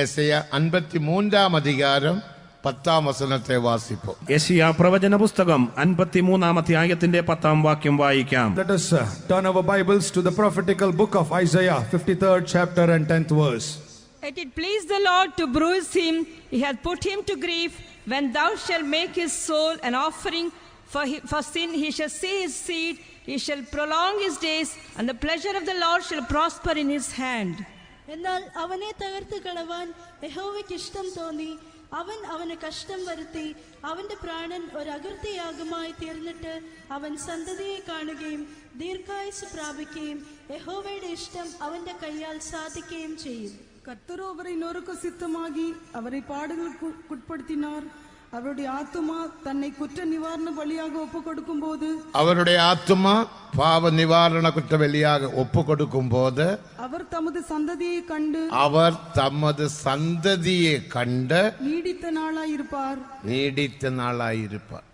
യെശയ്യാ 53-ാം അധികാരം 10-ാം വചനത്തെ വാസിപ്പോ. യെശയ്യാ പ്രവചന പുസ്തകം 53-ാം അധ്യായത്തിന്റെ 10-ാം വാക്യം വായിക്കാം. Let us turn our Bibles to the prophetical book of Isaiah, 53rd chapter and 10th verse. Let it please the Lord to bruise him, he hath put him to grief. When thou shalt make his soul an offering for sin, he shall see his seed, he shall prolong his days, and the pleasure of the Lord shall prosper in his hand. എന്നാൽ അവനെ തകർത്ത് കളവാൻ യഹോവയ്ക്ക് ഇഷ്ടം തോന്നി. അവൻ അവന് കഷ്ടം വരുത്തി. അവന്റെ പ്രാണൻ ഒരു അകൃത്യയാഗമായി തീർന്നിട്ട് അവൻ സന്തതിയെ കാണുകയും ദീർഘായുസ് പ്രാപിക്കുകയും യഹോവയുടെ ഇഷ്ടം അവന്റെ കൈയാൽ സാധിക്കുകയും ചെയ്യും. கர்த்தரோ அவரை நொறுக்க சித்தமாகி அவரை பாடுகளுக்குட்படுத்தினார். அவருடைய ஆத்துமா தன்னை குற்ற நிவாரண பலியாக ஒப்பு கொடுக்கும் போது அவருடைய ஆத்துமா பாவ நிவாரண குற்ற பலியாக ஒப்பு கொடுக்கும் போது அவர் தமது சந்ததியை கண்டு நீடித்த நாளாயிருப்பார்.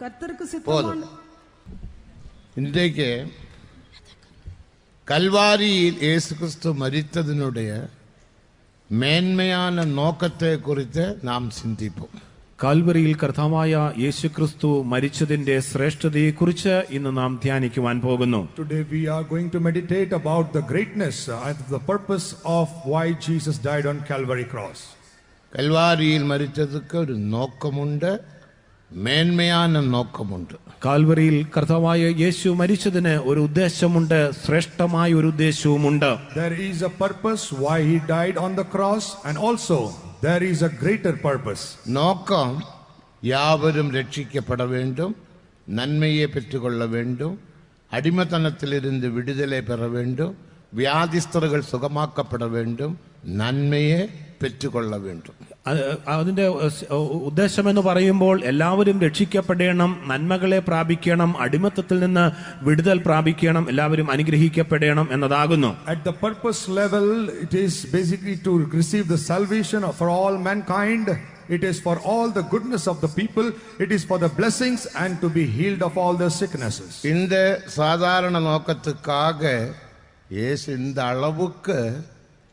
கர்த்தருக்கு சித்தமான இன்றைக்கு கல்வாரியில் இயேசு கிறிஸ்து மரித்ததினுடைய മേന്മயான നോക്കത്തെ കുറിച്ച് നാം ചിന്തിപ്പും. കാൽവരിയിൽ കർത്താവായ യേശുക്രിസ്തു മരിച്ചതിന്റെ ശ്രേഷ്ഠതയെക്കുറിച്ച് ഇന്ന് നാം ധ്യാനിക്കുവാൻ പോകുന്നു. Today we are going to meditate about the greatness and the purpose of why Jesus died on Calvary cross. കൽവാരിയിൽ മരിച്ചതുക്ക് ഒരു നോക്കമുണ്ട്, മേന്മயான നോക്കമുണ്ട്. കാൽവരിയിൽ കർത്താവായ യേശു മരിച്ചതിന് ഒരു ഉദ്ദേശമുണ്ട്, ശ്രേഷ്ഠമായ ഒരു ഉദ്ദേശവുമുണ്ട്. There is a purpose why he died on the cross, and also there is a greater purpose. നോക്കം யாவரும் രക്ഷിക്കപ്പെட வேண்டும், നന്മയെ പെറ്റുകൊള്ള வேண்டும், അടിമത്തനത്തിലിരുന്ന് വിടുതலை பெற வேண்டும், വ്യാധിസ്ഥர்கள் സുഖമാക്കപ്പെட வேண்டும், നന്മയെ പെറ്റുകൊള്ള வேண்டும். അതിന്റെ ഉദ്ദേശം എന്ന് പറയുമ്പോൾ എല്ലാവരും രക്ഷിക്കപ്പെടണം, നന്മകളെ പ്രാപിക്കണം, അടിമത്തത്തിൽ നിന്ന് വിടുതൽ പ്രാപിക്കണം, എല്ലാവരും അനുഗ്രഹിക്കപ്പെടണം എന്നതാകുന്നു. At the purpose level, it is basically to receive the salvation for all mankind. It is for all the goodness of the people. It is for the blessings and to be healed of all their sicknesses. இந்த சாதாரண நோக்கத்துக்காக இயேசு இந்த அளவுக்கு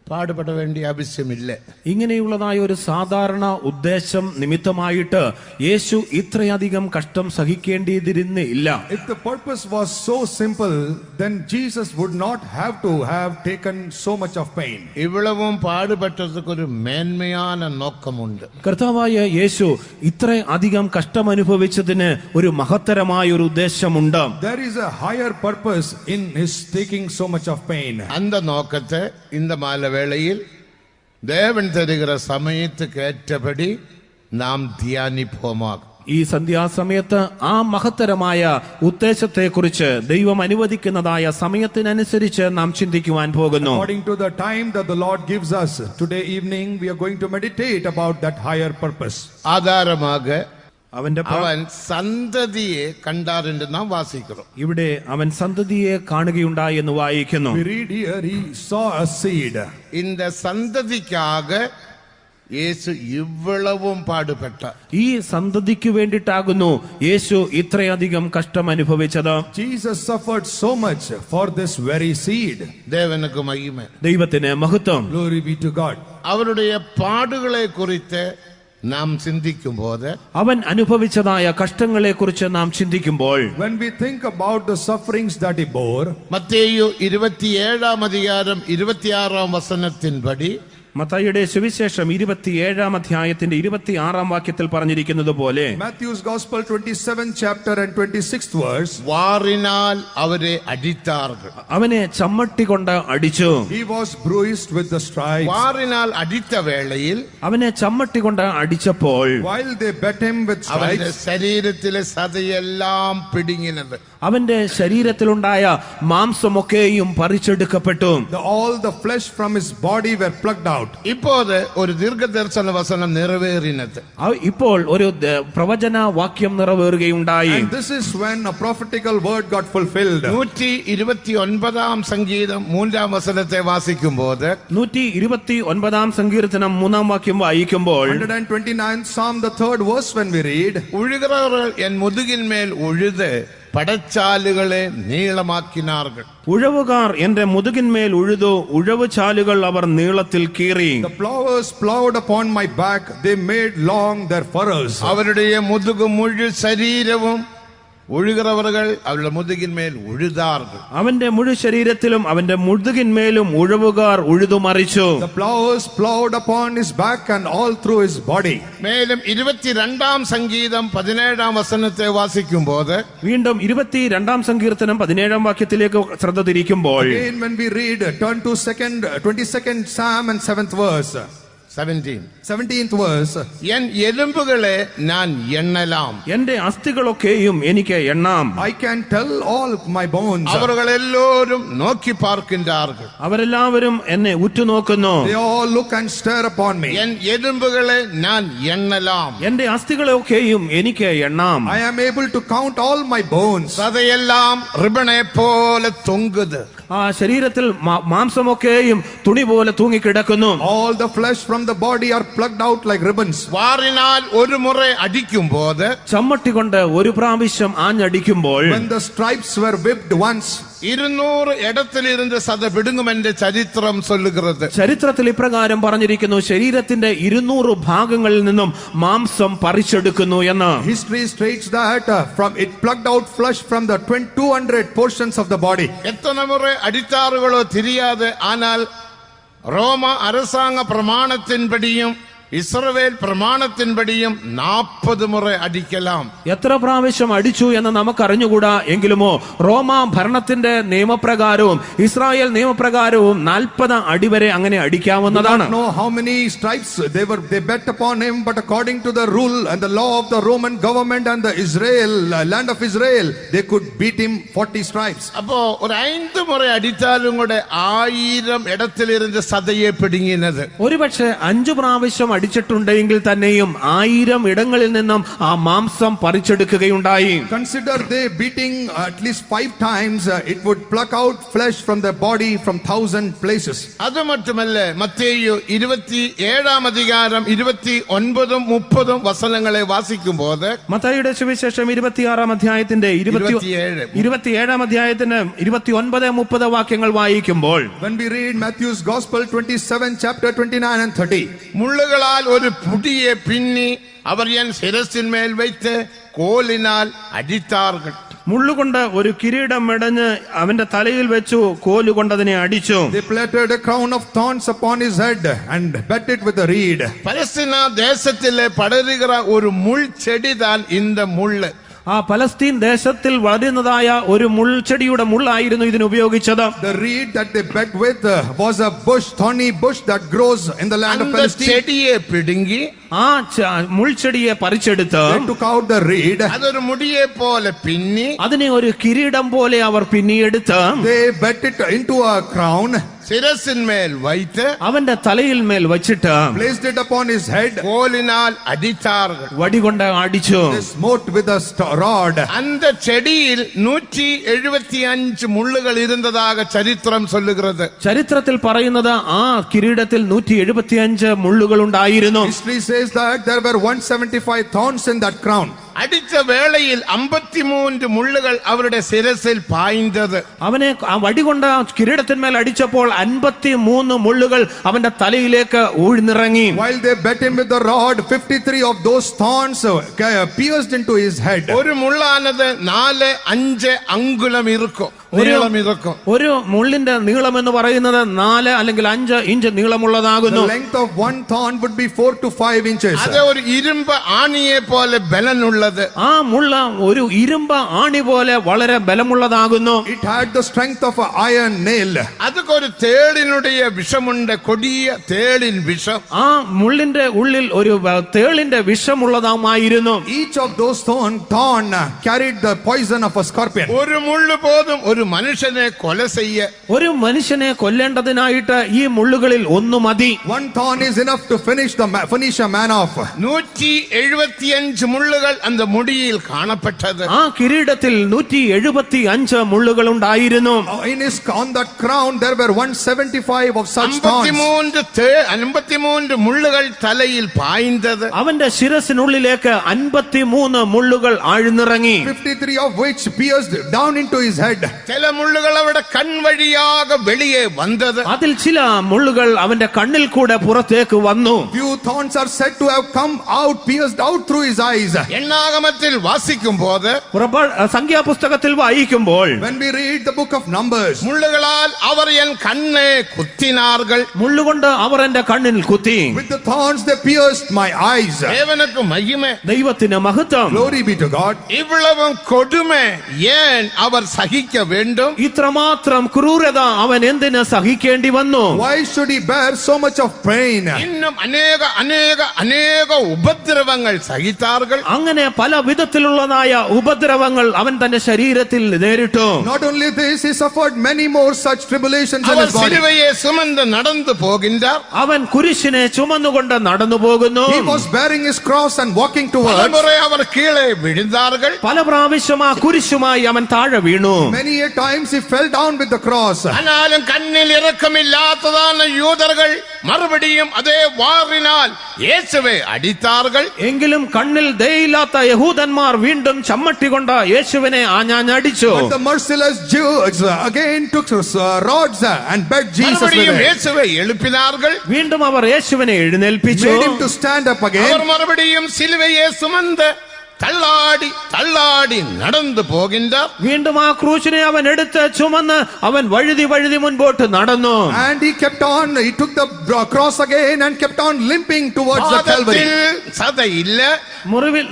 പാടുപെട വേണ്ടിയ ആവശ്യമില്ല. ഇങ്ങനെയുള്ളതായ ഒരു സാധാരണ ഉദ്ദേശം നിമിത്തമായിട്ട് യേശു ഇത്രയധികം കഷ്ടം സഹിക്കേണ്ടിയിരുന്നില്ല. If the purpose was so simple, then Jesus would not have to have taken so much of pain. ഇവളവും പാടുപെട്ടതുക്ക് ഒരു മേന്മயான നോക്കമുണ്ട്. കർത്താവായ യേശു ഇത്ര അധികം കഷ്ടം അനുഭവിച്ചതിന് ഒരു മഹത്തരമായ ഒരു ഉദ്ദേശമുണ്ട്. There is a higher purpose in his taking so much of pain. அந்த നോക്കത്തെ இந்த വേളയിൽ ദേവൻ തരുകിற സമയത്തുക്ക് ഏറ്റപടി നാം ധ്യാനിപ്പോമാകും. ഈ സന്ധ്യാസമയത്ത് ആ മഹത്തരമായ ഉദ്ദേശത്തെക്കുറിച്ച് ദൈവം അനുവദിക്കുന്നതായ സമയത്തിനനുസരിച്ച് നാം ചിന്തിക്കുവാൻ പോകുന്നു. According to the time that the Lord gives us today evening, we are going to meditate about that higher purpose. ആധാരமாக അവൻ സന്തതിയെ കണ്ടാറിന്റെ നാം വാസിക്കുന്നു. ഇവിടെ അവൻ സന്തതിയെ കാണുകയുണ്ടായി എന്ന് വായിക്കുന്നു. We read here, he saw a seed. இந்த സന്തതിക്കാக യേശു ഇവളവും പാടുപെട്ട. ഈ സന്തതിക്ക് വേണ്ടിയിട്ടാകുന്നു യേശു ഇത്രയധികം കഷ്ടം അനുഭവിച്ചത്. Jesus suffered so much for this very seed. ദേവനുക്ക് മഹിമ, ദൈവത്തിന് മഹത്വം. Glory be to God. അവരുടെ പാടുകളെ കുറിച്ച് നാം ചിന്തിക്കുമ്പോൾ, അവൻ അനുഭവിച്ചതായ കഷ്ടങ്ങളെ കുറിച്ച് നാം ചിന്തിക്കുമ്പോൾ, when we think about the sufferings that he bore, മത്തേയു 27-ാം അധികാരം 26-ാം വചനത്തിൻപടി, മത്തായിയുടെ സുവിശേഷം 27-ാം അധ്യായത്തിന്റെ 26-ാം വാക്യത്തിൽ പറഞ്ഞിരിക്കുന്നത് പോലെ, Matthew's Gospel 27th chapter and 26th verse, വാറിനാൽ അവരെ അടിത്താர்கள். അവനെ ചമ്മട്ടി കൊണ്ട് അടിച്ചു. He was bruised with the stripes. വാറിനാൽ അടിത്ത വേളയിൽ, അവനെ ചമ്മട്ടി കൊണ്ട് അടിച്ചപ്പോൾ, while they beat him with അവന്റെ stripes, ശരീരത്തിലെ സതയെല്ലാം പിടുങ്ങിനത്. അവന്റെ ശരീരത്തിലുണ്ടായ മാംസമൊക്കെയും പറിച്ചെടുക്കപ്പെട്ടു. all the flesh from his body were plucked out. ഇപ്പോഴ് ഒരു ദീർഘദർശന വചനം നിറവേറിനത്. ഇപ്പോൾ ഒരു പ്രവചന വാക്യം നിറവേറുകയുണ്ടായി. And this is when a prophetical word got fulfilled. 129-ാം സംഗീതം 3-ാം വചനത്തെ വാസിക്കുമ്പോൾ, 129-ാം സങ്കീർത്തനം 3-ാം വാക്യം വായിക്കുമ്പോൾ, 129th Psalm the 3rd verse when we read, ഒഴുകുന്നവർ എൻ മുതുകിന്മേൽ ഒഴുത് പടച്ചാലുകളെ നീളമാക്കിനാர்கள். ഉഴവുകാർ എന്റെ മുതുകിന്മേൽ ഉഴുതു, ഉഴവ് ചാലുകൾ അവർ നീളത്തിൽ കീറി. The plowers plowed upon my back, they made long their furrows. അവരുടെ മുതുക് മുഴു ശരീരവും ഉഴുகிறவர்கள் അവരുടെ മുതുകിന്മേൽ ഉഴുതാர்கள். അവന്റെ മുഴു ശരീരത്തിലും അവന്റെ മുതുകിന്മേലും ഉഴവുകാർ ഉഴുതുമറിച്ചു. The plowers plowed upon his back and all through his body. മേലും 22-ാം സംഗീതം 17-ാം വചനത്തെ വാസിക്കുമ്പോൾ, വീണ്ടും 22-ാം സങ്കീർത്തനം 17-ാം വാക്യത്തിലേക്ക് ശ്രദ്ധ തിരിക്കുമ്പോൾ, Again when we read, turn to 22nd Psalm and 7th verse. 17th verse. എൻ എലുമ്പുകളെ ഞാൻ എണ്ണലാം, എന്റെ അസ്ഥികളൊക്കെയും എനിക്ക് എണ്ണാം. I can tell all my bones. അവരെല്ലാവരും നോക്കി പാർക്കിன்றார்கள். അവരെല്ലാവരും എന്നെ ഉറ്റുനോക്കുന്നു. They all look and stare upon me. എൻ എലുമ്പുകളെ ഞാൻ എണ്ണലാം, എന്റെ അസ്ഥികളൊക്കെയും എനിക്ക് എണ്ണാം. I am able to count all my bones. സതയെല്ലാം റിബണെ പോലെ തൊങ്കുത്. ആ ശരീരത്തിൽ മാംസമൊക്കെയും തുണി പോലെ തൂങ്ങിക്കിടക്കുന്നു. All the flesh from the body are plucked out like ribbons. വാറിനാൽ ഒരു മുறை അടിക്കുമ്പോൾ, ചമ്മട്ടി കൊണ്ട് ഒരു പ്രാവശ്യം ആഞ്ഞടിക്കുമ്പോൾ, When the stripes were whipped once, 200 இடத்திலிருந்து சத பிடுங்குமென்ற சரித்திரம் சொல்லுகிறது. ചരിത്രത്തിൽ ഇപ്രകാരം പറഞ്ഞിരിക്കുന്നു, ശരീരത്തിന്റെ 200 ഭാഗങ്ങളിൽ നിന്നും മാംസം പറിച്ചെടുക്കുന്നു എന്ന്. history states that from it plucked out flesh from the 200 portions of the body. எத்தனை முறை அடித்தார்களோ தெரியாது, ஆனால் ரோம அரசாங்க பிரமாணத்தின்படியும் ഇസ്രായേൽ പ്രമാണത്തിൻപടിയും 40 മുறை അടിക്കലാം. എത്ര പ്രാവശ്യം അടിച്ചു എന്ന് നമുക്ക് അറിഞ്ഞുകൂടാ, എങ്കിലുമോ റോമ ഭരണത്തിന്റെ നിയമപ്രകാരവും ഇസ്രായേൽ നിയമപ്രകാരവും 40 അടി വരെ അങ്ങനെ അടിക്കാവുന്നതാണ്. know how many stripes they bet upon him, but according to the rule and the law of the Roman government and the land of Israel, they could beat him 40 stripes. അപ്പോ ഒരു 5 മുறை അടിച്ചാലും കൂടെ 1000 ഇടത്തിലിരുന്ന് സതയെ പിടുങ്ങിയത്. ഒരുപക്ഷെ 5 പ്രാവശ്യം അടിച്ചിട്ടുണ്ടെങ്കിൽ തന്നെയും 1000 ഇടങ്ങളിൽ നിന്നും ആ മാംസം പറിച്ചെടുക്കുകയുണ്ടായി. Consider they beating at least 5 times, it would pluck out flesh from the body from 1000 places. അത് മാത്രമല്ല, മത്തേയു 27-ാം അധികാരം 29-ഉം 30-ഉം വചനങ്ങളെ വാസിക്കുമ്പോൾ, മത്തായിയുടെ സുവിശേഷം 26-ാം അധ്യായത്തിന്റെ 27-ാം അധ്യായത്തിന്റെ 29-30 വാക്യങ്ങൾ വായിക്കുമ്പോൾ, When we read Matthew's Gospel 27 chapter 29 and 30, മുള്ളുകളാൽ ഒരു പുടിയെ പിന്നി അവർ എൻ ശിരസിന്മേൽ വെച്ച് കോലിനാൽ അടിത്താர்கள். മുള്ളുകൊണ്ട് ഒരു കിരീടം മെടഞ്ഞ് അവന്റെ തലയിൽ വെച്ചു, കോലുകൊണ്ടതിനെ അടിച്ചു. They plaited a crown of thorns upon his head and bet it with a reed. Palestine ദേശത്തിലെ പടരുകിற ഒരു മുൾ ചെടിതാൻ இந்த മുള്ള്. ആ പലസ്തീൻ ദേശത്തിൽ വളരുന്നതായ ഒരു മുൾച്ചെടിയുടെ മുള്ളായിരുന്നു ഇതിന് ഉപയോഗിച്ചത്. The reed that they bet with was a bush, thorny bush that grows in the land of Palestine. ചെടിയെ പിടുങ്ങി ആ മുൾച്ചെടിയെ പറിച്ചെടുത്ത് They took out the reed. അതൊരു മുടിയെ പോലെ പിന്നി അതിനെ ഒരു കിരീടം പോലെ അവർ പിന്നിയെടുത്ത് They bet it into a crown, ശിരസിന്മേൽ വൈത്ത് അവന്റെ തലയിൽ മേൽ വച്ചിട്ട് placed it upon his head, കോലിനാൽ അടിത്താர்கள். വടികൊണ്ട് അടിച്ചു. they smote with a rod. அந்த செடியில் 175 മുള്ളുകൾ ഇരുന്നதாக சரித்திரம் சொல்லுகிறது. ചരിത്രത്തിൽ പറയുന്നത് ആ കിരീടത്തിൽ 175 മുള്ളുകൾ ഉണ്ടായിരുന്നു. History says that there were 175 thorns in that crown. അടിച്ച വേളയിൽ 53 മുള്ളുകൾ അവരുടെ ശിരസിൽ പായിന്തത്. അവനെ ആ വടികൊണ്ട് കിരീടത്തിന്മേൽ അടിച്ചപ്പോൾ 53 മുള്ളുകൾ അവന്റെ തലയിലേക്ക് ഊഴ്ന്നിറങ്ങി. While they bet him with the rod, 53 of those thorns pierced into his head. ഒരു മുള്ളാനത് 4-5 അങ്കുലം ഇറുക്കും. ഒരു മുള്ളിന്റെ നീളം എന്ന് പറയുന്നത് 4 അല്ലെങ്കിൽ 5 inch നീളമുള്ളതാകുന്നു. The length of one thorn would be 4 to 5 inches. അത് ഒരു ഇരുമ്പ് ആണിയെ പോലെ ബലമുള്ളത്. ആ മുള്ള ഒരു ഇരുമ്പ് ആണി പോലെ വളരെ ബലമുള്ളതാകുന്നു. It had the strength of an iron nail. അതൊക്കെ ഒരു തേളിനുடைய വിഷമുണ്ട്, കൊടിയ തേളിൻ വിഷം. ആ മുള്ളിന്റെ ഉള്ളിൽ ഒരു തേളിന്റെ വിഷമുള്ളതായിരുന്നു. Each of those thorn carried the poison of a scorpion. ഒരു മുള്ളു പോലും ഒരു മനുഷ്യനെ കൊല ചെയ്യ. ഒരു മനുഷ്യനെ കൊല്ലേണ്ടതിനായിട്ട് ഈ മുള്ളുകളിൽ ഒന്ന് മതി. One thorn is enough to finish a man off. 175 മുള്ളുകൾ அந்த முடியில் காணப்பட்டது. ആ കിരീടത്തിൽ 175 മുള്ളുകൾ ഉണ്ടായിരുന്നു. On that crown there were 175 of such thorns. 53 മുള്ളുകൾ തലയിൽ പായ്ந்தது. അവന്റെ ശിരസിനുള്ളിലേക്ക് 53 മുള്ളുകൾ ആഴ്ന്നിറങ്ങി. 53 of which pierced down into his head. ചില മുള്ളുകൾ അവിടെ കൺവഴിയാക വെളിയെ വന്നത്. അതിൽ ചില മുള്ളുകൾ അവന്റെ കണ്ണിൽ കൂടെ പുറത്തേക്ക് വന്നു. Few thorns are said to have come out, pierced out through his eyes. എണ്ണാഗമത്തിൽ വാസിക്കുമ്പോൾ സംഖ്യാപുസ്തകത്തിൽ വായിക്കുമ്പോൾ when we read the book of Numbers, മുള്ളുകളാൽ അവർ എൻ കണ്ണെ കുത്തിനാர்கள். മുള്ളുകൊണ്ട് അവർ എന്റെ കണ്ണിൽ കുത്തി. with the thorns they pierced my eyes. ദേവനുക്ക് മഹിമ, ദൈവത്തിന് മഹത്വം. Glory be to God. ഇവളവും കൊടുമേ ഏൻ അവർ സഹിക്ക വേണ്ടും? ഇത്രമാത്രം ക്രൂരത അവൻ എന്തിന് സഹിക്കേണ്ടി വന്നു? Why should he bear so much of pain? ഇന്നും അനേക ഉപദ്രവങ്ങൾ സഹിത്താர்கள். അങ്ങനെ പല വിധത്തിലുള്ളതായ ഉപദ്രവങ്ങൾ അവൻ തന്റെ ശരീരത്തിൽ നേരിട്ടു. Not only this, he suffered many more such tribulations in our his body. സിലുവയെ സുമந்து നടന്നു പോകുന്നാർ. അവൻ കുരിശിനെ ചുമന്നുകൊണ്ട് നടന്നു പോകുന്നു. He was bearing his cross and walking towards. പലമുறை അവർ കീഴെ വിഴുந்தார்கள். പല പ്രാവശ്യം ആ കുരിശുമായി അവൻ താഴെ വീണു. Many a times he fell down with the cross. ആനാലും കണ്ണിൽ ഇറക്കമില്ലാത്തതാണ് യൂദர்கள் മറുപടിയും അതേ വാറിനാൽ യേശുവെ അടിത്താர்கள். എങ്കിലും കണ്ണിൽ ദയയില്ലാത്ത യഹൂദന്മാർ വീണ്ടും ചമ്മട്ടി കൊണ്ട് യേശുവിനെ ആഞ്ഞാഞ്ഞടിച്ചു. But the merciless Jews again took rods and beat Jesus with മറുപടിയും it. യേശുവെ എഴുപ്പിനാர்கள். വീണ്ടും അവർ യേശുവിനെ എഴുന്നേൽപ്പിച്ചു. Made him to stand up again. അവർ മറുപടിയും സിലുവയെ സുമந்து തള്ളാടി നടന്നു പോകുന്നാർ. വീണ്ടും ആ ക്രൂശിനെ അവൻ എടുത്ത് ചുമന്ന് അവൻ വഴുതി മുൻപോട്ട് നടന്നു. And he kept on, he took the cross again and kept on limping towards the Calvary. സതയില്ല, മുറിവിൽ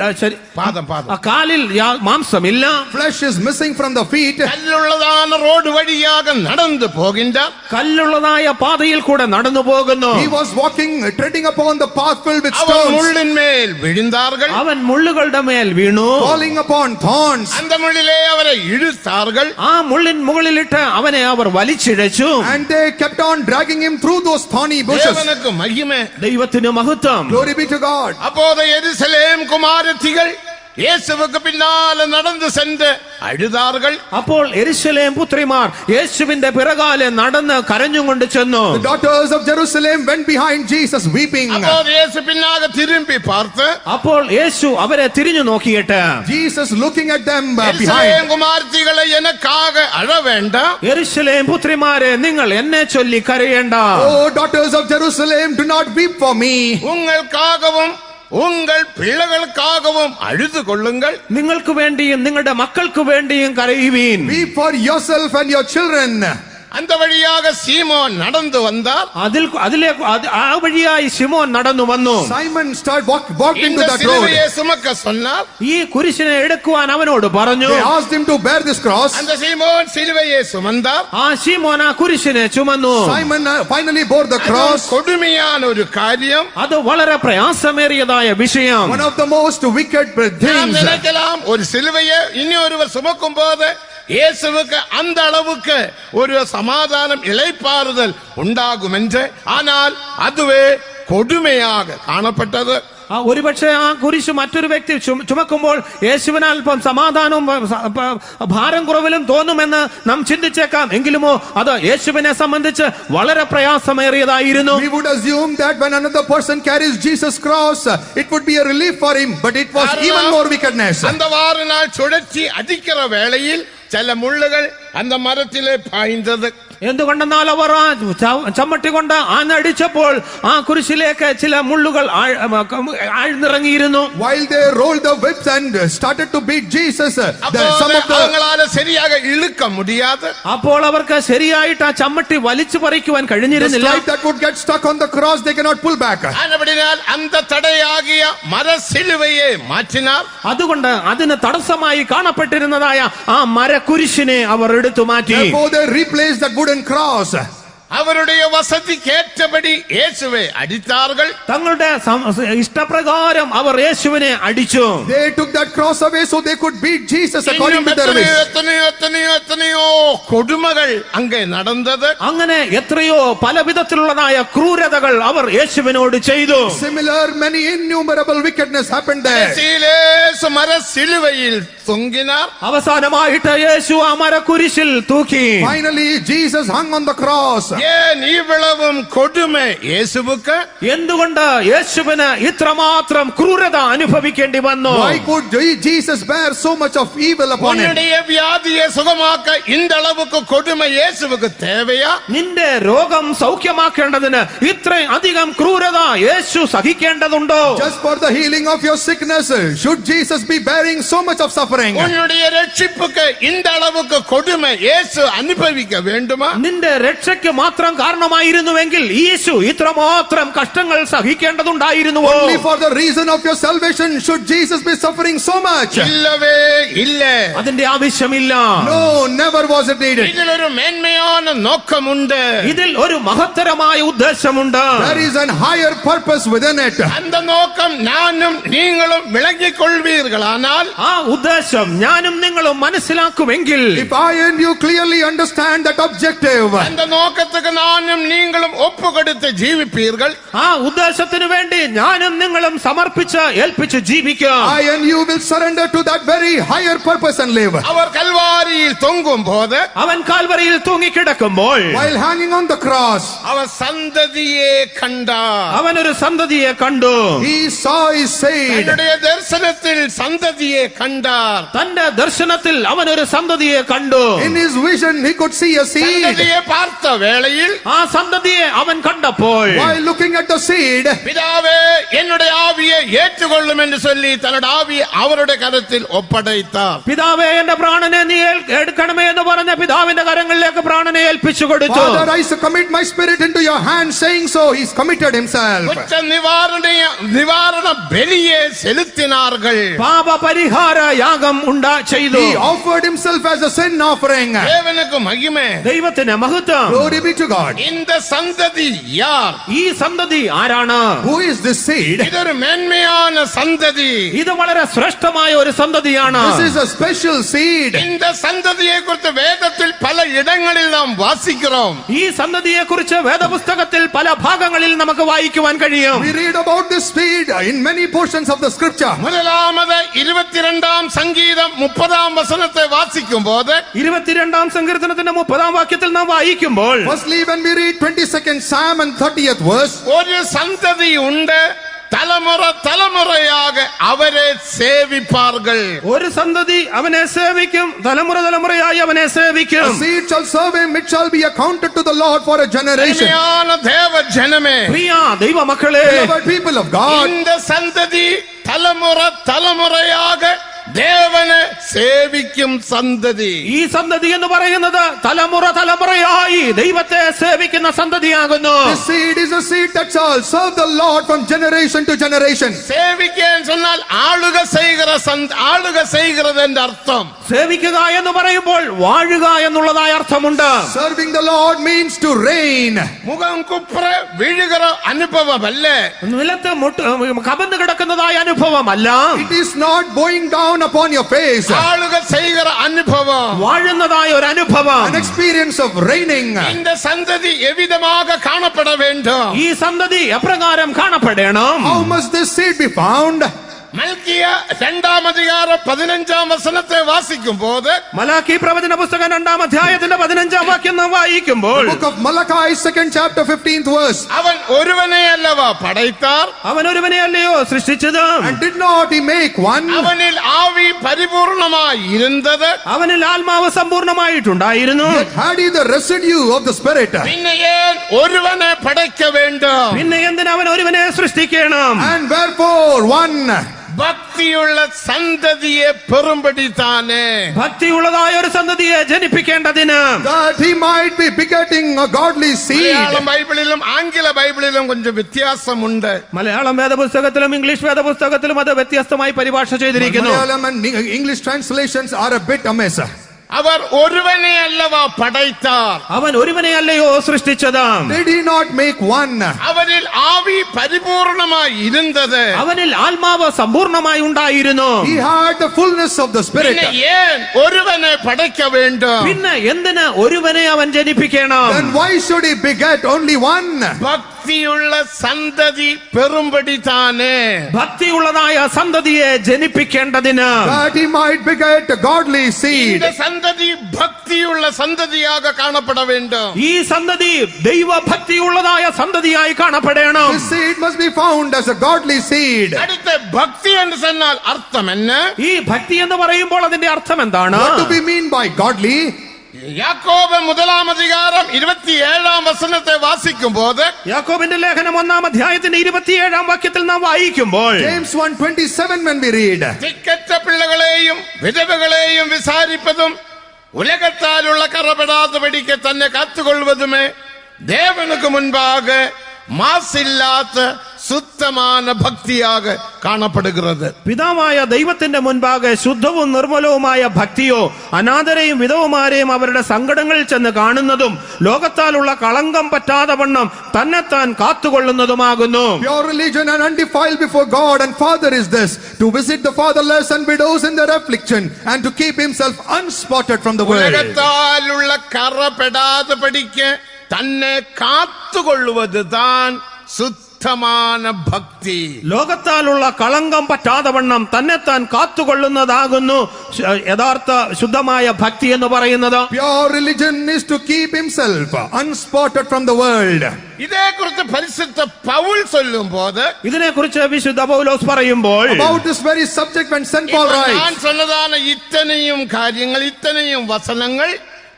പാദം കാലിൽ മാംസമില്ല. Flesh is missing from the feet. കല്ലുള്ളതാണ് റോഡ് വഴിയാക നടന്നു പോകുന്നാർ. കല്ലുള്ളതായ പാതയിൽ കൂടെ നടന്നു പോകുന്നു. He was walking, treading upon the path filled with our stones. മുള്ളിന്മേൽ വിഴുந்தார்கள். അവൻ മുള്ളുകളുടെ മേൽ വീണു. Falling upon thorns. அந்த മുള്ളിലെ അവരെ ഇഴുത്താர்கள். ആ മുള്ളിൻ മുകളിലിട്ട് അവനെ അവർ വലിച്ചിഴച്ചു. And they kept on dragging him through those thorny bushes. ദേവനുക്ക് മഹിമ, ദൈവത്തിന് മഹത്വം. Glory be to God. அப்போது எருசலேம் குமாரத்திகள் இயேசுவுக்கு பின்னால நடந்து சென்று அழுதார்கள். അപ്പോൾ യെരൂശലേം പുത്രിമാർ യേശുവിന്റെ പിറകാലെ നടന്ന് കരഞ്ഞുകൊണ്ട് ചെന്നു. The daughters of Jerusalem went behind Jesus weeping. அப்போது இயேசு பின்னாக திரும்பி பார்த்து, അപ്പോൾ യേശു അവരെ തിരിഞ്ഞു നോക്കിയിട്ട്, Jesus looking at them Jerusalem behind. குமாரத்திகளை எனக்காக அழ வேண்டாம். യെരൂശലേം പുത്രിമാരെ, നിങ്ങൾ എന്നെ ചൊല്ലി കരയേണ്ട. Oh, daughters of Jerusalem, do not weep for me. உங்களுக்காகவும் உங்கள் பிள்ளைகளுக்காகவும் அழுது கொள்ளுங்கள். നിങ്ങൾക്ക് വേണ്ടിയും നിങ്ങളുടെ മക്കൾക്ക് വേണ്ടിയും കരയുവീൻ. Weep for yourself and your children. அந்த வழியாக சீமோன் நடந்து வந்தார். ആ വഴിയായി ശിമോൻ നടന്നു വന്നു. Simon walked into இந்த that road. சிலுவையை சுமக்க சொன்னார். ഈ കുരിശിനെ എടുക്കുവാൻ അവനോട് പറഞ്ഞു. They asked him to bear this cross. அந்த சீமோன் சிலுவையை சுமந்தார். ആ ശിമോൻ ആ കുരിശിനെ ചുമന്നു. Simon finally bore the cross. കൊടുமையான ഒരു കാര്യം. അത് വളരെ പ്രയാസമേറിയതായ വിഷയം. One of the most wicked நாம் things. நினைக்கலாம் ஒரு சிலுவையை இனி ஒருவர் சுமக்கும் போது இயேசுவுக்கு அந்த அளவுக்கு ஒரு சமாதானம் இளைப்பாறுதல் உண்டாகும் என்று. ஆனால் அதுவே கொடுமையாக காணப்பட்டது. ഒരുപക്ഷെ ആ കുരിശ് മറ്റൊരു വ്യക്തി ചുമക്കുമ്പോൾ യേശുവിന് അല്പം സമാധാനവും ഭാരം കുറവിലും തോന്നുമെന്ന് നാം ചിന്തിച്ചേക്കാം. എങ്കിലുമോ അത് യേശുവിനെ സംബന്ധിച്ച് വളരെ പ്രയാസമേറിയതായിരുന്നു. We would assume that when another person carries Jesus' cross, it would be a relief for him, but it was even more wickedness. அந்த வாரினால் சுழற்சி அடிக்கிற வேளையில் சில முள்ளுகள் அந்த மரத்திலே பாய்ந்தது. എന്തുകൊണ്ടെന്നാൽ അവർ ആ ചമ്മട്ടി കൊണ്ട് ആഞ്ഞടിച്ചപ്പോൾ ആ കുരിശിലേക്ക് ചില മുള്ളുകൾ ആഴ്ന്നിറങ്ങിയിരുന്നു. While they rolled the whips and started to beat Jesus, some of the சரியாக இழுக்க முடியாது. അപ്പോൾ അവർക്ക് ശരിയായിട്ട് ആ ചമ്മട്ടി വലിച്ചു പറിക്കുവാൻ കഴിഞ്ഞിരുന്നില്ല. strike that would get stuck on the cross, they cannot pull back. ആനപടിനാൽ அந்த தடையாகிய மர சிலுவையை மாற்றினார். അതുകൊണ്ട് അതിന് തടസ്സമായി കാണപ്പെട്ടിരുന്നതായ ആ മരക്കുരിശിനെ അവർ എടുത്തു മാറ്റി. Therefore they replaced that wooden cross. அவருடைய வசதிக்கேற்றபடி இயேசுவை அடித்தார்கள். തങ്ങളുടെ ഇഷ്ടപ്രകാരം അവർ യേശുവിനെ അടിച്ചു. They took that cross away so they could beat Jesus according to their wish. എത്രയോ കൊടുമകൾ അങ്ങേ നടന്നത്. അങ്ങനെ എത്രയോ പല വിധത്തിലുള്ളതായ ക്രൂരതകൾ അവർ യേശുവിനോട് ചെയ്തു. Similar many innumerable wickedness happened there. യേശു മരസിലുവയിൽ തൊങ്ങിനാർ. അവസാനമായിട്ട് യേശു ആ മരക്കുരിശിൽ തൂക്കി. Finally Jesus hung on the cross. ஏன் இவ்வளவும் கொடுமை இயேசுவுக்கு? എന്തുകൊണ്ട് യേശുവിന് ഇത്രമാത്രം ക്രൂരത അനുഭവിക്കേണ്ടി വന്നു? Why could Jesus bear so much of evil upon him? உன்னுடைய வியாதியை சுகமாக்க இந்த அளவுக்கு கொடுமை இயேசுவுக்கு தேவையா? നിന്റെ രോഗം സൗഖ്യമാക്കേണ്ടതിന് ഇത്രയും അധികം ക്രൂരത യേശു സഹിക്കേണ്ടതുണ്ടോ? Just for the healing of your sickness, should Jesus be bearing so much of suffering? உன்னுடைய ரட்சிப்புக்கு இந்த அளவுக்கு கொடுமை இயேசு அனுபவிக்க வேண்டுமா? നിന്റെ രക്ഷയ്ക്ക് മാത്രം കാരണമായിരുന്നുവെങ്കിൽ യേശു ഇത്രമാത്രം കഷ്ടങ്ങൾ സഹിക്കേണ്ടതുണ്ടായിരുന്നുവോ? Only for the reason of your salvation should Jesus be suffering so much? இல்லவே இல்ல. അതിന്റെ ആവശ്യമില്ല. No, never was it needed. இதில் ஒரு மேன்மையான நோக்கம் உண்டு. ഇതിൽ ഒരു മഹത്തരമായ ഉദ്ദേശമുണ്ട്. There is an higher purpose within it. அந்த நோக்கம் நானும் நீங்களும் விளங்கிக் கொள்வீர்களானால், ആ ഉദ്ദേശം ഞാനും നിങ്ങളും മനസ്സിലാക്കുമെങ്കിൽ, If I and you clearly understand that objective, அந்த நோக்கத்துக்கு நானும் நீங்களும் ஒப்பு கொடுத்து ஜீவிப்பீர்கள். ആ ഉദ്ദേശത്തിനു വേണ്ടി ഞാനും നിങ്ങളും സമർപ്പിച്ച് ഏൽപ്പിച്ച് ജീവിക്കും. I and you will surrender to that very higher purpose and live. அவர் கல்வாரியில் தொங்கும் போது അവൻ കാൽവരിയിൽ തൂങ്ങിക്കിടക്കുമ്പോൾ While hanging on the cross, அவர் சந்ததியே கண்டார். അവൻ ഒരു സന്തതിയെ കണ്ടു. he saw his seed. தன்னுடைய தரிசனத்தில் சந்ததியை கண்டார். തന്റെ ദർശനത്തിൽ അവൻ ഒരു സന്തതിയെ കണ്ടു. In his vision, he could see a seed. சந்ததியை பார்த்த வேளையில் ആ സന്തതിയെ അവൻ കണ്ടപ്പോൾ, While looking at the seed, பிதாவே என்னுடைய ஆவியை ஏற்றுக்கொள்ளும் என்று சொல்லி தன்னுடைய ஆவியை அவருடைய கரத்தில் ஒப்படைத்தார். പിതാവേ എന്റെ പ്രാണനെ നീ എടുക്കണമേ എന്ന് പറഞ്ഞ പിതാവിന്റെ കരങ്ങളിലേക്ക് പ്രാണനെ ഏൽപ്പിച്ചു കൊടുത്തു. Father, I commit my spirit into your hands, saying so, he's committed himself. குற்ற நிவாரண பலியை செலுத்தினார்கள். പാപ പരിഹാര യാഗം ചെയ്തു. He offered himself as a sin offering. தேவனுக்கு மகிமை. ദൈവത്തിന് മഹത്വം. Glory be to God. இந்த சந்ததி யார்? ഈ സന്തതി ആരാണ്? Who is this seed? இது ஒரு மேன்மையான சந்ததி. ഇത് വളരെ ശ്രേഷ്ഠമായ ഒരു സന്തതിയാണ്. This is a special seed. இந்த சந்ததியை குறித்து வேதத்தில் பல இடங்களில் நாம் வாசிக்கிறோம். ഈ സന്തതിയെ കുറിച്ച് വേദപുസ്തകത്തിൽ പല ഭാഗങ്ങളിൽ നമുക്ക് വായിക്കുവാൻ കഴിയും. We read about this seed in many portions of the scripture. முதலாமது 22ஆம் சங்கீதம் 30ஆம் வசனத்தை வாசிக்கும் போது 22-ാം സങ്കീർത്തനത്തിന്റെ 30-ാം വാക്യത്തിൽ നാം വായിക്കുമ്പോൾ, Firstly, when we read 22nd Psalm and 30th verse, ஒரு சந்ததி உண்டு, தலைமுறையாக அவரை சேவிப்பார்கள். ഒരു സന്തതി അവനെ സേവിക്കും, തലമുറയായി അവനെ a സേവിക്കും. seed shall serve him, it shall be accounted to the Lord for a generation. அருமையான தேவ ஜனமே, പ്രിയ ദൈവമക്കളെ, Beloved people of God, இந்த சந்ததி தலைமுறையாக தேவனை சேவிக்கும் சந்ததி. ഈ സന്തതി എന്ന് പറയുന്നത് തലമുറയായി ദൈവത്തെ സേവിക്കുന്ന സന്തതിയാകുന്നു. this seed is a seed that shall serve the Lord from generation to generation. சேவிக்க சொன்னால் ஆளுக செய்கிறது என்ற அர்த்தம். സേവിക്കുക എന്ന് പറയുമ്പോൾ വാഴുക എന്നുള്ളതായ അർത്ഥമുണ്ട്. Serving the Lord means to reign. முகம் குப்புற விழுகிற அனுபவம் அல்ல. നിലത്ത് കബന്ന് കിടക്കുന്നതായ അനുഭവമല്ല. It is not bowing down upon your face. ஆளுக செய்கிற அனுபவம். വാഴുന്നതായ ഒരു അനുഭവം. An experience of reigning. இந்த சந்ததி எவ்விதமாக காணப்பட வேண்டும்? ഈ സന്തതി എപ്രകാരം കാണപ്പെടണം? How must this seed be found? മൽക്കിയ 2-ാം അധികാരം 15-ാം വസനത്തെ വാസിക്കും പോത് മലാക്കി പ്രവചന പുസ്തകം 2-ാം അധ്യായത്തിന്റെ 15-ാം വാക്യം നാം വായിക്കുമ്പോൾ, Book of Malachi, 2nd chapter, 15th verse. അവൻ ഒരുവനെ അല്ലവ പടൈത്താർ, അവൻ ഒരുവനെ അല്ലയോ സൃഷ്ടിച്ചത്? And did not he make one? അവനിൽ ആവി പരിപൂർണമായി ഇരുന്നത്, അവനിൽ ആത്മാവ് സമ്പൂർണമായിട്ടുണ്ടായിരുന്നു. Yet had he the residue of the spirit? പിന്നെ ഏൻ ഒരുവനെ പടയ്ക്ക വേണ്ടും? പിന്നെ എന്തിന് അവൻ ഒരുവനെ സൃഷ്ടിക്കണം? And wherefore one? ഭക്തിയുള്ള സന്തതിയെ പെറുമ്പടി താനേ. ഭക്തിയുള്ളതായ ഒരു സന്തതിയെ ജനിപ്പിക്കേണ്ടതിന്, That he might be begetting a godly seed. Malayalam ബൈബിളിലും ആംഗല ബൈബിളിലും കൊഞ്ചം വ്യത്യാസമുണ്ട്. മലയാളം വേദപുസ്തകത്തിലും ഇംഗ്ലീഷ് വേദപുസ്തകത്തിലും അത് വ്യത്യസ്തമായി പരിഭാഷ ചെയ്തിരിക്കുന്നു. Malayalam and English translations are a bit amiss. അവർ ഒരുവനെ അല്ലവ പടൈത്താർ. അവൻ ഒരുവനെയല്ലയോ സൃഷ്ടിച്ചത്? Did he not make one? അവരിൽ ആവി പരിപൂർണമായി ഇരുന്നത്. അവനിൽ ആത്മാവ് സമ്പൂർണമായി ഉണ്ടായിരുന്നു. He had the fullness of the Spirit. പിന്നെ ഏൻ ഒരുവനെ പടയ്ക്ക വേണ്ടും? പിന്നെ എന്തിന് ഒരുവനെ അവൻ ജനിപ്പിക്കണം? Then why should he beget only one? ഭക്തിയുള്ള സന്തതി പെറുമ്പടി താനേ. ഭക്തിയുള്ളതായ സന്തതിയെ ജനിപ്പിക്കേണ്ടതിന്, That he might beget a godly seed. இந்த സന്തതി ഭക്തിയുള്ള സന്തതിയാക കാണപ്പെട വേണ്ടും. ഈ സന്തതി ദൈവഭക്തിയുള്ളതായ സന്തതിയായി കാണപ്പെടണം. This seed must be found as a godly seed. അടുത്ത ഭക്തി എന്ന് சொன்னால் അർത്ഥം என்ன? ഈ ഭക്തി എന്ന് പറയുമ്പോൾ അതിന്റെ അർത്ഥം എന്താണ്? What do we mean by godly? യാക്കോബ് 1-ാം 27-ാം വചനത്തെ വാസിക്കുമ്പോൾ, യാക്കോബിന്റെ ലേഖനം 1-ാം അധ്യായത്തിന്റെ 27-ാം വാക്യത്തിൽ നാം വായിക്കുമ്പോൾ, James 1:27 when we read, തിക്കറ്റ പിള്ളകളെയും വിധവകളെയും വിസാരിപ്പതും ഉലകത്താലുള്ള കറപെടാത്ത പടിക്ക് തന്നെ കാത്തുകൊള്ളുവതുമേ ദേവനുക്ക് മുൻപാകെ മാസില്ലാത്ത சுத்தமான ഭക്തിயாக കാണപ്പെടുகிறது. പിതാവായ ദൈവത്തിന്റെ മുൻപാകെ ശുദ്ധവും നിർമ്മലവുമായ ഭക്തിയോ അനാഥരെയും വിധവമാരെയും അവരുടെ സങ്കടങ്ങളിൽ ചെന്ന് കാണുന്നതും ലോകത്താലുള്ള കളങ്കം പറ്റാതെ വണ്ണം തന്നെത്താൻ കാത്തുകൊള്ളുന്നതുമാകുന്നു. Pure religion and undefiled before God and Father is this, to visit the fatherless and widows in their affliction and to keep himself unspotted from the world. ഉലകത്താലുള്ള കറപെടാതെ പടിക്ക് തന്നെ കാത്തുകൊള്ളുவது தான் சுத்தமான ഭക്തി. ലോകത്താലുള്ള കളങ്കം പറ്റാതെ വണ്ണം തന്നെത്താൻ കാത്തുകൊള്ളുന്നതാകുന്നു യഥാർത്ഥ ശുദ്ധമായ ഭക്തി എന്ന് പറയുന്നത്. Pure religion is to keep himself unspotted from the world. ഇതേക്കുറിച്ച് പരിശുദ്ധ പൗൽ ചൊല്ലുമ്പോൾ, ഇതിനെക്കുറിച്ച് വിശുദ്ധ പൗലോസ് പറയുമ്പോൾ, About this very subject when St. Paul ഞാൻ writes, சொன்னதான ഇത്തനെയും കാര്യങ്ങൾ ഇത്തനെയും വചനങ്ങൾ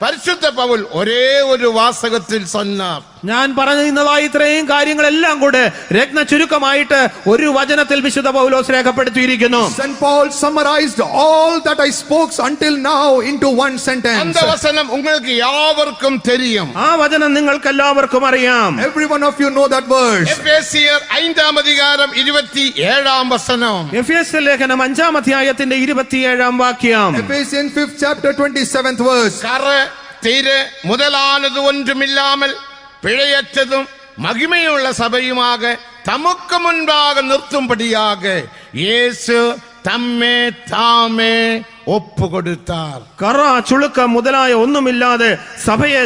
പരിശുദ്ധ പൗൽ ഒരേ ഒരു വാസകത്തിൽ சொன்னார். ഞാൻ പറയുന്നതായി ഇത്രയും കാര്യങ്ങളെല്ലാം കൂടെ രത്ന ചുരുക്കമായിട്ട് ഒരു വചനത്തിൽ വിശുദ്ധ പൗലോസ് രേഖപ്പെടുത്തിയിരിക്കുന്നു. St. Paul summarized all that I spoke until now into one sentence. அந்த வசனம் உங்களுக்கு யாவருக்கும் தெரியும். ആ വചനം നിങ്ങൾക്ക് എല്ലാവർക്കും അറിയാം. Every one of you know that verse. എഫേസ്യർ 5-ാം അധികാരം 27-ാം വചനം. എഫേസ്യ ലേഖനം 5-ാം അധ്യായത്തിന്റെ 27-ാം വാക്യം. Ephesians 5th chapter 27th verse. கர தீர முதலானது ஒன்றுமில்லாமல் பிழையற்றதும் மகிமையுள்ள சபையுமாக தமக்கு முன்பாக நிறுத்தும்படியாக இயேசு தம்மே தாமே ഒപ്പ് കൊടുത്താർ. കറ ചുളുക്കം മുതലായ ഒന്നുമില്ലാതെ സഭയെ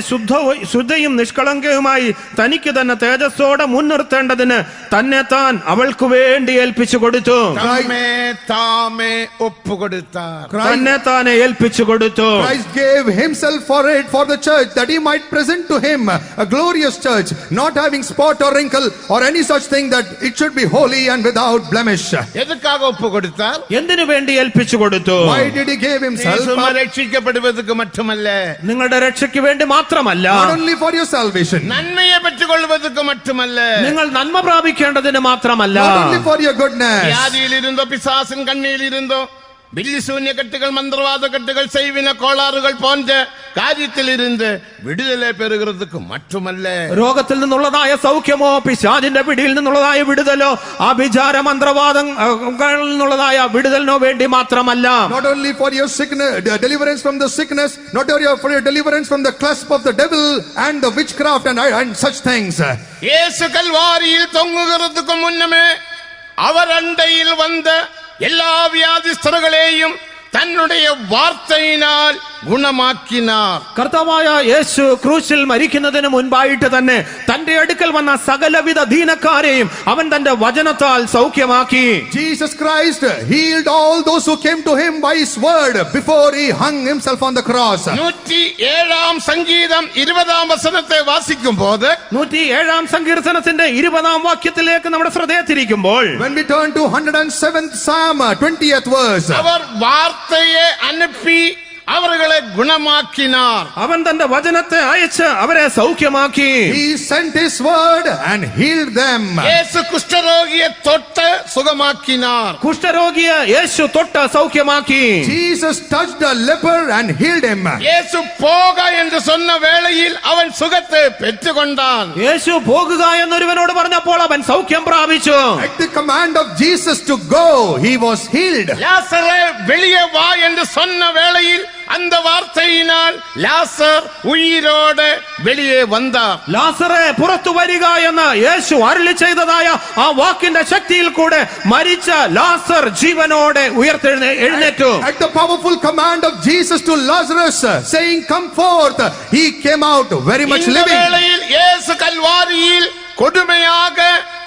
ശുദ്ധയും നിഷ്കളങ്കയുമായി തനിക്ക് തന്നെ തേജസ്സോടെ മുൻനിർത്തേണ്ടതിന് തന്നെ താൻ അവൾക്ക് വേണ്ടി ഏൽപ്പിച്ചു കൊടുത്തു. തന്നെ താനെ ഏൽപ്പിച്ചു കൊടുത്തു. Christ gave himself for it, for the church, that he might present to him a glorious church, not having spot or wrinkle or any such thing, that it should be holy and without blemish. എതുക്കാக ഒപ്പ് കൊടുത്താർ? എന്തിനു വേണ്ടി ഏൽപ്പിച്ചു കൊടുത്തു? Why did he give himself? രക്ഷിക്കപ്പെടുവதற்கு மட்டுമല്ല, നിങ്ങളുടെ രക്ഷയ്ക്ക് വേണ്ടി മാത്രമല്ല, not only for your salvation, നന്മയെ പെറ്റുകൊള്ളുവதற்கு மட்டுമല്ല, നിങ്ങൾ നന്മ പ്രാപിക്കേണ്ടതിന് മാത്രമല്ല, not only for your goodness. വ്യാധിയിലിരുന്നോ പിശാസിൻ കണ്ണിയിലിരുന്നോ பில்லிசூன்ய கட்டுகள் மந்திரவாத கட்டுகள் செய்வின கோளாறுகள் போன்ற காரியத்தில் இருந்து விடுதலை பெறுகிறதுக்கு மட்டுமல்ல, രോഗത്തിൽ നിന്നുള്ളതായ സൗഖ്യമോ പിശാചിന്റെ പിടിയിൽ നിന്നുള്ളതായ വിടുതലോ ആഭിചാര മന്ത്രവാദങ്ങളിൽ നിന്നുള്ളതായ വിടുതലിനോ വേണ്ടി മാത്രമല്ല, not only for your sickness, deliverance from the sickness, not only for your deliverance from the clasp of the devil and the witchcraft and such things. இயேசு கல்வாரியில் தொங்குகிறதுக்கு முன்னமே அவர் அண்டையில் வந்த எல்லா வியாதிஸ்தர்களையும் തന്നുடைய വാർത്തയിനാൽ ഗുണമാക്കിനാർ. കർത്താവായ യേശു ക്രൂശിൽ മരിക്കുന്നതിന് മുൻപായിട്ട് തന്നെ തന്റെ അടുക്കൽ വന്ന സകലവിധ ദീനക്കാരെയും അവൻ തന്റെ വചനത്താൽ സൗഖ്യമാക്കി. Jesus Christ healed all those who came to him by his word before he hung himself on the cross. 107-ാം സങ്കീർത്തനം 20-ാം വചനത്തെ വാസിക്കുമ്പോൾ, 107-ാം സങ്കീർത്തനത്തിന്റെ 20-ാം വാക്യത്തിലേക്ക് നമ്മുടെ ശ്രദ്ധയെ തിരിക്കുമ്പോൾ, when we turn to 107th Psalm 20th verse, അവർ വാർത്തയെ അനുപ്പി അവരെ ഗുണമാക്കിനാർ. അവൻ തന്റെ വചനത്തെ അയച്ച് അവരെ സൗഖ്യമാക്കി. he sent his word and healed them. യേശു കുഷ്ഠരോഗിയെ തൊട്ട് സുഖമാക്കിനാർ. കുഷ്ഠരോഗിയെ യേശു തൊട്ട് സൗഖ്യമാക്കി. Jesus touched a leper and healed him. യേശു പോക എന്ന് சொன்ன വേളയിൽ അവൻ സുഖത്തെ പെറ്റുകൊണ്ടാൻ. യേശു പോകുക എന്നൊരുവനോട് പറഞ്ഞപ്പോൾ അവൻ സൗഖ്യം പ്രാപിച്ചു. At the command of Jesus to go, he was healed. ലാസറേ വെളിയെ വാ എന്ന് சொன்ன വേളയിൽ அந்த வார்த்தையினால் லாசர் உயிரோடு வெளியே வந்தார். ലാസറേ പുറത്തു വരിക എന്ന് യേശു അരുളി ചെയ്തതായ ആ വാക്കിന്റെ ശക്തിയിൽ കൂടെ മരിച്ച ലാസർ ജീവനോടെ ഉയർത്തെഴുന്നേറ്റു. At the powerful command of Jesus to Lazarus, saying, "Come forth," he came out very much இந்த living. வேளையில் இயேசு கல்வாரியில் கொடுமையாக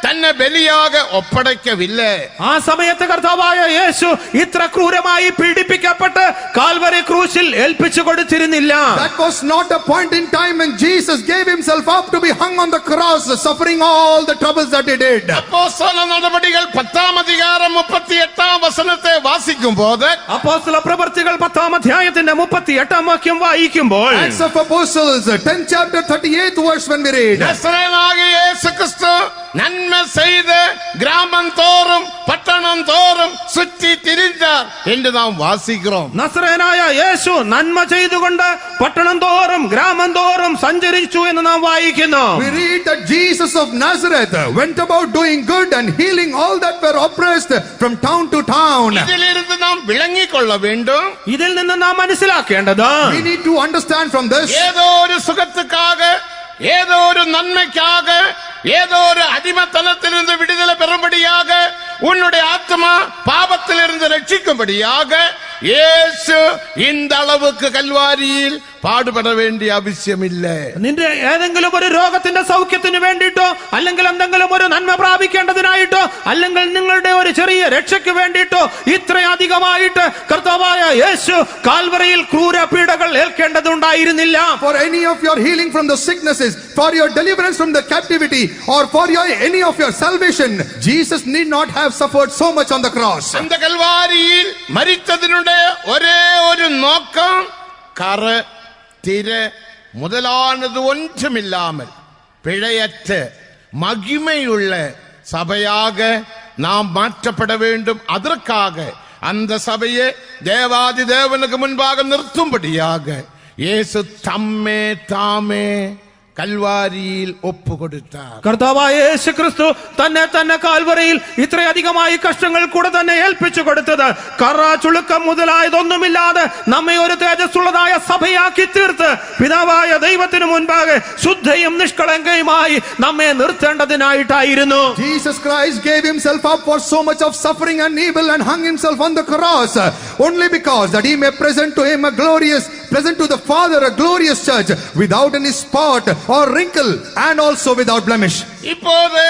തന്നെ ബലിയാകെ ഒപ്പടയ്ക്കവില്ലേ. ആ സമയത്ത് കർത്താവായ യേശു ഇത്ര ക്രൂരമായി പീഡിപ്പിക്കപ്പെട്ട് കാൽവരി ക്രൂശിൽ ഏൽപ്പിച്ചു കൊടുത്തിരുന്നില്ല. That was not a point in time when Jesus gave himself up to be hung on the cross, suffering all the troubles that he did. അപ്പോസ്തല നടപടികൾ 10-ാം അധികാരം 38-ാം വചനത്തെ വാസിക്കുമ്പോൾ, അപ്പോസ്തല പ്രവൃത്തികൾ 10-ാം അധ്യായത്തിന്റെ 38-ാം വാക്യം വായിക്കുമ്പോൾ, Acts of Apostles 10th chapter 38th verse when we read, നസറേയനാകിയ യേശുക്രിസ്തു നന്മ ചെയ്ത് ഗ്രാമം തോറും പട്ടണം തോറും ചുറ്റി തിരിഞ്ഞാർ എന്ന് നാം വാസിக்கிறோம். നസറേയനായ യേശു നന്മ ചെയ്തുകൊണ്ട് പട്ടണം തോറും ഗ്രാമം തോറും സഞ്ചരിച്ചു എന്ന് നാം വായിക്കുന്നു. we read that Jesus of Nazareth went about doing good and healing all that were oppressed from town to town. ഇതിലിരുന്ന് നാം വിളങ്ങിക്കൊള്ള വേണ്ടും. ഇതിൽ നിന്ന് നാം മനസ്സിലാക്കേണ്ടത്, We need to understand from this, ഏതോ ഒരു സുഖത്തുക്കാക, ഏതോ ഒരു നന്മയ്ക്കാക, ஏதோ ஒரு அடிமத்தனத்திலிருந்து விடுதலை பெறும்படியாக, உன்னுடைய ஆத்மா பாவத்திலிருந்து ரட்சிக்கும்படியாக യേശു இந்த அளவுக்கு കൽവാരിയിൽ പാടുപെട വേണ്ടിയ ആവശ്യമില്ല. നിന്റെ ഏതെങ്കിലും ഒരു രോഗത്തിന്റെ സൗഖ്യത്തിന് വേണ്ടിയിട്ടോ അല്ലെങ്കിൽ എന്തെങ്കിലും ഒരു നന്മ പ്രാപിക്കേണ്ടതിനായിട്ടോ അല്ലെങ്കിൽ നിങ്ങളുടെ ഒരു ചെറിയ രക്ഷയ്ക്ക് വേണ്ടിയിട്ടോ ഇത്രയധികമായിട്ട് കർത്താവായ യേശു കാൽവറിയിൽ ക്രൂര പീഡകൾ ഏൽക്കേണ്ടതുണ്ടായിരുന്നില്ല. For any of your healing from the sicknesses, for your deliverance from the captivity, or for your any of your salvation, Jesus need not have suffered so much on the cross. அந்த കൽവാരിയിൽ മരിച്ചതിനുടെ ഒരേ ഒരു നോക്കം കറ തിര മുതലാനത് ഒന്നുമില്ലാமல் பிழையற்ற மகிமையுள்ள சபையாக நாம் மாற்றப்பட வேண்டும். அதற்காக அந்த சபையை தேவாதி தேவனுக்கு முன்பாக நிறுத்தும்படியாக இயேசு தம்மே தாமே കൽവാരിയിൽ ഒപ്പുകൊടുത്താർ. കർത്താവായ യേശുക്രിസ്തു തന്നെ കാൽവറിയിൽ ഇത്രയധികമായി കഷ്ടങ്ങൾ കൂടെ തന്നെ ഏൽപ്പിച്ചു കൊടുത്തത് കറ ചുളുക്കം മുതലായതൊന്നുമില്ലാതെ നമ്മെ ഒരു തേജസ്സുള്ളതായ സഭയാക്കി തീർത്ത് പിതാവായ ദൈവത്തിന് മുൻപാകെ ശുദ്ധയും നിഷ്കളങ്കയുമായി നമ്മെ നിർത്തേണ്ടതിനായിട്ടായിരുന്നു. Jesus Christ gave himself up for so much of suffering and evil and hung himself on the cross only because that he may present to the Father a glorious church without any spot or wrinkle and also without blemish. இப்போது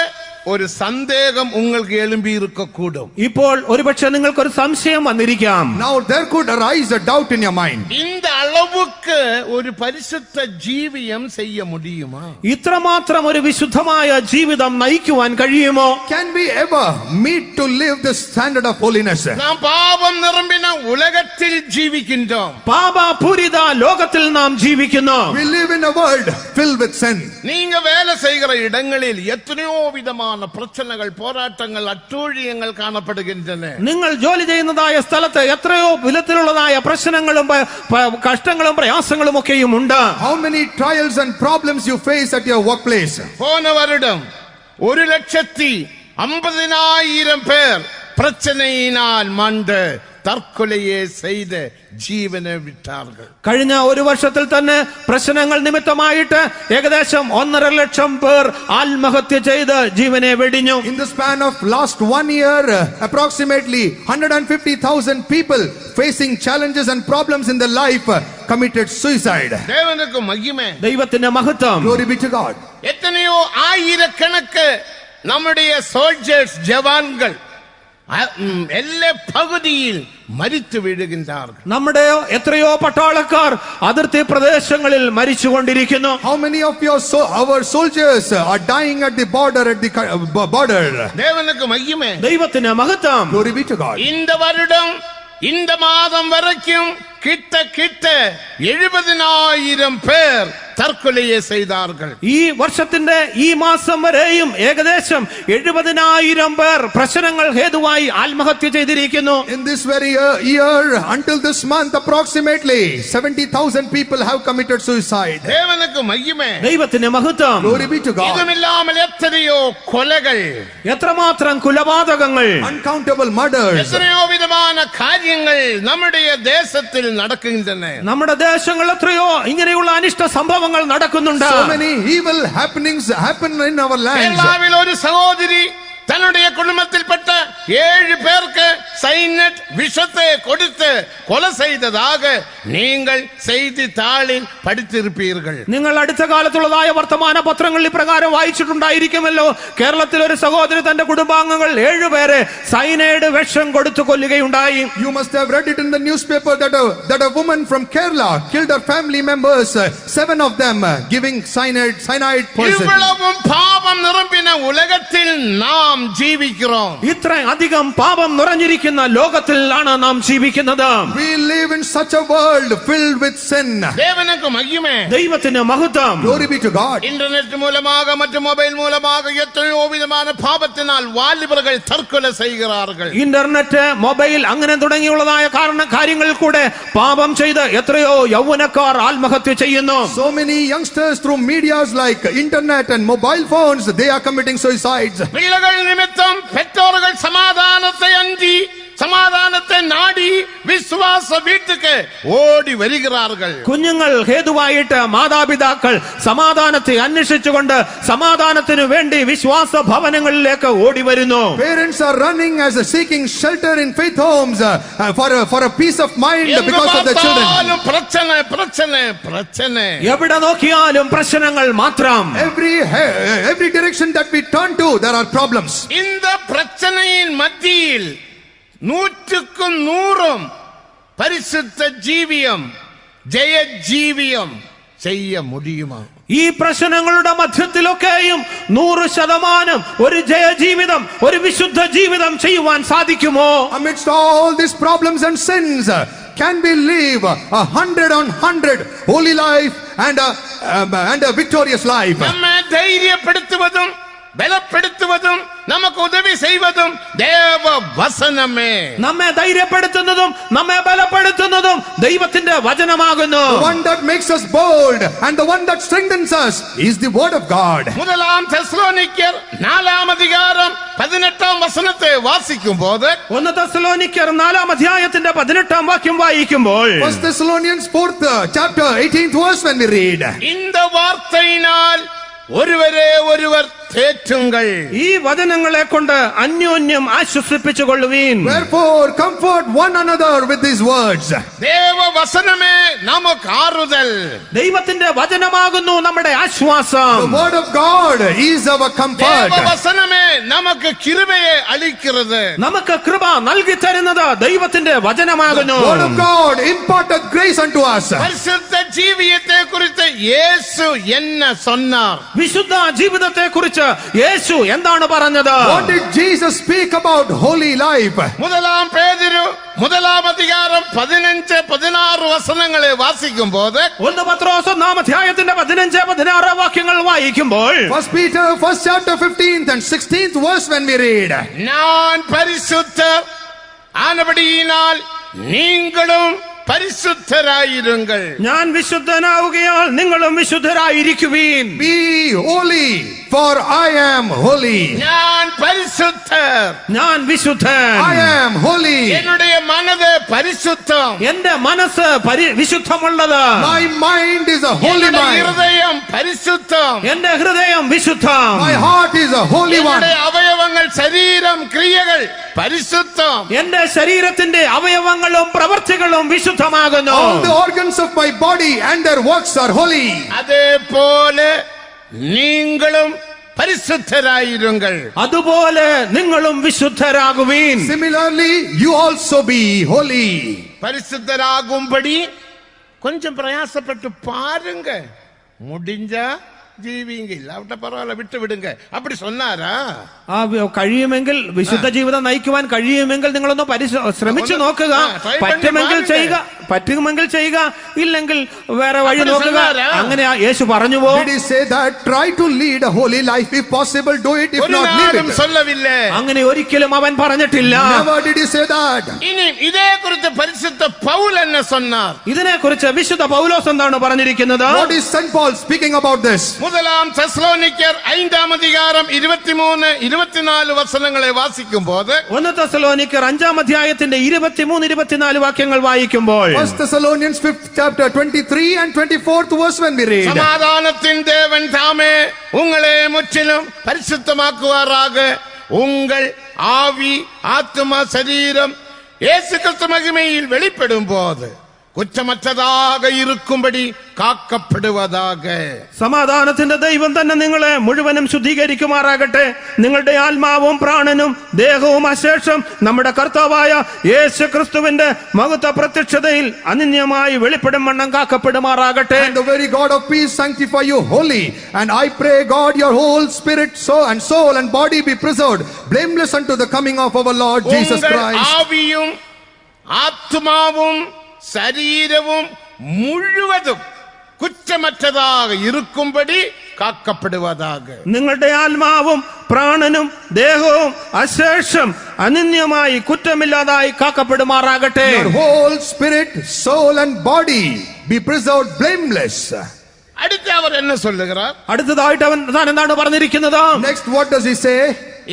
ഒരു സന്ദേഹം உங்களுக்கு எழும்பி இருக்கக்கூடும். ഇപ്പോൾ ഒരുപക്ഷെ നിങ്ങൾക്കൊരു സംശയം വന്നിരിക്കാം. Now there could arise a doubt in your mind. இந்த அளவுக்கு ഒരു പരിശുദ്ധ ജീവിതം செய்ய முடியுமா? ഇത്രമാത്രം ഒരു വിശുദ്ധമായ ജീവിതം നയിക്കുവാൻ കഴിയുമോ? Can we ever meet to live this standard of holiness? നാം പാപം നിറമ്പിന ഉലകത്തിൽ ജീവിക്കുന്നோம். പാപപൂരിത ലോകത്തിൽ നാം ജീവിക്കുന്നു. We live in a world filled with sin. நீங்க வேலை செய்கிற இடங்களில் எத்தனையோ விதமான பிரச்சனைகள், போராட்டங்கள், അട്ടൂഴിയങ്ങൾ കാണപ്പെടുகின்றன. നിങ്ങൾ ജോലി ചെയ്യുന്നതായ സ്ഥലത്ത് എത്രയോ വിധത്തിലുള്ളതായ പ്രശ്നങ്ങളും കഷ്ടങ്ങളും പ്രയാസങ്ങളും ഒക്കെയും ഉണ്ട്. How many trials and problems you face at your workplace? போன வருடம் 1,50,000 பேர் பிரச்சனையினால் மாண்டு തർക്കൊലയെ ചെയ്ത് ജീവനെ വിട്ടാர்கள். കഴിഞ്ഞ ഒരു വർഷത്തിൽ തന്നെ പ്രശ്നങ്ങൾ നിമിത്തമായിട്ട് ഏകദേശം 1.5 ലക്ഷം പേർ ആത്മഹത്യ ചെയ്ത് ജീവനെ വെടിഞ്ഞു. In the span of last 1 year, approximately 150,000 people facing challenges and problems in their life committed suicide. ദേവനുക്ക് മഹിമേ, ദൈവത്തിന്റെ മഹത്വം. Glory be to God. എത്രയോ ആയിരക്കണക്ക് നമ്മുടെ സോൾജേഴ്സ്, ജവാൻകൾ എല്ലാ പകുതിയിൽ മരിച്ചു വീഴുകിன்றார்கள். നമ്മുടെ എത്രയോ പട്ടാളക്കാർ അതിർത്തി പ്രദേശങ്ങളിൽ മരിച്ചുകൊണ്ടിരിക്കുന്നു. How many of our soldiers are dying at the border, ദേവനുக்கு മഹിമേ, ദൈവത്തിന്റെ മഹത്വം. Glory be to God. இந்த வருடம் இந்த மாதம் வரைக்கும் கிட்ட 70,000 பேர் തർക്കൊലയെ ചെയ്താர்கள். ഈ വർഷത്തിന്റെ ഈ മാസം വരെയും ഏകദേശം 70,000 പേർ പ്രശ്നങ്ങൾ ഹേതുവായി ആത്മഹത്യ ചെയ്തിരിക്കുന്നു. In this very year, until this month, approximately 70,000 people have committed suicide. ദേവനുക്ക് മഹിമേ, ദൈവത്തിന്റെ മഹത്വം. Glory be to God. ഇതുമില്ലാமல் എത്രയോ കൊലകൾ, എത്രമാത്രം കൊലപാതകങ്ങൾ, uncountable murders, എത്രയോ വിധமான കാര്യങ്ങൾ നമ്മുടെ ദേശത്തിൽ നടക്കുന്നുണ്ട്. നമ്മുടെ ദേശങ്ങളിൽ എത്രയോ ഇങ്ങനെയുള്ള അനിഷ്ട സംഭവങ്ങൾ നടക്കുന്നുണ്ട്. So many evil happenings happen in our lands. കേരളത്തിൽ ഒരു സഹോദരി തങ്ങളുടെ കുടുംബത്തിൽപ്പെട്ട 7 പേർക്ക് സൈനറ്റ് വിഷത്തെ കൊടുത്ത് കൊല ചെയ്തതാക നിങ്ങൾ ചെയ്തിത്താളിൽ പഠിച്ചിരുപ്പീர்கள். നിങ്ങൾ അടുത്ത കാലത്തുള്ളതായ വർത്തമാന പത്രങ്ങളിൽ ഇപ്രകാരം വായിച്ചിട്ടുണ്ടായിരിക്കുമല്ലോ. കേരളത്തിൽ ഒരു സഹോദരി തന്റെ കുടുംബാംഗങ്ങൾ 7 പേരെ സൈനൈഡ് വിഷം കൊടുത്തു കൊല്ലുകയുണ്ടായി. You must have read it in the newspaper that a woman from Kerala killed her family members, 7 of them, giving cyanide poison. ഇவ்வளവും പാപം നിറഞ്ഞ ഉലകത്തിൽ നാം ജീവിக்கிறோம். ഇത്ര അധികം പാപം നിറഞ്ഞിരിക്കുന്ന ലോകത്തിലാണ് നാം ജീവിക്കുന്നത്. We live in such a world filled with sin. ദേവനുക്ക് മഹിമേ, ദൈവത്തിന് മഹത്വം. Glory be to God. Internet മൂലமாக മറ്റു മൊബൈൽ മൂലமாக എത്രയോ വിധமான പാപത്തിനാൽ വാലിബറുകൾ തർക്കൊല ചെയ്യുகிறார்கள். ഇന്റർനെറ്റ്, മൊബൈൽ അങ്ങനെ തുടങ്ങിയുള്ളതായ കാര്യങ്ങളിൽ കൂടെ പാപം ചെയ്ത് എത്രയോ യൗവനക്കാർ ആത്മഹത്യ ചെയ്യുന്നു. So many youngsters through medias like internet and mobile phones, they are committing suicides. പിള്ളകൾ നിമിത്തം പെറ്റോറുകൾ സമാധാനത്തെ അഞ്ചി സമാധാനത്തെ നാടി വിശ്വാസ വീട്ടുക്ക് ഓടി വരികയാറുകൾ. കുഞ്ഞുങ്ങൾ ഹേതുവായിട്ട് മാതാപിതാക്കൾ സമാധാനത്തെ അന്വേഷിച്ചുകൊണ്ട് സമാധാനത്തിനു വേണ്ടി വിശ്വാസ ഭവനങ്ങളിലേക്ക് ഓടി വരുന്നു. Parents are running as seeking shelter in faith homes for a peace of mind because of the children. എവിടെ നോക്കിയാലും പ്രശ്നങ്ങൾ മാത്രം. Every direction that we turn to, there are problems. இந்த பிரச்சனையின் மத்தியில் 100 പരിശുദ്ധ ജീവിയം ജയ ജീവിയം ചെയ്യ മുടിയുമോ? ഈ പ്രശ്നങ്ങളുടെ മധ്യത്തിലൊക്കെയും 100% ഒരു ജയജീവിതം, ഒരു വിശുദ്ധ ജീവിതം ചെയ്യുവാൻ സാധിക്കുമോ? Amidst all these problems and sins, can we live 100 holy life and a victorious life? നമ്മെ ധൈര്യപ്പെടുത്തുവതും ബലപ്പെടുത്തുവതും നമുക്ക് ഉദവി ചെയ്വതും ദേവവചനമേ. നമ്മെ ധൈര്യപ്പെടുത്തുന്നതും നമ്മെ ബലപ്പെടുത്തുന്നതും ദൈവത്തിന്റെ വചനമാകുന്നു. The one that makes us bold and the one that strengthens us is the word of God. முதலாம் തെസ്സലോനിക്കർ 4-ാം അധികാരം 18-ാം വചനത്തെ വാസിക്കുമ്പോൾ, 1 തെസ്സലോനിക്കർ 4-ാം അധ്യായത്തിന്റെ 18-ാം വാക്യം വായിക്കുമ്പോൾ, 1 Thessalonians 4th chapter 18th verse when we read, இந்த വാർത്തയിനാൽ ഒരുവരെ ഒരുവർ തേറ്റുങ്ങൾ. ഈ വചനങ്ങളെ കൊണ്ട് അന്യോന്യം ആശ്വസിപ്പിച്ചുകൊള്ളുവീൻ. Wherefore comfort one another with these words. ദേവവചനമേ നമുക്ക് ആറുതൽ. ദൈവത്തിന്റെ വചനമാകുന്നു നമ്മുടെ ആശ്വാസം. The word of God is our comfort. ദേവവചനമേ നമുക്ക് കൃപയെ അളിക്കുന്നത്. നമുക്ക് കൃപ നൽകി തരുന്നത് ദൈവത്തിന്റെ വചനമാകുന്നു. The word of God imparted grace unto us. പരിശുദ്ധ ജീവിതത്തെ കുറിച്ച് യേശു എന്നെ சொன்னார். വിശുദ്ധ ജീവിതത്തെ കുറിച്ച് യേശു എന്താണ് പറഞ്ഞത്? What did Jesus speak about holy life? முதலாம் பேதுரு 1-ാം അധികാരം 15-16 വചനങ്ങളെ വാസിക്കുമ്പോൾ, 1 പത്രോസ് 1-ാം അധ്യായത്തിന്റെ 15-16 വാക്യങ്ങൾ വായിക്കുമ്പോൾ, 1 Peter 1st chapter 15th and 16th verse when we read, ഞാൻ പരിശുദ്ധർ ആനപടിയിനാൽ നീങ്ങളും പരിശുദ്ധരായിരുങ്ങൾ. ഞാൻ വിശുദ്ധനാവുകയാൽ നിങ്ങളും വിശുദ്ധരായിരിക്കുവീൻ. be holy for I am holy. ഞാൻ പരിശുദ്ധർ, ഞാൻ വിശുദ്ധൻ. I am holy. என்னுடைய மனது പരിശുദ്ധം, എന്റെ മനസ്സ് വിശുദ്ധമുള്ളത്. My mind is a holy என்னுடைய mind. ഹൃദയം പരിശുദ്ധം, എന്റെ ഹൃദയം വിശുദ്ധം. My heart is a holy one. என்னுடைய അവയവങ്ങൾ ശരീരം ക്രിയകൾ പരിശുദ്ധം. എന്റെ ശരീരത്തിന്റെ അവയവങ്ങളും പ്രവർത്തികളും വിശുദ്ധമാകുന്നു. All the organs of my body and their works are holy. അതേപോലെ നീങ്ങളും പരിശുദ്ധരായിരുങ്ങൾ. അതുപോലെ നിങ്ങളും വിശുദ്ധരാകുവീൻ. Similarly, you also be holy. പരിശുദ്ധരാകുമ്പടി கொஞ்சம் பிரயாசப்பட்டு பாருங்க, முடிஞ்ச ജീവിയെങ്കിൽ അവിടെ പറവല്ല വിട്ടു വിടുങ്ക அப்படி சொன்னாரா? കഴിയുമെങ്കിൽ വിശുദ്ധ ജീവിതം നയിക്കുവാൻ കഴിയുമെങ്കിൽ നിങ്ങളൊന്ന് ശ്രമിച്ചു നോക്കുക. പറ്റുമെങ്കിൽ ചെയ്യുക, ഇല്ലെങ്കിൽ വേറെ വഴി നോക്കുക. അങ്ങനെ യേശു പറഞ്ഞുവോ? Did he say that try to lead a holy life, if possible do it, if not leave it? சொல்லவில்லை. അങ്ങനെ ഒരിക്കലും അവൻ പറഞ്ഞിട്ടില്ല. Never did he say that. ഇനി ഇതേക്കുറിച്ച് പരിശുദ്ധ പൗൽ എന്നെ சொன்னார். ഇതിനെക്കുറിച്ച് വിശുദ്ധ പൗലോസ് എന്താണ് പറഞ്ഞിരിക്കുന്നത്? What is Saint Paul speaking about this? முதலாம் தெசலோனிக்கர் 5-ാം അധികാരം 23-24 വചനങ്ങളെ വാസിക്കുമ്പോൾ 1 തെസ്സലോനിക്കർ 5-ാം അധ്യായത്തിന്റെ 23-24 വാക്യങ്ങൾ വായിക്കുമ്പോൾ 1 Thessalonians 5th chapter 23 and 24th verse when we read. സമാധാനത്തിൻ ദേവൻ താമേ ഉങ്ങളെ മുற்றிலும் பரிசுத்தமாக்குவாராக. உங்கள் ஆவி ஆத்மா சரீரம் இயேசு கிறிஸ்து மகிமையில் வெளிப்படும் போது കുറ്റമറ്റതാക ഇരിക്കുമ്പടി കാക്കപ്പെടുവതാക. സമാധാനത്തിന്റെ ദൈവം തന്നെ നിങ്ങളെ മുഴുവനും ശുദ്ധീകരിക്കുമാറാകട്ടെ. നിങ്ങളുടെ ആത്മാവും പ്രാണനും ദേഹവും അശേഷം നമ്മുടെ കർത്താവായ യേശു ക്രിസ്തുവിന്റെ മഹത്വ പ്രത്യക്ഷതയിൽ അനന്യമായി വെളിപ്പെടും വണ്ണം കാക്കപ്പെടുമാറാകട്ടെ. And the very God of peace sanctify you wholly. And I pray God your whole spirit, soul and body be preserved blameless unto the coming of our Lord Jesus Christ. ആവിയും ആത്മാവും ശരീരവും മുഴുവതും കുറ്റമറ്റതാക ഇരിക്കുമ്പടി കാക്കപ്പെടുവതാക. നിങ്ങളുടെ ആത്മാവും പ്രാണനും ദേഹവും അശേഷം അനന്യമായി കുറ്റമില്ലാതായി കാക്കപ്പെടുമാറാകട്ടെ. Your whole spirit, soul and body be preserved blameless. അടുത്ത അവർ എന്നെ சொல்லுகிறார். അടുത്തതായിട്ട് താൻ എന്താണ് പറഞ്ഞിരിക്കുന്നത്? Next, what does he say?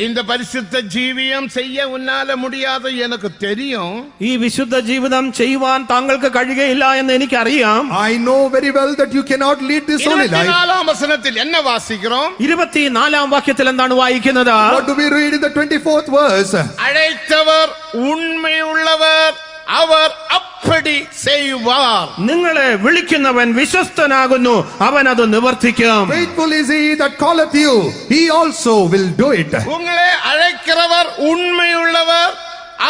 இந்த பரிசுத்த ஜீவியம் செய்ய உன்னால முடியாது எனக்கு தெரியும். ഈ വിശുദ്ധ ജീവിതം ചെയ്യുവാൻ താങ്കൾക്ക് കഴിയുകയില്ല എന്ന് എനിക്കറിയാം. I know very well that you cannot lead this holy life. 24-ാം വചനത്തിൽ என்ன வாசிக்கிறோம்? 24-ാം വാക്യത്തിൽ എന്താണ് വായിക്കുന്നത്? What do we read in the 24th verse? அழைத்தவர் உண்மையுள்ளவர், அவர் அப்படி செய்வார். നിങ്ങളെ വിളിക്കുന്നവൻ വിശ്വസ്തനാകുന്നു, അവൻ അത് നിവർത്തിക്കും. Faithful is he that calleth you, he also will do it. உங்களை அழைக்கிறவர் உண்மையுள்ளவர்,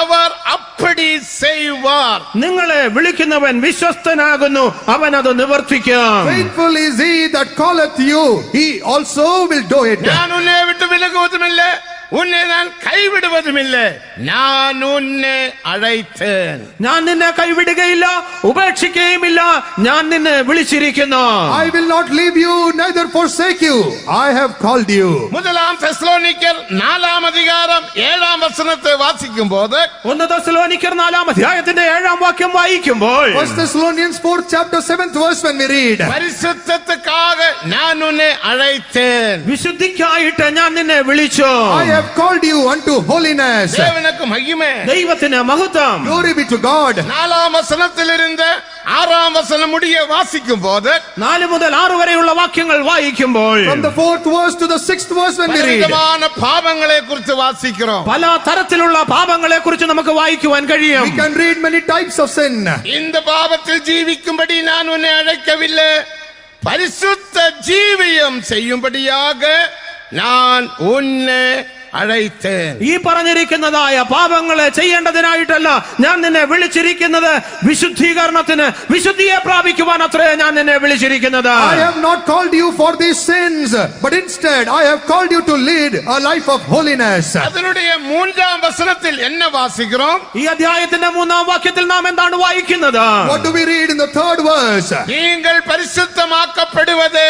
அவர் அப்படி செய்வார். നിങ്ങളെ വിളിക്കുന്നവൻ വിശ്വസ്തനാകുന്നു, അവൻ അത് നിവർത്തിക്കും. Faithful is he that calleth you, he also will do it. ഞാൻ ഉന്നെ വിട്ടു വിലകുവതുമില്ല, ഉന്നെ ഞാൻ കൈവിടുവതുമില്ല, ഞാൻ ഉന്നെ അழைத்தேன். ഞാൻ നിന്നെ കൈവിടുകയില്ല, ഉപേക്ഷിക്കുകയുമില്ല, ഞാൻ നിന്നെ വിളിച്ചിരിക്കുന്നു. I will not leave you, neither forsake you. I have called you. முதலாம் தெசலோனிக்கர் 4-ാം അധികാരം 7-ാം വചനത്തെ വാസിക്കുമ്പോൾ 1 തെസ്സലോനിക്കർ 4-ാം അധ്യായത്തിന്റെ 7-ാം വാക്യം വായിക്കുമ്പോൾ 1 Thessalonians 4th chapter 7th verse when we read. പരിശുദ്ധத்துக்காக ഞാൻ ഉന്നെ അழைத்தேன். വിശുദ്ധിക്കായിട്ട് ഞാൻ നിന്നെ വിളിച്ചു. I have called you unto holiness. தேவனுக்கு மகிமை. ദൈവത്തിന് മഹത്വം. Glory be to God. 4-ാം വചനത്തിലിരുന്ന് 6-ാം വചനം முடிய വാസിക്കുമ്പോൾ 4 മുതൽ 6 വരെയുള്ള വാക്യങ്ങൾ വായിക്കുമ്പോൾ From the 4th verse to the 6th verse when we read. പലവിധமான പാപങ്ങളെ കുറിച്ച് വാസിக்கிறோம். പല തരത്തിലുള്ള പാപങ്ങളെ കുറിച്ച് നമുക്ക് വായിക്കുവാൻ കഴിയും. We can read many types of sin. இந்த பாவத்தில் ஜீவிக்கும்படி நான் உன்னை அழைக்கவில்லை, பரிசுத்த ஜீவியம் செய்யும்படியாக நான் உன்னை അழைத்தேൻ. ഈ പറഞ്ഞിരിക്കുന്നതായ പാപങ്ങളെ ചെയ്യേണ്ടതിനായിട്ടല്ല ഞാൻ നിന്നെ വിളിച്ചിരിക്കുന്നത്, വിശുദ്ധീകരണത്തിന്, വിശുദ്ധിയെ പ്രാപിക്കുവാൻ അത്രേ ഞാൻ നിന്നെ വിളിച്ചിരിക്കുന്നത്. I have not called you for these sins, but instead I have called you to lead a life of holiness. അതിനുடைய 3-ാം വചനത്തിൽ என்ன വാസിக்கிறோം? ഈ അധ്യായത്തിന്റെ 3-ാം വാക്യത്തിൽ നാം എന്താണ് വായിക്കുന്നത്? What do we read in the 3rd verse? நீங்கள் பரிசுத்தமாக்கப்படுவது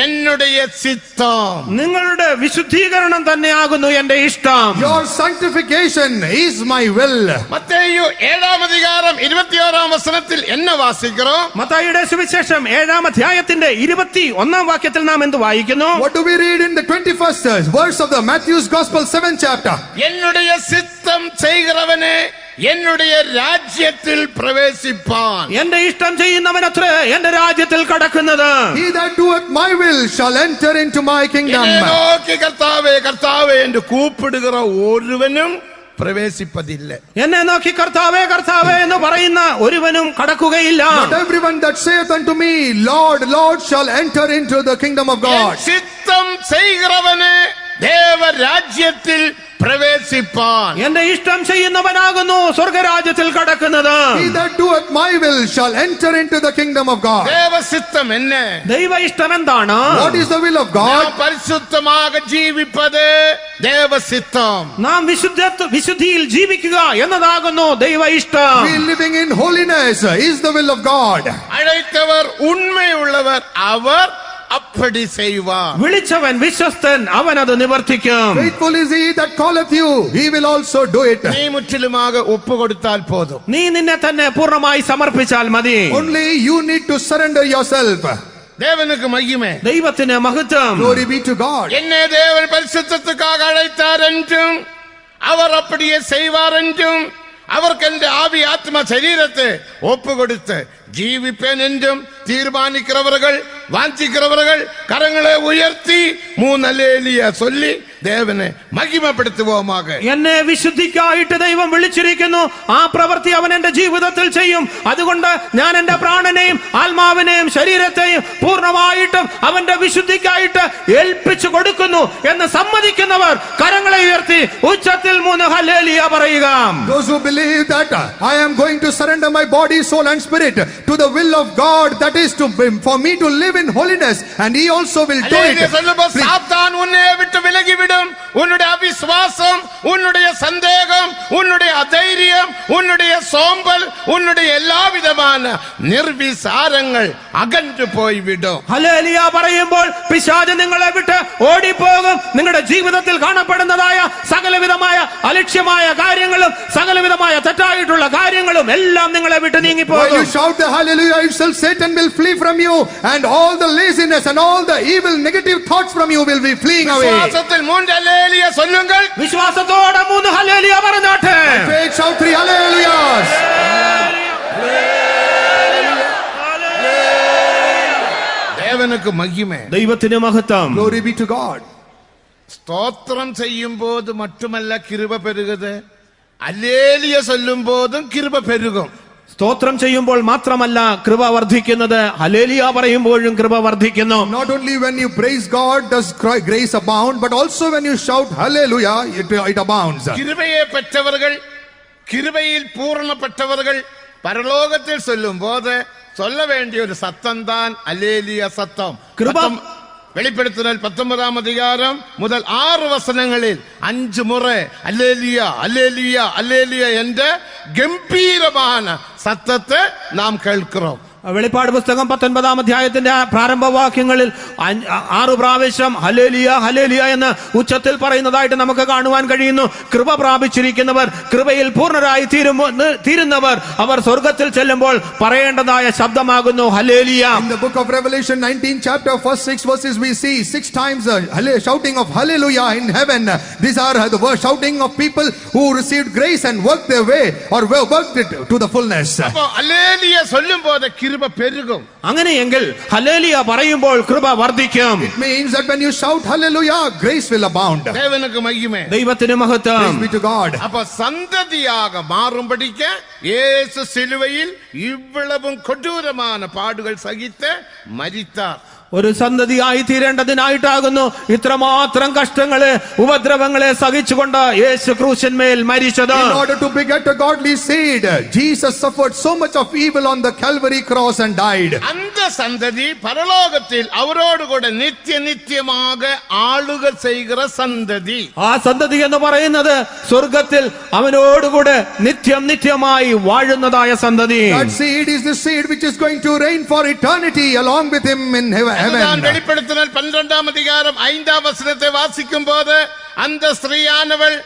என்னுடைய சித்தம். നിങ്ങളുടെ വിശുദ്ധീകരണം തന്നെയാകുന്നു എന്റെ ഇഷ്ടം. Your sanctification is my will. മത്തേയു 7-ാം അധികാരം 21-ാം വചനത്തിൽ என்ன വാസിக்கிறோം? മത്തായിയുടെ സുവിശേഷം 7-ാം അധ്യായത്തിന്റെ 21-ാം വാക്യത്തിൽ നാം എന്ത് വായിക്കുന്നു? What do we read in the 21st verse of the Matthew's Gospel 7th chapter? என்னுடைய சித்தம் செய்கிறவனே என்னுடைய രാജ്യത്തിൽ പ്രവേശിപ്പാൻ. എന്റെ ഇഷ്ടം ചെയ്യുന്നവനത്രേ എന്റെ രാജ്യത്തിൽ കടക്കുന്നത്. He that doeth my will shall enter into my kingdom. என்னை நோக்கி கர்த்தாவே கர்த்தாவே என்று கூப்பிடுகிற ഒരുവനും പ്രവേശിപ്പതില്ല. എന്നെ നോക്കി കർത്താവേ കർത്താവേ എന്ന് പറയുന്ന ഒരുവനും കടക്കുകയില്ല. Not everyone that saith unto me, Lord, Lord, shall enter into the kingdom of God. ചിത്തം ചെയ്യുന്നവനെ ദേവരാജ്യത്തിൽ പ്രവേശിപ്പാൻ. എന്റെ ഇഷ്ടം ചെയ്യുന്നവനാകുന്നു സ്വർഗരാജ്യത്തിൽ കടക്കുന്നത്. He that doeth my will shall enter into the kingdom of God. ദേവസിത്തം എന്നെ, ദൈവ ഇഷ്ടം എന്താണ്? What is the will of God? പരിശുദ്ധமாக ജീവിപ്പത് ദേവസിത്തം. നാം വിശുദ്ധിയിൽ ജീവിക്കുക എന്നതാകുന്നു ദൈവ ഇഷ്ടം. We living in holiness is the will of God. അழைത്തവർ ഉണ്മയുള്ളവർ, അവർ அப்படி செய்வார். വിളിച്ചവൻ വിശ്വസ്തൻ, അവൻ അത് നിവർത്തിക്കും. Faithful is he that calleth you, he will also do it. നീ മുற்றிലുமாக ഒപ്പുകൊടുത്താൽ പോതും. നീ നിന്നെ തന്നെ പൂർണ്ണമായി സമർപ്പിച്ചാൽ മതി. Only you need to surrender yourself. தேவனுக்கு மகிமை. ദൈവത്തിന് മഹത്വം. Glory be to God. என்னை தேவன் பரிசுத்தத்துக்காக அழைத்தார் என்றும் அவர் அப்படியே செய்வார் என்றும் அவருக்கு என்ற ஆவி ஆத்ம சரீரத்தை ஒப்பு கொடுத்து ஜீவிப்பேன் என்றும் தீர்மானிக்கிறவர்கள் வாஞ்சிக்கிறவர்கள் கரங்களை உயர்த்தி 3 அல்லேலூயா சொல்லி ദേവനെ മഹിമപ്പെടുത്തുവോമാക. എന്നെ വിശുദ്ധിക്കായിട്ട് ദൈവം വിളിച്ചിരിക്കുന്നു. ആ പ്രവൃത്തി അവൻ എന്റെ ജീവിതത്തിൽ ചെയ്യും. അതുകൊണ്ട് ഞാൻ എന്റെ പ്രാണനെയും ആത്മാവിനെയും ശരീരത്തെയും പൂർണ്ണമായിട്ടും അവന്റെ വിശുദ്ധിക്കായിട്ട് ഏൽപ്പിച്ചു കൊടുക്കുന്നു എന്ന് സമ്മതിക്കുന്നവർ കരങ്ങളെ ഉയർത്തി ഉച്ചത്തിൽ 3 ഹല്ലേലൂയ പറയുക. Those who believe that I am going to surrender my body, soul and spirit to the will of God, that is for me to live in holiness, and he also will do it. சாத்தான் உன்னை விட்டு விலகிவிடும். உன்னுடைய அவிசுவாசம், உன்னுடைய சந்தேகம், உன்னுடைய அதைரியம், உன்னுடைய சோம்பல், உன்னுடைய எல்லா விதமான നിർവിസാരങ്ങൾ അകന്നു പോയിവിടും. ഹല്ലേലൂയ പറയുമ്പോൾ പിശാച് നിങ്ങളെ വിട്ട് ഓടിപ്പോകും. നിങ്ങളുടെ ജീവിതത്തിൽ കാണപ്പെടുന്നതായ സകലവിധമായ അലക്ഷ്യമായ കാര്യങ്ങളും സകലവിധമായ തെറ്റായിട്ടുള്ള കാര്യങ്ങളും എല്ലാം നിങ്ങളെ വിട്ട് നീങ്ങിപ്പോകും. When you shout the hallelujah itself, Satan will flee from you, and all the laziness and all the evil negative thoughts from you will be fleeing away. വിശ്വാസത്തിൽ 3 ഹല്ലേലൂയ சொல்லுங்கள். വിശ്വാസത്തോടെ 3 ഹല്ലേലൂയ പറഞ്ഞാട്ടെ. Faith, shout 3 hallelujahs. ദേവനുക്ക് മഹിമ. ദൈവത്തിന് മഹത്വം. Glory be to God. സ്തോത്രം ചെയ്യുമ്പോது மட்டுமல்ல கிருபை பெருகுது, அல்லேலூയ சொல்லும்போதும் கிருபை பெருகும். സ്തോത്രം ചെയ്യുമ്പോൾ മാത്രമല്ല കൃപ വർദ്ധിക്കുന്നത്, ഹല്ലേലൂയ പറയുമ്പോഴും കൃപ വർദ്ധിക്കുന്നു. Not only when you praise God does grace abound, but also when you shout hallelujah, it abounds. கிருபையை பெற்றவர்கள், கிருபையில் பூரணப்பட்டவர்கள் பரலோகத்தில் சொல்லும்போது சொல்ல வேண்டிய ஒரு சத்தம் தான் அல்லேலூயா சத்தம். வெளிப்படுத்துதல் 19ஆம் அதிகாரம் முதல் 6 வசனங்களில் 5 முறை அல்லேலூயா அல்லேலூயா அல்லேலூயா என்ற ഗംഭീരமான சத்தத்தை நாம் கேட்கிறோம். വെളിപ്പാട് പുസ്തകം 19ആം അധ്യായത്തിന്റെ പ്രാരംഭവാക്യങ്ങളിൽ 6 പ്രാവശ്യം ഹല്ലേലൂയ ഹല്ലേലൂയ എന്ന് ഉച്ചത്തിൽ പറയുന്നതായിട്ട് നമുക്ക് കാണുവാൻ കഴിയുന്നു. കൃപ പ്രാപിച്ചിരിക്കുന്നവർ, കൃപയിൽ പൂർണ്ണരായി തീരുന്നവർ അവർ സ്വർഗത്തിൽ ചെല്ലുമ്പോൾ പറയേണ്ടതായ ശബ്ദമാകുന്നു hallelujah. In the book of Revelation 19 chapter first 6 verses we see 6 times shouting of hallelujah in heaven. These are the shouting of people who received grace and worked their way or worked it to the fullness. അപ്പോൾ hallelujah சொல்லும்போது കൃപ പെരുകും. അങ്ങനെയെങ്കിൽ hallelujah പറയുമ്പോൾ കൃപ വർദ്ധിക്കും. It means that when you shout hallelujah, grace will abound. ദേവനുക്ക് മഹിമ. ദൈവത്തിന് മഹത്വം. Praise be to God. അപ്പോൾ സന്തതിயாக മാറുംപടിക്ക് യേശു സിലുവയിൽ ഇவ்வளவும் കൊടൂരமான പാടുകൾ സഹിച്ച് മരിത്താർ. ഒരു സന്തതിയായി തീരേണ്ടതിനായിട്ടാകുന്നു ഇത്രമാത്രം കഷ്ടങ്ങളെ ഉപദ്രവങ്ങളെ സഹിച്ചുകൊണ്ട് യേശു ക്രൂശന്മേൽ മരിച്ചത്. In order to beget a godly seed, Jesus suffered so much of evil on the Calvary cross and died. அந்த சந்ததி பரலோகத்தில் அவரோடு கூட நித்தியமாக ஆளுகை செய்கிற சந்ததி. ആ സന്തതി എന്ന് പറയുന്നത് സ്വർഗത്തിൽ അവനോടുകൂടെ നിത്യമായി വാഴുന്നതായ സന്തതി. That seed is the seed which is going to reign for eternity along with him in heaven. வெளிப்படுத்தினால் 12ஆம் அதிகாரம் 5ஆம் வசனத்தை வாசிக்கும் போது அந்த ஸ்திரீயானவள்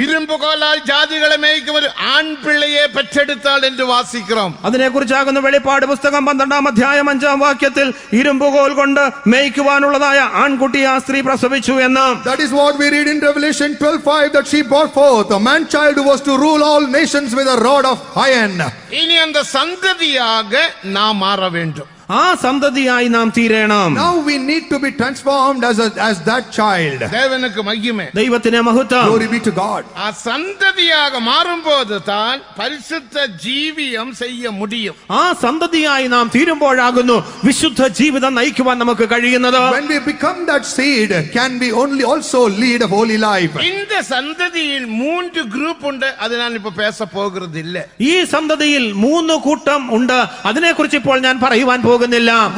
ഇരുമ്പുകോലാൽ ജാതികളെ മേയ്ക്കും ഒരു ആൺപിള്ളയെ പെറ്റെടുത്താൾ എന്ന് വാസിக்கிறோം. അതിനെക്കുറിച്ചാകുന്ന വെളിപ്പാട് പുസ്തകം 12ആം അധ്യായം 5ആം വാക്യത്തിൽ ഇരുമ്പുകോൽ കൊണ്ട് മേയ്ക്കുവാനുള്ളതായ ആൺകുട്ടിയെ ആ സ്ത്രീ പ്രസവിച്ചു എന്ന്. That is what we read in Revelation 12:5, that she brought forth a man child who was to rule all nations with a rod of iron. ഇനി அந்த சந்ததியாக நாம் மாற வேண்டும். ആ സന്തതിയായി നാം തീരണം. Now we need to be transformed as that child. ദേവനുക്ക് മഹിമ. ദൈവത്തിന് മഹത്വം. Glory be to God. ആ സന്തതിயாக മാറുമ്പോൾ താൻ പരിശുദ്ധ ജീവിതം ചെയ്യ முடியும். ആ സന്തതിയായി നാം തീരുമ്പോഴാകുന്നു വിശുദ്ധ ജീവിതം നയിക്കുവാൻ നമുക്ക് കഴിയുന്നത്. When we become that seed, can we only also lead a holy life. இந்த சந்ததியில் 3 ഗ്രൂപ്പ് ഉണ്ട്. അതിനാൽ ഇപ്പോൾ பேச പോകുന്നില്ല. ഈ സന്തതിയിൽ 3 കൂട്ടം ഉണ്ട്. അതിനെക്കുറിച്ച് ഇപ്പോൾ ഞാൻ പറയുവാൻ പോകുന്നില്ല.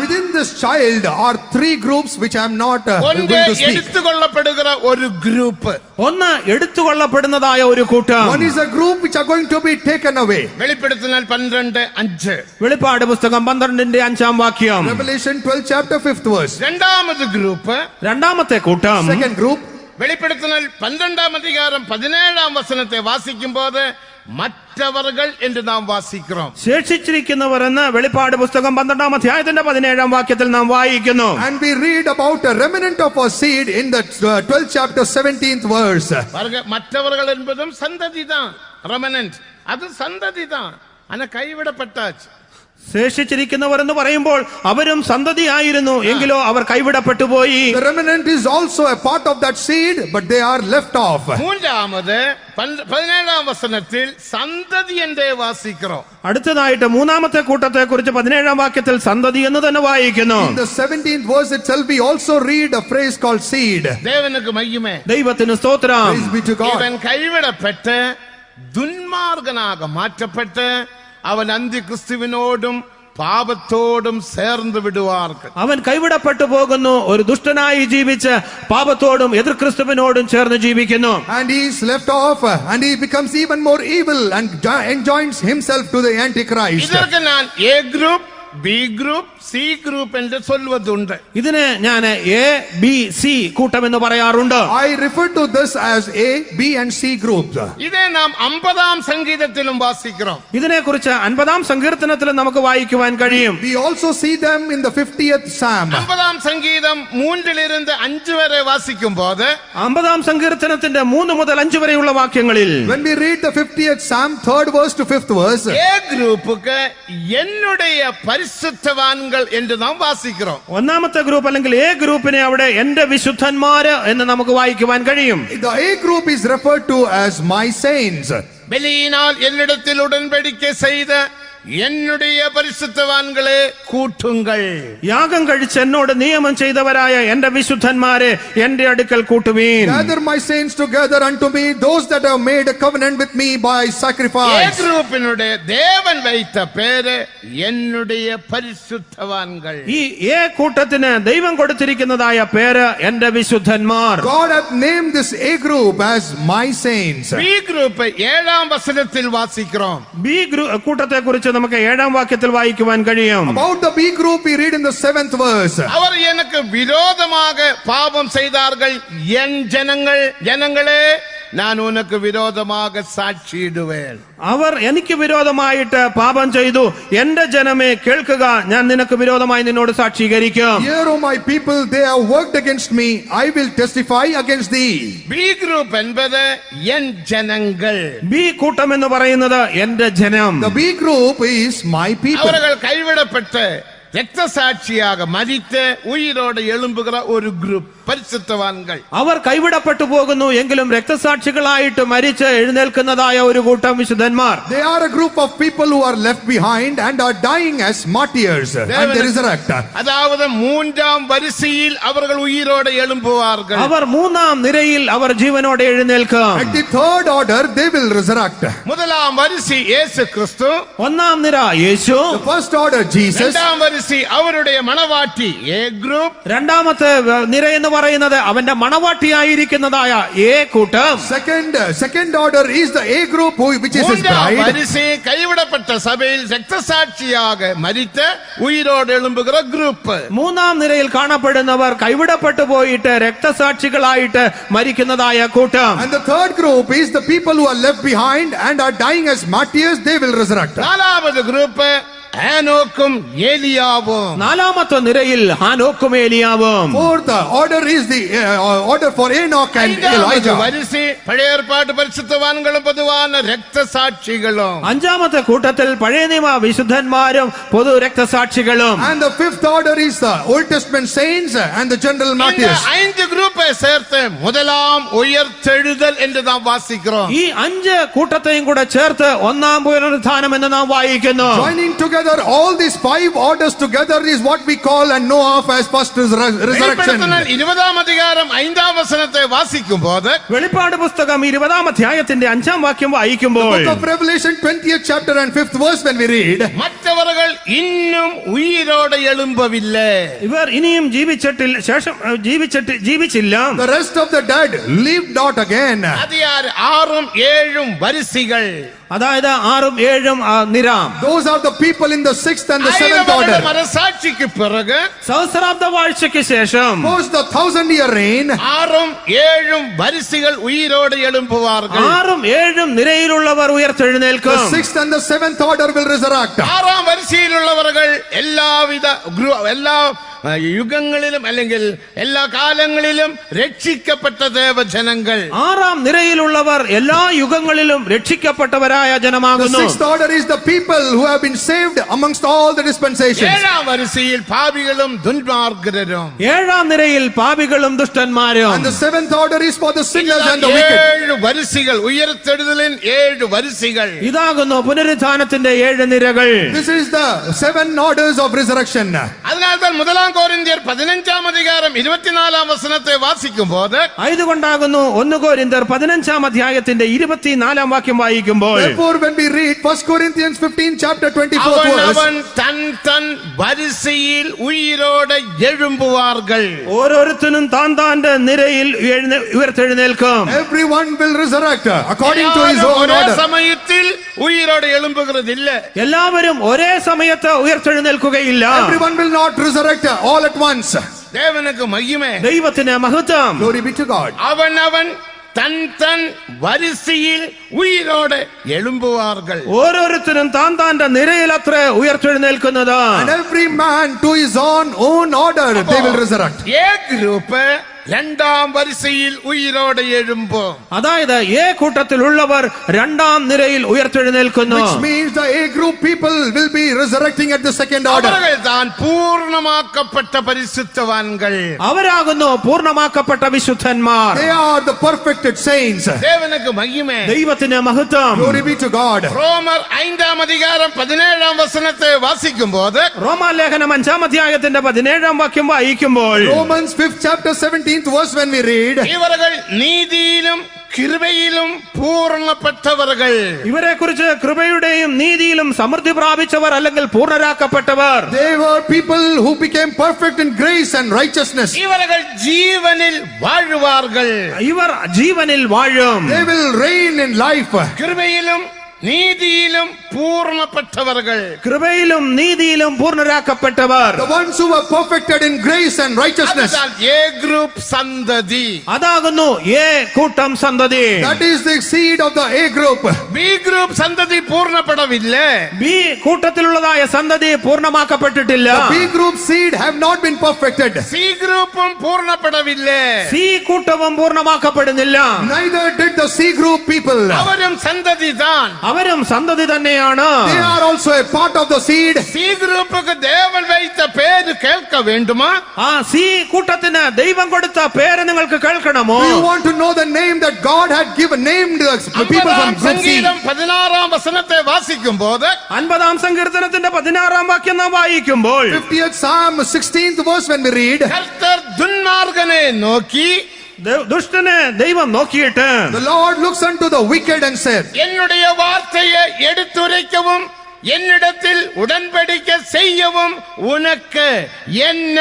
Within this child are 3 groups which I am not going to speak. എടുത്തുകൊള്ളപ്പെടുகிற ഒരു ഗ്രൂപ്പ്. ഒന്ന് എടുത്തുകൊള്ളപ്പെടുന്നതായ ഒരു കൂട്ടം. One is a group which are going to be taken away. വെളിപ്പെടുത്തൽ 12:5. വെളിപ്പാട് പുസ്തകം 12ന്റെ 5ആം വാക്യം. Revelation 12 chapter 5th verse. രണ്ടാമത്തെ ഗ്രൂപ്പ്. രണ്ടാമത്തെ കൂട്ടം. Second group. വെളിപ്പെടുത്തൽ 12ആം അധികാരം 17ആം വചനത്തെ വാസിക്കുമ്പോൾ மற்றவர்கள் என்று நாம் வாசிக்கிறோம். ശേഷിച്ചിരിക്കുന്നവർ എന്ന് വെളിപ്പാട് പുസ്തകം 12-ാം അധ്യായത്തിന്റെ 17-ാം വാക്യത്തിൽ നാം വായിക്കുന്നു. And we read about a remnant of a seed in the 12th chapter 17th verse. மற்றவர்கள் என்பதும் சந்ததி தான். ரெமனன்ட் அது சந்ததி தான். ஆனா கைவிடப்பட்டாச்சு. ശേഷിച്ചിരിക്കുന്നവർ എന്ന് പറയുമ്പോൾ അവരും സന്തതിയായിരുന്നു, എങ്കിലോ അവർ കൈവിടപ്പെട്ടു പോയി. The remnant is also a part of that seed, but they are left off. മൂന്നാമത് 17-ാം വചനത്തിൽ സന്തതി എന്നേ വാസിக்கிறோம். അടുത്തതായിട്ട് മൂന്നാമത്തെ കൂട്ടത്തെ കുറിച്ച് 17-ാം വാക്യത്തിൽ സന്തതി എന്ന് തന്നെ വായിക്കുന്നു. In the 17th verse itself we also read a phrase called seed. ദേവനുക്ക് മഹിമ. ദൈവത്തിന് സ്തോത്രം. Praise be to God. ഇവൻ കൈവിടപ്പെട്ട് ദുന്മാർഗനാക മാറ്റപ്പെട്ട് അവൻ അന്ത്യക്രിസ്തുവിനോടും പാപത്തോടും ചേർന്ന് വിടുവാർക്ക്. അവൻ കൈവിടപ്പെട്ടു പോകുന്നു, ഒരു ദുഷ്ടനായി ജീവിച്ച് പാപത്തോടും എതിർ ക്രിസ്തുവിനോടും ചേർന്ന് ജീവിക്കുന്നു. And he is left off and he becomes even more evil and enjoins himself to the Antichrist. இதற்கு நான் A group, B group, C group என்று சொல்வதுണ്ട്. ഇതിനെ ഞാൻ എ ബി സി കൂട്ടം എന്ന് പറയാറുണ്ട്. I refer to this as A, B and C groups. ഇതേ നാം 50-ാം സംഗീതത്തിലും വാസിக்கிறோம். ഇതിനെ കുറിച്ച് 50-ാം സങ്കീർത്തനത്തിലും നമുക്ക് വായിക്കുവാൻ കഴിയും. We also see them in the 50th Psalm. 50-ാം സംഗീതം 3-லிருந்து 5 വരെ വാസിക്കുമ്പോൾ 50-ാം സങ്കീർത്തനത്തിന്റെ 3 മുതൽ 5 വരെയുള്ള വാക്യങ്ങളിൽ When we read the 50th Psalm, 3rd verse to 5th verse, A ഗ്രൂപ്പുക്ക് என்னுடைய പരിശുദ്ധവാൻകൾ என்று നാം വാസിக்கிறோം. ഒന്നാമത്തെ ഗ്രൂപ്പ് അല്ലെങ്കിൽ എ ഗ്രൂപ്പിനെ അവിടെ എന്റെ വിശുദ്ധന്മാര് എന്ന് നമുക്ക് വായിക്കുവാൻ കഴിയും. the A group is referred to as my saints. ബലിയിനാൽ എന്നിടത്തിൽ ഉടമ്പടിക്കை ചെയ്ത என்னுடைய പരിശുദ്ധവാൻകളെ കൂട്ടുങ്ങൾ. യാഗം കഴിച്ച് എന്നോട് നിയമം ചെയ്തവരായ എന്റെ വിശുദ്ധന്മാരെ എന്റെ അടുക്കൽ കൂട്ടുവീൻ. Gather my saints together unto me, those that have made a covenant with me by A sacrifice. ഗ്രൂപ്പിനുടെ ദേവൻ வைத்த പേര് என்னுடைய പരിശുദ്ധവാൻകൾ. ഈ എ കൂട്ടത്തിന് ദൈവം കൊടുത്തിരിക്കുന്നതായ പേര് എന്റെ വിശുദ്ധന്മാർ. God hath named this A group as my saints. B group 7-ാം വചനത്തിൽ വാസിக்கிறோம். ബി കൂട്ടത്തെ കുറിച്ച് നമുക്ക് 7-ാം വാക്യത്തിൽ വായിക്കുവാൻ കഴിയും. About the B group we read in the 7th verse. അവർ எனக்கு விரோதமாக பாவம் செய்தார்கள், என் ஜனங்களே ഞാൻ ഉനക്ക് വിരോധமாக സാക്ഷിയിടുവേൻ. അവർ എനിക്ക് വിരോധമായിട്ട് പാപം ചെയ്തു, എന്റെ ജനമേ കേൾക്കുക, ഞാൻ നിനക്ക് വിരോധമായി നിന്നോട് സാക്ഷീകരിക്കും. Hear, O my people, they have worked against me, I will testify against thee. B group என்பது എൻ ജനങ്ങൾ. ബി കൂട്ടം എന്ന് പറയുന്നത് എന്റെ ജനം. The B group is my people. അവர்கள் കൈവിടപ്പെട്ട് രക്തസാക്ഷിയാക മരിച്ച് ഉയിരോടെ എഴുമ്പുകിற ഒരു ഗ്രൂപ്പ് പരിശുദ്ധവാൻകൾ. അവർ കൈവിടപ്പെട്ടു പോകുന്നു, എങ്കിലും രക്തസാക്ഷികളായിട്ട് മരിച്ച് എഴുന്നേൽക്കുന്നതായ ഒരു കൂട്ടം വിശുദ്ധന്മാർ. They are a group of people who are left behind and are dying as martyrs and they resurrect. അതായത് 3-ാം വരിസയിൽ അവർ ഉയിരോടെ എഴുമ്പുവാர்கள். അവർ 3-ാം നിരയിൽ അവർ ജീവനോടെ എഴുന്നേൽക്കും. At the 3rd order they will resurrect. முதலாம் வரிசை இயேசு கிறிஸ்து, 1-ാം നിര യേശു, The first order Jesus, 2-ാം വരിസை അവருடைய Manavatti A group, 2-ാമത്തെ നിര എന്ന് പറയുന്നത് അവന്റെ മണവാട്ടിയായിരിക്കുന്നതായ എ കൂട്ടം. second order is the A group which is his 3-ാം bride. വരിസை കൈവിടപ്പെട്ട സഭയിൽ രക്തസാക്ഷിയാക മരിച്ച ഉയിരോടെ എഴുമ്പുകിற ഗ്രൂപ്പ്. 3-ാം നിരയിൽ കാണപ്പെടുന്നവർ കൈവിടപ്പെട്ടു പോയിട്ട് രക്തസാക്ഷികളായിട്ട് മരിക്കുന്നതായ കൂട്ടം. And the 3rd group is the people who are left behind and are dying as martyrs, they will resurrect. 4-ാമത് group ഹാനോക്കും ഏലിയാവും. 4-ാമത്തെ നിരയിൽ ഹാനോക്കും ഏലിയാവും. 4th order is the order for Enoch and 5-ാമത് Elijah. വരിസை പഴയ ഏർപ്പാട് പരിശുദ്ധവാൻകളും പൊതുവാன രക്തസാക്ഷികളും. 5-ാമത്തെ കൂട്ടത്തിൽ പഴയ നിയമ വിശുദ്ധന്മാരും പൊതു രക്തസാക്ഷികളും. And the 5th order is the Old Testament saints and the general இந்த martyrs. 5 குரூப்பை சேர்த்து முதலாம் உயர்த்தெழுதல் என்று நாம் வாசிக்கிறோம். ഈ 5 കൂട്ടത്തെയും കൂടെ ചേർത്ത് 1-ാം പുനരുത്ഥാനം എന്ന് നാം വായിക്കുന്നു. Joining together all these 5 orders together is what we call and know of as first resurrection. വെളിപ്പെടുത്തൽ 20-ാം അധികാരം 5-ാം വചനത്തെ വാസിക്കുമ്പോൾ വെളിപ്പാട് പുസ്തകം 20-ാം അധ്യായത്തിന്റെ 5-ാം വാക്യം വായിക്കുമ്പോൾ Book of Revelation 20th chapter and 5th verse when we read, മറ്റവர்கள் இன்னும் ഉയിരോടെ എഴുമ്പവില്ലേ. ഇവർ ഇനിയും ജീവിച്ചില്ല. the rest of the dead lived not again. അത് 6-ഉം 7-ഉം വരിസകൾ. അതായത് 6-ഉം 7-ഉം നിര. Those are the people people in the sixth and the seventh ആയിരം order. മനസാക്ഷിക്ക് പിറക് സഹസ്രാബ്ദ വാഴ്ചയ്ക്ക് ശേഷം Post the 1,000-year reign, 6-7 വരിസകൾ ഉയിരോടെ எழும்புவார்கள். 6-7 നിരയിലുള്ളവർ the ഉയർത്തെഴുന്നേൽക്കും. sixth and the seventh order will resurrect. 6-ാം വരിസയിലുള്ളവர்கள் എല്ലാ യുഗങ്ങളിലും അല്ലെങ്കിൽ എല്ലാ കാലങ്ങളിലും രക്ഷിക്കപ്പെട്ട ദേവജനങ്ങൾ. 6-ാം നിരയിലുള്ളവർ എല്ലാ യുഗങ്ങളിലും രക്ഷിക്കപ്പെട്ടവരായ The ജനമാകുന്നു. sixth order is the people who have been saved amongst all the dispensations. 7-ാം വരിസയിൽ പാപികളും ദുർമാർഗരും. 7-ാം നിരയിൽ പാപികളും ദുഷ്ടന്മാരും. And the seventh order is for the sinners and the wicked. 7 വരിസകൾ, ഉയർത്തെഴുന്നേൽപ്പിൻ 7 വരിസകൾ. ഇതാകുന്നു പുനരുത്ഥാനത്തിന്റെ 7 നിരകൾ. This is the 7 orders of resurrection. അതിനാൽ முதலாம் കൊരിന്ത്യർ 15-ാം അധികാരം 24-ാം വചനത്തെ വാസിക്കുമ്പോൾ ആയതുകൊണ്ടാകുന്നു 1 കൊരിന്ത്യർ 15-ാം അധ്യായത്തിന്റെ 24-ാം വാക്യം വായിക്കുമ്പോൾ Therefore, when we read 1 Corinthians 15 chapter 24th അവൻ verse, തൻ വരിസയിൽ ഉയിരോടെ எழும்புவார்கள். ഓരോരുത്തരും താന്റെ നിരയിൽ ഉയർത്തെഴുന്നേൽക്കും. everyone will resurrect according to his own ഒരേ order. സമയത്തിൽ ഉയിരോടെ எழும்புகிறதில்ல. എല്ലാവരും ഒരേ സമയത്ത് ഉയർത്തെഴുന്നേൽക്കുകയില്ല. Everyone will not resurrect all at once. ദേവനുക്ക് മഹിമേ. ദൈവത്തിന് മഹത്വം. Glory be to God. അവൻ തൻ വരിസയിൽ ഉയിരോടെ எழும்புவார்கள். ഓരോരുത്തരും താന്റെ നിരയിൽ അത്ര ഉയർത്തെഴുന്നേൽക്കുന്നത്. And every man to his own order they will resurrect. ഏ ഗ്രൂപ്പ് 2-ാം വരിസയിൽ ഉയിരോടെ எழும்புം. അതായത് ഏ കൂട്ടത്തിലുള്ളവർ 2-ാം നിരയിൽ ഉയർത്തെഴുന്നേൽക്കുന്നു. Which means the A group people will be resurrecting at the second order. അവர்கள் താൻ പൂർണ്ണമാക്കപ്പെട്ട പരിശുദ്ധവാൻകൾ. അവരാകുന്നു പൂർണ്ണമാക്കപ്പെട്ട വിശുദ്ധന്മാർ. They are the perfected saints. ദേവനുക്ക് മഹിമേ. ദൈവത്തിന് മഹത്വം. Glory be to God. റോമർ 5-ാം അധികാരം 17-ാം വചനത്തെ വാസിക്കുമ്പോൾ റോമാലേഖനം 5-ാം അധ്യായത്തിന്റെ 17-ാം വാക്യം വായിക്കുമ്പോൾ Romans 5th chapter 17th verse when we read, ഇവர்கள் നീതിയിലും കൃപയിലും പൂർണ്ണപ്പെട്ടവர்கள். ഇവരെ കുറിച്ച് കൃപയുടെയും നീതിയിലും സമൃദ്ധി പ്രാപിച്ചവർ അല്ലെങ്കിൽ പൂർണ്ണരാക്കപ്പെട്ടവർ. they were people who became perfect in grace and righteousness. ഇവர்கள் ജീവനിൽ വാഴുവാர்கள். ഇവർ ജീവനിൽ വാഴും. They will reign in life. കൃപയിലും നീതിയിലും പൂർണ്ണപ്പെട്ടവர்கள். കൃപയിലും നീതിയിലും പൂർണ്ണരാക്കപ്പെട്ടവർ. The ones who were perfected in grace and righteousness. A group സന്തതി. അതാകുന്നു A കൂട്ടം സന്തതി. That is the seed of the A group. B group സന്തതി പൂർണ്ണപ്പെടവില്ലേ. B കൂട്ടത്തിലുള്ളതായ സന്തതി പൂർണ്ണമാക്കപ്പെട്ടിട്ടില്ല. The B group seed have not been perfected. C ഗ്രൂപ്പും പൂർണ്ണപ്പെടവില്ലേ. C കൂട്ടവും പൂർണ്ണമാക്കപ്പെടുന്നില്ല. Neither did the C group people. അവരും സന്തതി താൻ. അവരും സന്തതി തന്നെയാണ്. They are also a part of the seed. C ഗ്രൂപ്പുക്ക് ദേവൻ വയ്ത്ത പേര് കേൾക്ക വേണ്ടുമാ. ആ സി കൂട്ടത്തിന് ദൈവം കൊടുത്ത പേര് നിങ്ങൾക്ക് കേൾക്കണമോ? Do you want to know the name that God had named the people from group C? സംഗീതം 16-ാം വചനത്തെ വാസിക്കുമ്പോൾ 50-ാം സങ്കീർത്തനത്തിന്റെ 16-ാം വാക്യം നാം വായിക്കുമ്പോൾ 50th Psalm 16th verse when we read, കർത്തർ ദുന്മാർഗനെ നോക്കി ദുഷ്ടനെ ദൈവം നോക്കിയിട്ട് the Lord looks unto the wicked and said, என்னுடைய வார்த்தையை எடுத்துரைக்கவும் என்னிடத்தில் உடன்படிக்கை செய்யவும் உனக்கு என்ன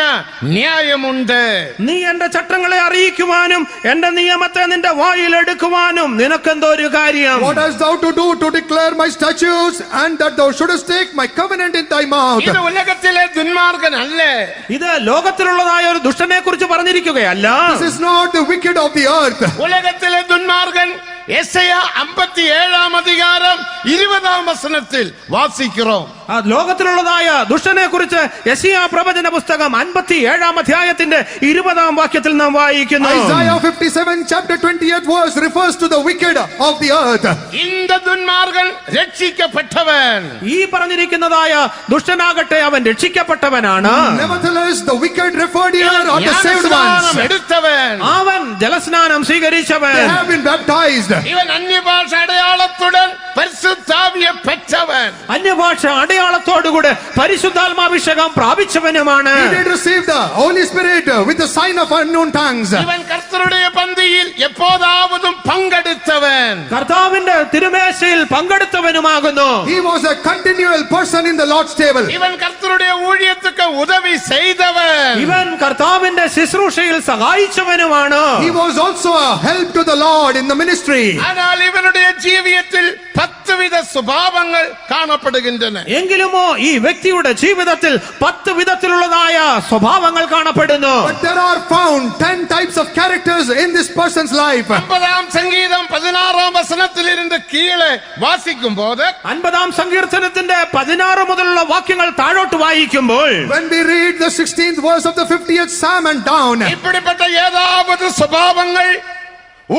நியாயம் உண்டு? നീ എന്റെ ചട്ടങ്ങളെ അറിയിക്കുവാനും എന്റെ നിയമത്തെ നിന്റെ വായിൽ എടുക്കുവാനും നിനക്കെന്തോ ഒരു കാര്യം? what hast thou to do to declare my statutes, and that thou shouldest take my covenant in thy mouth? ഇത് ഉലകത്തിലെ ദുന്മാർഗൻ അല്ലേ. ഇത് ലോകത്തിലുള്ളതായ ഒരു ദുഷ്ടനെ കുറിച്ച് പറഞ്ഞിരിക്കുകയല്ല. This is not the wicked of the earth. ഉലകത്തിലെ ദുന്മാർഗൻ യെശയ്യാ 57-ാം അധികാരം 20-ാം വചനത്തിൽ വാസിக்கிறோம். ആ ലോകത്തിലുള്ളതായ ദുഷ്ടനെ കുറിച്ച് യെശയ്യാ പ്രവചന പുസ്തകം 57-ാം അധ്യായത്തിന്റെ 20-ാം വാക്യത്തിൽ നാം വായിക്കുന്നു. Isaiah 57 chapter 20th verse refers to the wicked of the earth. இந்த துன்மார்கൻ രക്ഷിക്കപ്പെട്ടവൻ. ഈ പറഞ്ഞിരിക്കുന്നതായ ദുഷ്ടനാകട്ടെ അവൻ രക്ഷിക്കപ്പെട്ടവനാണ്. Nevertheless, the wicked referred here are the saved ones. എടുത്തവൻ. അവൻ ജലസ്നാനം സ്വീകരിച്ചവൻ. They have been baptized. ഇവൻ അന്യഭാഷ അടയാളത്തുடன் പരിശുദ്ധാവിയെ പെറ്റവൻ. അന്യഭാഷ അടയാളത്തോടുകൂടെ പരിശുദ്ധാത്മാഭിഷേകം പ്രാപിച്ചവനുമാണ്. He did receive the Holy Spirit with the sign of unknown tongues. ഇവൻ കർത്തരുടെ പന്തിയിൽ എപ്പോഴാവതും പങ്കെടുത്തവൻ. കർത്താവിന്റെ തിരുമേശയിൽ പങ്കെടുത്തവനുമാകുന്നു. He was a continual person in the Lord's table. ഇവൻ കർത്തരുടെ ഊഴിയத்துக்கு ഉദവി ചെയ്തവൻ. ഇവൻ കർത്താവിന്റെ ശുശ്രൂഷയിൽ സഹായിച്ചവനുമാണ്. He was also a help to the Lord in the ministry. ஆனால் இவனுடைய ஜீவியத்தில் 10 10 വിധ സ്വഭാവങ്ങൾ കാണപ്പെടുകിன்றன. എങ്കിലുമോ ഈ വ്യക്തിയുടെ ജീവിതത്തിൽ 10 വിധത്തിലുള്ളതായ സ്വഭാവങ്ങൾ കാണപ്പെടുന്നു. But there are found 10 types of characters in this person's life. 50-ാം സംഗീതം 16-ാം വചനത്തിലിരുന്ന് കീഴെ വാസിക്കുമ്പോൾ 50-ാം സങ്കീർത്തനത്തിന്റെ 16 മുതലുള്ള വാക്യങ്ങൾ താഴോട്ട് വായിക്കുമ്പോൾ When we read the 16th verse of the 50th Psalm and down, இப்படிப்பட்ட ஏதாவது சுபாவங்கள்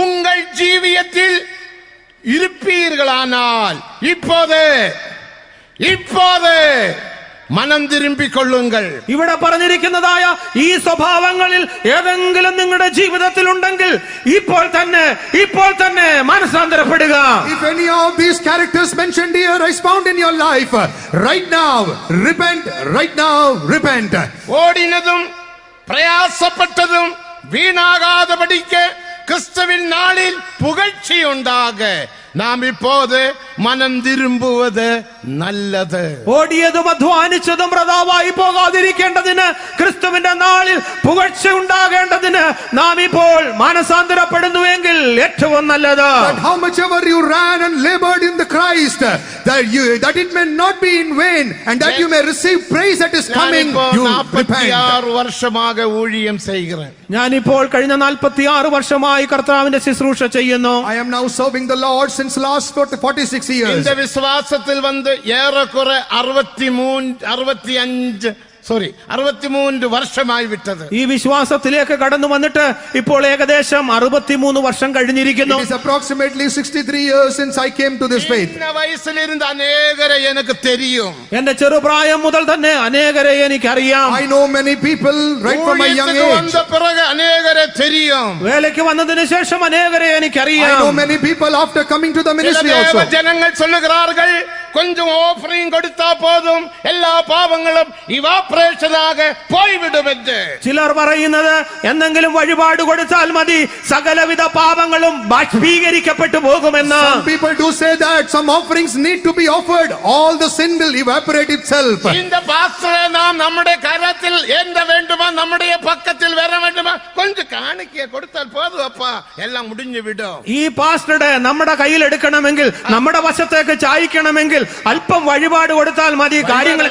உங்கள் ஜீவியத்தில் இருப்பீர்களானால் இப்போது മനം തിരുമ്പിக் കൊള്ളുங்கள். ഇവിടെ പറഞ്ഞിരിക്കുന്നതായ ഈ സ്വഭാവങ്ങളിൽ ഏതെങ്കിലും നിങ്ങളുടെ ജീവിതത്തിൽ ഉണ്ടെങ്കിൽ ഇപ്പോൾ തന്നെ മനസ്സാന്തരപ്പെടുക. if any of these characters mentioned here is found in your life, right now repent. ഓടിനതും പ്രയാസപ്പെട്ടതും വീണാകാതെപടിക്ക് ക്രിസ്തുവിൻ നാളിൽ പുകഴ്ചയുണ്ടാക നാം ഇപ്പോത് മനം തിരുമ്പുவது നല്ലത്. ഓടിയതും അധ്വാനിച്ചതും വൃഥാവായി പോകാതിരിക്കേണ്ടതിന് ക്രിസ്തുവിന്റെ നാളിൽ പുകഴ്ച ഉണ്ടാകേണ്ടതിന് നാം ഇപ്പോൾ മാനസാന്തരപ്പെടുന്നുവെങ്കിൽ ഏറ്റവും നല്ലത്. But how much ever you ran and labored in the Christ, that it may not be in vain, and that you may receive praise that is coming, you repent. 46 വർഷமாக ഊഴിയം ചെയ്യുகிறேன். ഞാനിപ്പോൾ കഴിഞ്ഞ 46 വർഷമായി കർത്താവിന്റെ ശുശ്രൂഷ ചെയ്യുന്നു. I am now serving the Lord since last 46 years. இந்த விசுவாசத்தில் வந்து ஏறக்குறை 63 വർഷമായി വിട്ടത്. ഈ വിശ്വാസത്തിലേക്ക് കടന്നു വന്നിട്ട് ഇപ്പോൾ ഏകദേശം 63 വർഷം കഴിഞ്ഞിരിക്കുന്നു. It is approximately 63 years since I came to this faith. இந்த വയസ്സിലിരുന്ന് അനേകരെ എനിക്ക് தெரியும். എന്റെ ചെറുപ്രായം മുതൽ തന്നെ അനേകരെ എനിക്കറിയാം. I know many people right from my young age. വന്ന പിറകെ അനേകരെ தெரியும். വേലയ്ക്ക് വന്നതിന് ശേഷം അനേകരെ I എനിക്കറിയാം. know many people after coming to the ministry also. ജനങ്ങൾ சொல்லுகிறார்கள் கொஞ்சம் ഓഫറിംഗ് കൊടുത്താ പോതും എല്ലാ പാപങ്ങളും ഇവാപറേഷനാക പോയിവിടും എന്ന്. ചിലർ പറയുന്നത് എന്തെങ്കിലും വഴിപാട് കൊടുത്താൽ മതി സകലവിധ പാപങ്ങളും ബാഷ്പീകരിക്കപ്പെട്ടു പോകുമെന്ന്. Some people do say that some offerings need to be offered, all the sin will evaporate itself. இந்த பாஸ்டரை நாம் നമ്മുടെ കരത്തിൽ എന്ത് വേണ്ടുമോ നമ്മുടെ പക്കത്തിൽ വര വേണ്ടുമോ கொஞ்சம் കാണിക്ക കൊടുത്താൽ പോതും അപ്പാ എല്ലാം മുടിഞ്ഞു വിടും. ഈ പാസ്റ്ററുടെ നമ്മുടെ കയ്യിൽ എടുക്കണമെങ്കിൽ നമ്മുടെ വശത്തേക്ക് ചായ്ക്കണമെങ്കിൽ അല്പം വഴിപാട് കൊടുത്താൽ മതി, കാര്യങ്ങൾ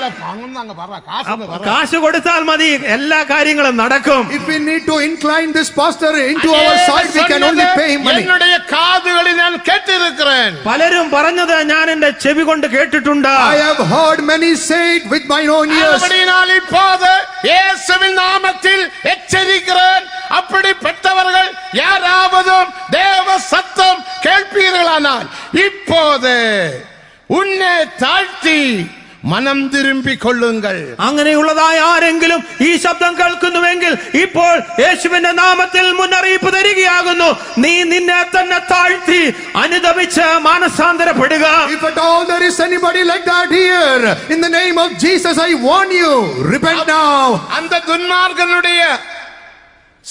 കാശ് കൊടുത്താൽ മതി, എല്ലാ കാര്യങ്ങളും നടക്കും. If we need to incline this pastor into our side, we can only pay him money. என்னுடைய காதுகளில் நான் கேட்டிருக்கிறேன். പലരും പറഞ്ഞത് ഞാൻ എന്റെ ചെവി കൊണ്ട് കേട്ടിട്ടുണ്ട്. I have heard many say it with my own ears. அப்படினால் இப்போது இயேசுவின் நாமத்தில் எச்சரிக்கிறேன். அப்படிப்பட்டவர்கள் யாராவது தேவ சத்தம் கேட்பீர்களானால் இப்போது ഉന്നെ താഴ്ത്തി മനം തിരുമ്പിக் കൊള്ളുங்கள். അങ്ങനെയുള്ളതായ ആരെങ്കിലും ഈ ശബ്ദം കേൾക്കുന്നുവെങ്കിൽ ഇപ്പോൾ യേശുവിന്റെ നാമത്തിൽ മുന്നറിയിപ്പ് തരികയാകുന്നു, നീ നിന്നെ തന്നെ താഴ്ത്തി അനുതപിച്ച് മാനസാന്തരപ്പെടുക. If at all there is anybody like that here, in the name of Jesus I warn you, repent now. அந்த துன்மார்ഗனுடைய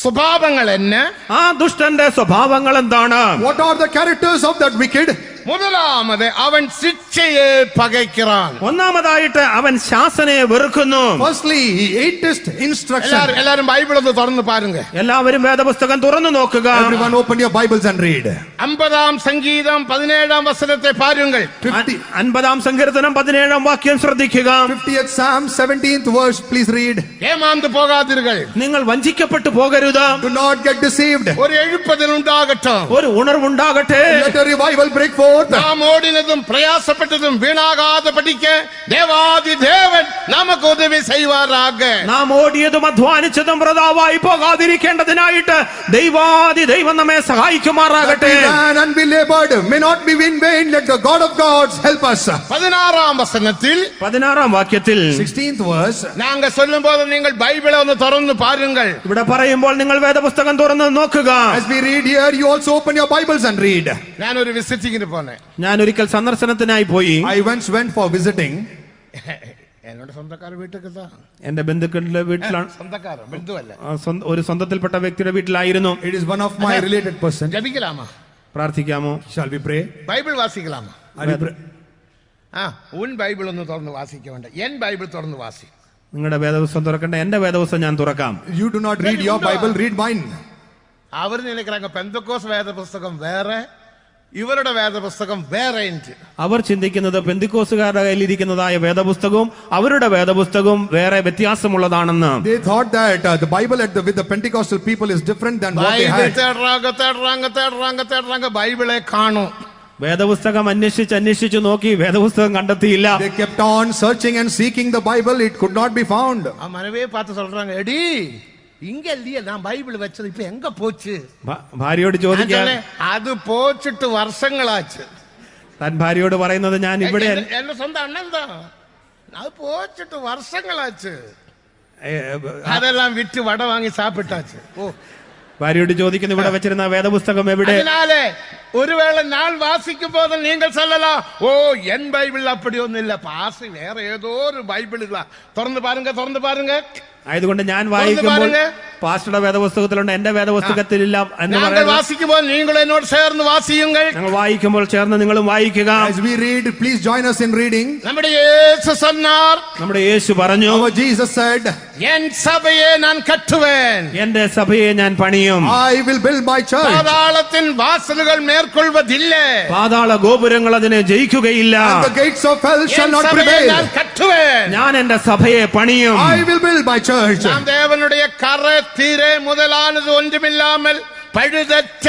സ്വഭാവങ്ങൾ என்ன? ആ ദുഷ്ടന്റെ സ്വഭാവങ്ങൾ എന്താണ്? What are the characters of that wicked? முதலாவது அவன் சிட்சையை பகைக்கிறான். ഒന്നാമതായിട്ട് അവൻ ശാസനയെ വെറുക്കുന്നു. Firstly, he hateth instruction. എല്ലാരും ബൈബിൾ ഒന്ന് തുറന്ന് പാരുங்க. എല്ലാവരും വേദപുസ്തകം തുറന്നു നോക്കുക. Everyone open your Bibles and read. 50-ാം സംഗീതം 17-ാം വചനത്തെ പാരുங்கள். 50-ാം സങ്കീർത്തനം 17-ാം വാക്യം ശ്രദ്ധിക്കുക. 50th Psalm 17th verse, please read. ஏமாந்து போகாதீர்கள். നിങ്ങൾ വഞ്ചിക്കപ്പെട്ടു പോകരുത്. Do not get deceived. ഒരു എഴുപ്പതിൽ ഉണ്ടാകട്ടെ. ഒരു ഉണർവുണ്ടാകട്ടെ. Let a revival break forth. നാം ഓടിനതും പ്രയാസപ്പെട്ടതും വീണാകാതെ പഠിക്ക ദേവാദി ദേവൻ നമുക്ക് ഉദവി ചെയ്യുവാറാക. നാം ഓടിയതും അധ്വാനിച്ചതും വൃഥാവായി പോകാതിരിക്കേണ്ടതിനായിട്ട് ദൈവാദി ദൈവം നമ്മെ സഹായിക്കുമാറാകട്ടെ. And we labored may not be in vain. Let the God of gods help us. 16-ാം വചനത്തിൽ 16-ാം വാക്യത്തിൽ 16th verse. നാങ്ക ചൊല്ലുമ്പോൾ നിങ്ങൾ ബൈബിളെ ഒന്ന് തുറന്ന് പാരുங்கள். ഇവിടെ പറയുമ്പോൾ നിങ്ങൾ വേദപുസ്തകം തുറന്ന് നോക്കുക. As we read here, you also open your Bibles and read. ഞാനൊരു വിസിറ്റിങ്ങിന് പോന്നെ. ഞാൻ ഒരിക്കൽ സന്ദർശനത്തിനായി പോയി. I once went for visiting. എന്നോട് സ്വന്തക്കാർ വീട്ടിൽ എന്റെ ബന്ധുക്കളുടെ വീട്ടിലാണ്. സ്വന്തക്കാരോ ബന്ധുവല്ല, ഒരു സ്വന്തത്തിൽപ്പെട്ട വ്യക്തിയുടെ വീട്ടിലായിരുന്നു. It is one of my related person. ജപിക്കലാമോ? പ്രാർത്ഥിക്കാമോ? Shall we pray? ബൈബിൾ വാസിക്കലാമോ? ഉൻ ബൈബിൾ ഒന്ന് തുറന്ന് വാസിക്ക വേണ്ട, എൻ ബൈബിൾ തുറന്ന് വാസി. നിങ്ങളുടെ വേദപുസ്തകം തുറക്കണ്ട, എന്റെ വേദപുസ്തകം ഞാൻ തുറക്കാം. You do not read your Bible, read mine. അവർ നിലക്கிறாங்க പെന്തക്കോസ് വേദപുസ്തകം വേറെ, ഇവരുടെ വേദപുസ്തകം വേറെ. അവർ ചിന്തിക്കുന്നത് പെന്തിക്കോസുകാരുടെ കയ്യിലിരിക്കുന്നതായ വേദപുസ്തകവും അവരുടെ വേദപുസ്തകവും വേറെ വ്യത്യാസമുള്ളതാണെന്ന്. They thought that the Bible with the Pentecostal people is different than what they had. ബൈബിളെ കാണും. വേദപുസ്തകം അന്വേഷിച്ചു നോക്കി വേദപുസ്തകം കണ്ടെത്തിയില്ല. They kept on searching and seeking the Bible. It could not be found. ആ മനവേ பார்த்து சொல்றாங்க, എടി ഇങ്ങ இல்லையே நான் பைபிள் വെച്ചത് ഇപ്പോ എങ്ക പോச்சு? ഭാര്യയോട് ചോദിക്കാൻ, അത് പോച്ചിട്ട് വർഷങ്ങളാச்சு. താൻ ഭാര്യയോട് പറയുന്നത്, ഞാൻ ഇവിടെ എന്റെ സ്വന്തം അണ്ണന്താ, അത് പോച്ചിട്ട് വർഷങ്ങളാச்சு, അതെല്ലാം വിറ്റ് വട വാങ്ങി സാപ്പിട്ടാச்சு. ഓ, ഭാര്യയോട് ചോദിക്കുന്നു, ഇവിടെ വെച്ചിരുന്ന വേദപുസ്തകം എവിടെ? ஒருவேளை நான் வாசிக்கும் போது நீங்கள் சொல்லலாம், ஓ என் பைபிள் அப்படி ஒன்னும் இல்ல, பாசி வேற ஏதோ ஒரு பைபிள் இல்ல, திறந்து பாருங்க. ആയതുകൊണ്ട് ഞാൻ വായിക്കുമ്പോൾ പാസ്റ്ററുടെ വേദപുസ്തകത്തിലുണ്ട്, എന്റെ വേദപുസ്തകത്തിലില്ല എന്ന് പറയുന്നത്. വാസിക്കുമ്പോൾ നിങ്ങൾ എന്നോട് ചേർന്ന് വാസിയുങ്ങൾ. ഞങ്ങൾ വായിക്കുമ്പോൾ ചേർന്ന് നിങ്ങളും വായിക്കുക. As we read, please join us in reading. നമ്മുടെ യേശു சொன்னார், നമ്മുടെ യേശു പറഞ്ഞു, Our Jesus said, എൻ സഭയെ ഞാൻ കട്ടുവേൻ, എന്റെ സഭയെ ഞാൻ പണിയും. I will build my church. പാതാളത്തിൻ വാസലുകൾ മേൽക്കൊള്ളുവതില്ല, പാതാള ഗോപുരങ്ങൾ അതിനെ ജയിക്കുകയില്ല. And the gates of hell shall not ഞാൻ prevail. കട്ടുവേൻ, ഞാൻ എന്റെ സഭയെ പണിയും. I will build my church. நாம் தேவனுடைய கரை தீரே முதலானது ஒன்றுமில்லாமல் பழுதற்ற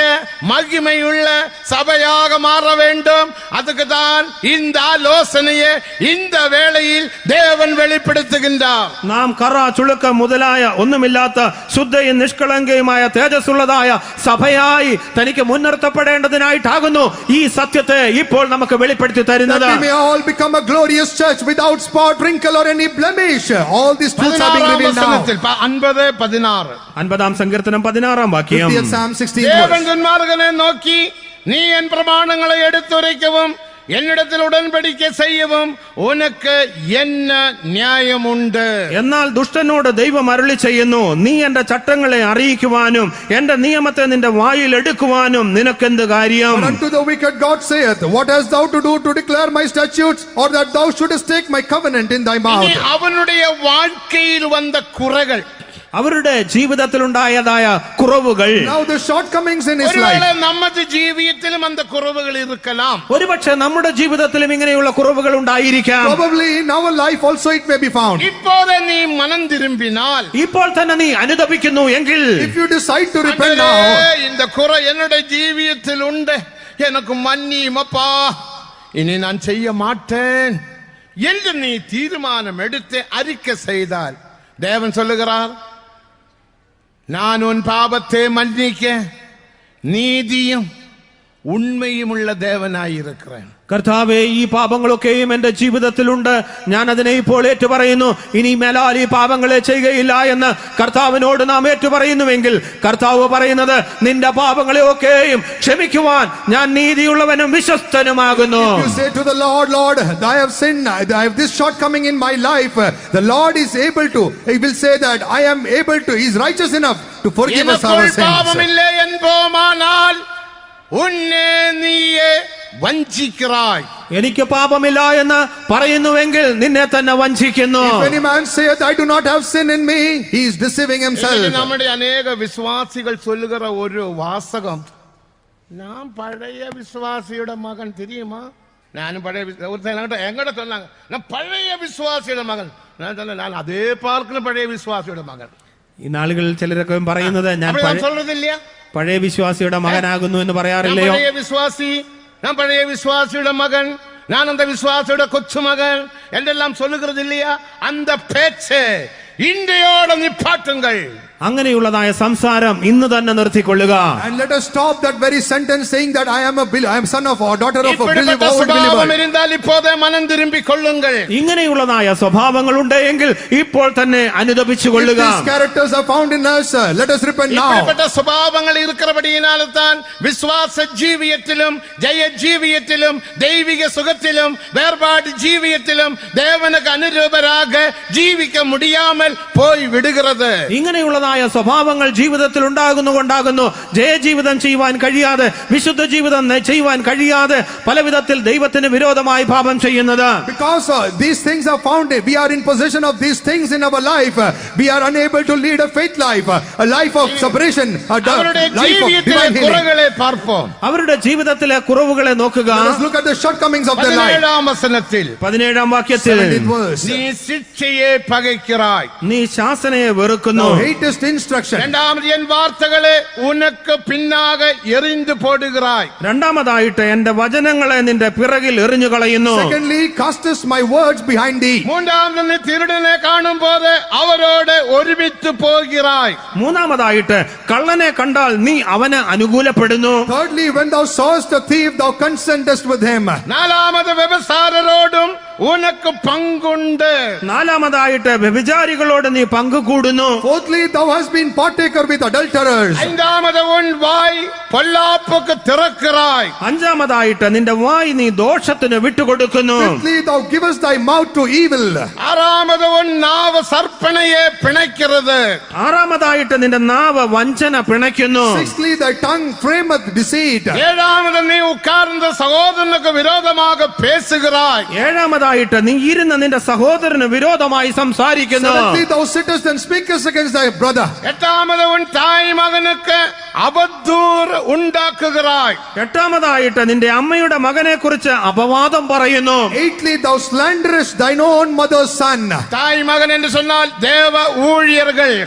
மகிமையுள்ள சபையாக மாற வேண்டும். அதுக்கு தான் இந்த ஆலோசனையை இந்த வேளையில் தேவன் வெளிப்படுத்துகின்றார். നാം കറ ചുളുക്കം മുതലായ ഒന്നുമില്ലാത്ത ശുദ്ധയും നിഷ്കളങ്കയുമായ തേജസ്സുള്ളതായ സഭയായി തനിക്ക് മുൻനിർത്തപ്പെടേണ്ടതിനായിട്ടാകുന്നു ഈ സത്യത്തെ ഇപ്പോൾ നമുക്ക് വെളിപ്പെടുത്തി തരുന്നത്. That we may all become a glorious church without spot, wrinkle or any blemish. All these truths are being revealed now. 50-16 സങ്കീർത്തനം 16 വാക്യം. 50th Psalm 16 தேவன் துன்மார்க்கனை நோக்கி, நீ என் பிரமாணங்களை எடுத்துரைக்கவும் என்னிடத்தில் உடன்படிக்கை செய்யவும் உனக்கு என்ன நியாயம் உண்டு? എന്നാൽ ദുഷ്ടനോട് ദൈവം അരുളി ചെയ്യുന്നു, നീ എന്റെ ചട്ടങ്ങളെ അറിയിക്കുവാനും എന്റെ നിയമത്തെ നിന്റെ വായിൽ എടുക്കുവാനും നിനക്കെന്ത് കാര്യം? But unto the wicked God saith, what hast thou to do to declare my statutes, or that thou shouldest take my covenant in thy mouth? அவனுடைய வாழ்க்கையில் வந்த குறைகள், അവരുടെ ജീവിതത്തിലുണ്ടായതായ കുറവുകൾ, now the shortcomings in his life. നമ്മുടെ ജീവിതത്തിലും அந்த കുറവുകൾ ഇരിക്കണം. ഒരുപക്ഷെ നമ്മുടെ ജീവിതത്തിലും ഇങ്ങനെയുള്ള കുറവുകൾ ഉണ്ടായിരിക്കാം. Probably in our life also it may be found. இப்போதே நீ மனம் திரும்பினால், ഇപ്പോൾ തന്നെ നീ അനുതപിക്കുന്നു എങ്കിൽ, if you decide to repent now, இந்த குறை என்னுடைய ജീവിതത്തിൽ ഉണ്ട്, எனக்கு மன்னியுமப்பா, இனி நான் செய்ய மாட்டேன் என்று நீ தீர்மானம் எடுத்து அறிக்கை செய்தால், தேவன் சொல்லுகிறார், நான் உன் பாவத்தை மன்னிக்க நீதியும் உண்மையும் உள்ள தேவனாயிருக்கிறேன். കർത്താവേ, ഈ പാപങ്ങളൊക്കെയും എന്റെ ജീവിതത്തിലുണ്ട്, ഞാൻ അതിനെ ഇപ്പോൾ ഏറ്റുപറയുന്നു, ഇനി മേലാൽ ഈ പാപങ്ങളെ ചെയ്യുകയില്ല എന്ന് കർത്താവിനോട് നാം ഏറ്റുപറയുന്നുവെങ്കിൽ, കർത്താവ് പറയുന്നത്, നിന്റെ പാപങ്ങളെ ഒക്കെയും ക്ഷമിക്കുവാൻ ഞാൻ നീതിയുള്ളവനും വിശ്വസ്തനുമാകുന്നു. you say to the Lord, Lord, I have sinned, I have this shortcoming in my life, the Lord is able to, he will say that I am able to, he is righteous enough to forgive us our sins. பாவமில்லை என்போமானால் உன்னை நீயே വഞ്ചിക്கிறாய். എനിക്ക് പാപമില്ല എന്ന് പറയുന്നുവെങ്കിൽ നിന്നെ തന്നെ വഞ്ചിക്കുന്നു. If any man saith, I do not have sin in me, he is deceiving himself. നമ്മുടെ അനേക വിശ്വാസികൾ ചൊല്ലുகிற ഒരു വാസകം, ഞാൻ പഴയ വിശ്വാസിയുടെ മകൻ, தெரியுமா? ഞാനും പഴയ എങ്ങോട്ട് சொன்னாங்க, ഞാൻ പഴയ വിശ്വാസിയുടെ മകൻ, ഞാൻ അതേ പാർക്കിന് പഴയ വിശ്വാസിയുടെ മകൻ. ഈ നാളുകളിൽ ചിലരൊക്കെ പറയുന്നത്, ഞാൻ പഴയ വിശ്വാസിയുടെ മകനാകുന്നു എന്ന് പറയാറില്ലയോ? പഴയ വിശ്വാസി, ഞാൻ പഴയ വിശ്വാസിയുടെ മകൻ, ഞാൻ അന്ത വിശ്വാസിയുടെ കൊച്ചുമകൻ എന്തെല്ലാം சொல்லுகிறது இல்லையா? அந்த பேச்சை இன்றையோட நிப்பாட்டுங்கள். അങ്ങനെയുള്ളതായ സംസാരം ഇന്ന് തന്നെ നിർത്തിക്കൊള്ളുക. And let us stop that very sentence saying that I am son of or daughter of a believer. ഇങ്ങനെയുള്ളതായ സ്വഭാവങ്ങൾ ഉണ്ടെങ്കിൽ ഇപ്പോൾ തന്നെ അനുതപിച്ചുകൊള്ളുക. These characters are found in us. Let us repent now. സ്വഭാവങ്ങൾ ഇരിക്കുന്നപടിയാൽ വിശ്വാസ ജീവിതത്തിലും ജയ ജീവിതത്തിലും ദൈവിക സുഖത്തിലും വേർപാട് ജീവിതത്തിലും ദേവനുക്ക് അനുരൂപരാக ജീവിക്ക முடியாமல் இல்லாமல் போய் விடுகிறது. ഇങ്ങനെയുള്ളതായ സ്വഭാവങ്ങൾ ജീവിതത്തിൽ ഉണ്ടാകുന്നു ജയജീവിതം ചെയ്യുവാൻ കഴിയാതെ, വിശുദ്ധ ജീവിതം ചെയ്യുവാൻ കഴിയാതെ പല വിധത്തിൽ ദൈവത്തിന് വിരോധമായി പാപം ചെയ്യുന്നത്. Because these things are found, we are in possession of these things in our life. We are unable to lead a faith life, a life of separation, a அவருடைய life of ஜீவியத்திலே divine healing. குறைகளை பார்ப்போம். അവരുടെ ജീവിതത്തിലെ കുറവുകളെ നോക്കുക. Let's look at the shortcomings of their life. 17-ാം വചനത്തിൽ 17-ാം വാക്യത്തിൽ 17th verse. നീ ശിക്ഷയെ പകയ്ക്கிறாய், നീ ശാസനയെ വെറുക്കുന്നു. Thou hatest instruction. இரண்டாவது என் வார்த்தைகளை உனக்கு பின்னாக எறிந்து போடுகிறாய். രണ്ടാമതായിട്ട് എന്റെ വചനങ്ങളെ നിന്റെ പിറകിൽ എറിഞ്ഞു കളയുന്നു. Secondly, castest my words behind thee. மூன்றாவது நீ திருடனை காணும் போது அவரோடு ஒருமித்து போகிறாய். മൂന്നാമതായിട്ട് കള്ളനെ കണ്ടാൽ നീ അവന് അനുകൂലപ്പെടുന്നു. Thirdly, when thou sawest a thief, thou consentest with him. நாலாவது விபசாரரோடும் உனக்கு பங்குண்டு. നാലാമതായിട്ട് വ്യഭിചാരികളോട് നീ പങ്കുകൂടുന്നു. Fourthly, thou hast been partaker with adulterers. ஐந்தாவது உன் வாய் பொல்லாப்புக்கு திறக்கிறாய். അഞ്ചാമതായിട്ട് നിന്റെ വായ് നീ ദോഷത്തിന് വിട്ടുകൊടുക്കുന്നു. Fifthly, thou givest thy mouth to evil. ஆறாவது உன் நாவு சற்பனையே பிணைக்கிறது. ആറാമതായിട്ട് നിന്റെ നാവ് വഞ്ചന പിണയ്ക്കുന്നു. Sixthly, thy tongue frameth deceit. ஏழாவது நீ உட்கார்ந்த சகோதரனுக்கு விரோதமாக பேசுகிறாய். ഏഴാമതായിട്ട് നീ ഇരുന്ന് നിന്റെ സഹോദരന് വിരോധമായി സംസാരിക്കുന്നു. Seventhly, thou sittest and speakest against thy brother. எட்டாவது உன் தாய் மகனுக்கு அவதூறு உண்டாக்குகிறாய். എട്ടാമതായിട്ട് നിന്റെ അമ്മയുടെ മകനെ കുറിച്ച് അപവാദം പറയുന്നു. Eighthly, thou slanderest thine own mother's son. தாய் மகன் என்று சொன்னால் தேவ ஊழியர்கள்.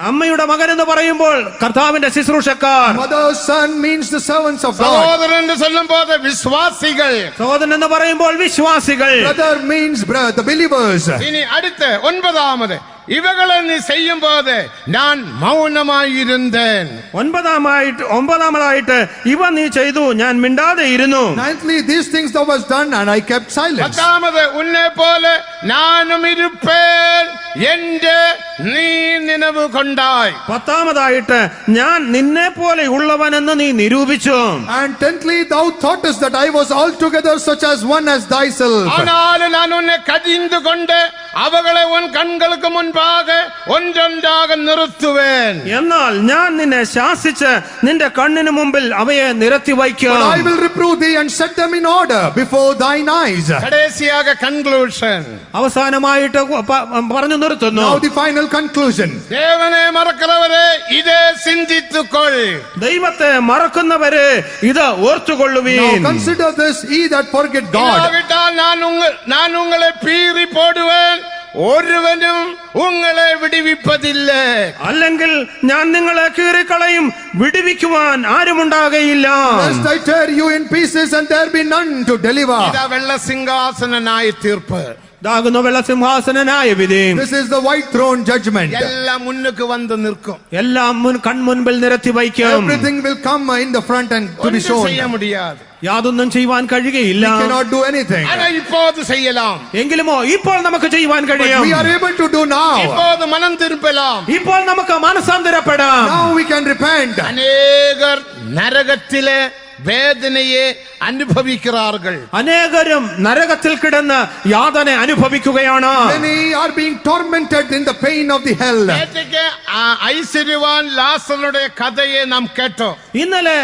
അമ്മയുടെ മകൻ എന്ന് പറയുമ്പോൾ കർത്താവിന്റെ ശുശ്രൂഷക്കാർ. Mother's son means the servants of God. சகோதரன் என்று சொல்லும் போது விசுவாசிகள். സഹോദരൻ എന്ന് പറയുമ്പോൾ വിശ്വാസികൾ. Brother means the believers. இனி அடுத்த 9வது இவைகளை நீ செய்யும் போது நான் മൗനമായിരുന്നேன். ഒമ്പതാമതായിട്ട് ഇവ നീ ചെയ്തു, ഞാൻ മിണ്ടാതെ ഇരുന്നു. Ninthly, these things thou hast done and I kept silence. 10வது உன்னை போல நானும் இருப்பேன் என்று നീ നിനവ് കൊണ്ടാய். പത്താമതായിട്ട് ഞാൻ നിന്നെ പോലെ ഉള്ളവനെന്ന് നീ നിരൂപിച്ചു. And tenthly, thou thoughtest that I was altogether such as one as thyself. ஆனாலும் நான் உன்னை கடிந்து கொண்டு அவகளை உன் கண்களுக்கு முன்பாக ஒன்றொன்றாக நிறுத்துவேன். എന്നാൽ ഞാൻ നിന്നെ ശാസിച്ച് നിന്റെ കണ്ണിന് മുമ്പിൽ അവയെ നിരത്തി വയ്ക്കും. But I will reprove thee and set them in order before thine eyes. கடைசியாக கன்க்ளூஷன். അവസാനമായിട്ട് പറഞ്ഞു നിർത്തുന്നു. Now the final conclusion. தேவனை மறக்கிறவரே இதை சிந்தித்துக்கொள். ദൈവത്തെ മറക്കുന്നവരെ ഇത് ഓർത്തുകൊള്ളുവീൻ. Now consider this, ye that forget God. இல்லாவிட்டால் நான் உங்களை பீறி போடுவேன், ഒരുവനും ഉങ്ങളെ വിടുവിപ്പതില്ല. അല്ലെങ്കിൽ ഞാൻ നിങ്ങളെ കീറിക്കളയും, വിടുവിക്കുവാൻ ആരുമുണ്ടാകയില്ല. Lest I tear you in pieces and there be none to deliver. ഇതാ വെള്ള സിംഹാസനനായ തീർപ്പ്. ഇതാകുന്നു വെള്ളസിംഹാസനനായ വിധി. This is the white throne judgment. എല്ലാം മുന്നുക്ക് വന്ന് നിൽക്കും. എല്ലാം കൺമുൻപിൽ നിരത്തി വയ്ക്കും. Everything will come in the front and to be ഒന്നും shown. ചെയ്യാൻ முடியாது. യാതൊന്നും ചെയ്യുവാൻ കഴിയുകയില്ല. We cannot do anything. ஆனா இப்போது செய்யலாம். എങ്കിലുമോ ഇപ്പോൾ നമുക്ക് ചെയ്യുവാൻ But കഴിയും. we are able to do now. இப்போது மனம் திருப்பலாம். ഇപ്പോൾ നമുക്ക് മാനസാന്തരപ്പെടാം. Now we can repent. അനേകർ നരകത്തിലെ വേദനയെ അനുഭവിക്கிறார்கள். അനേകരും നരകത്തിൽ കിടന്ന് യാതന അനുഭവിക്കുകയാണ്. Many are being tormented in the pain of the hell. നേരത്തെ ഐശ്വര്യവാൻ ലാസറുടെ കഥയെ നാം കേട്ടോ. ഇന്നലെ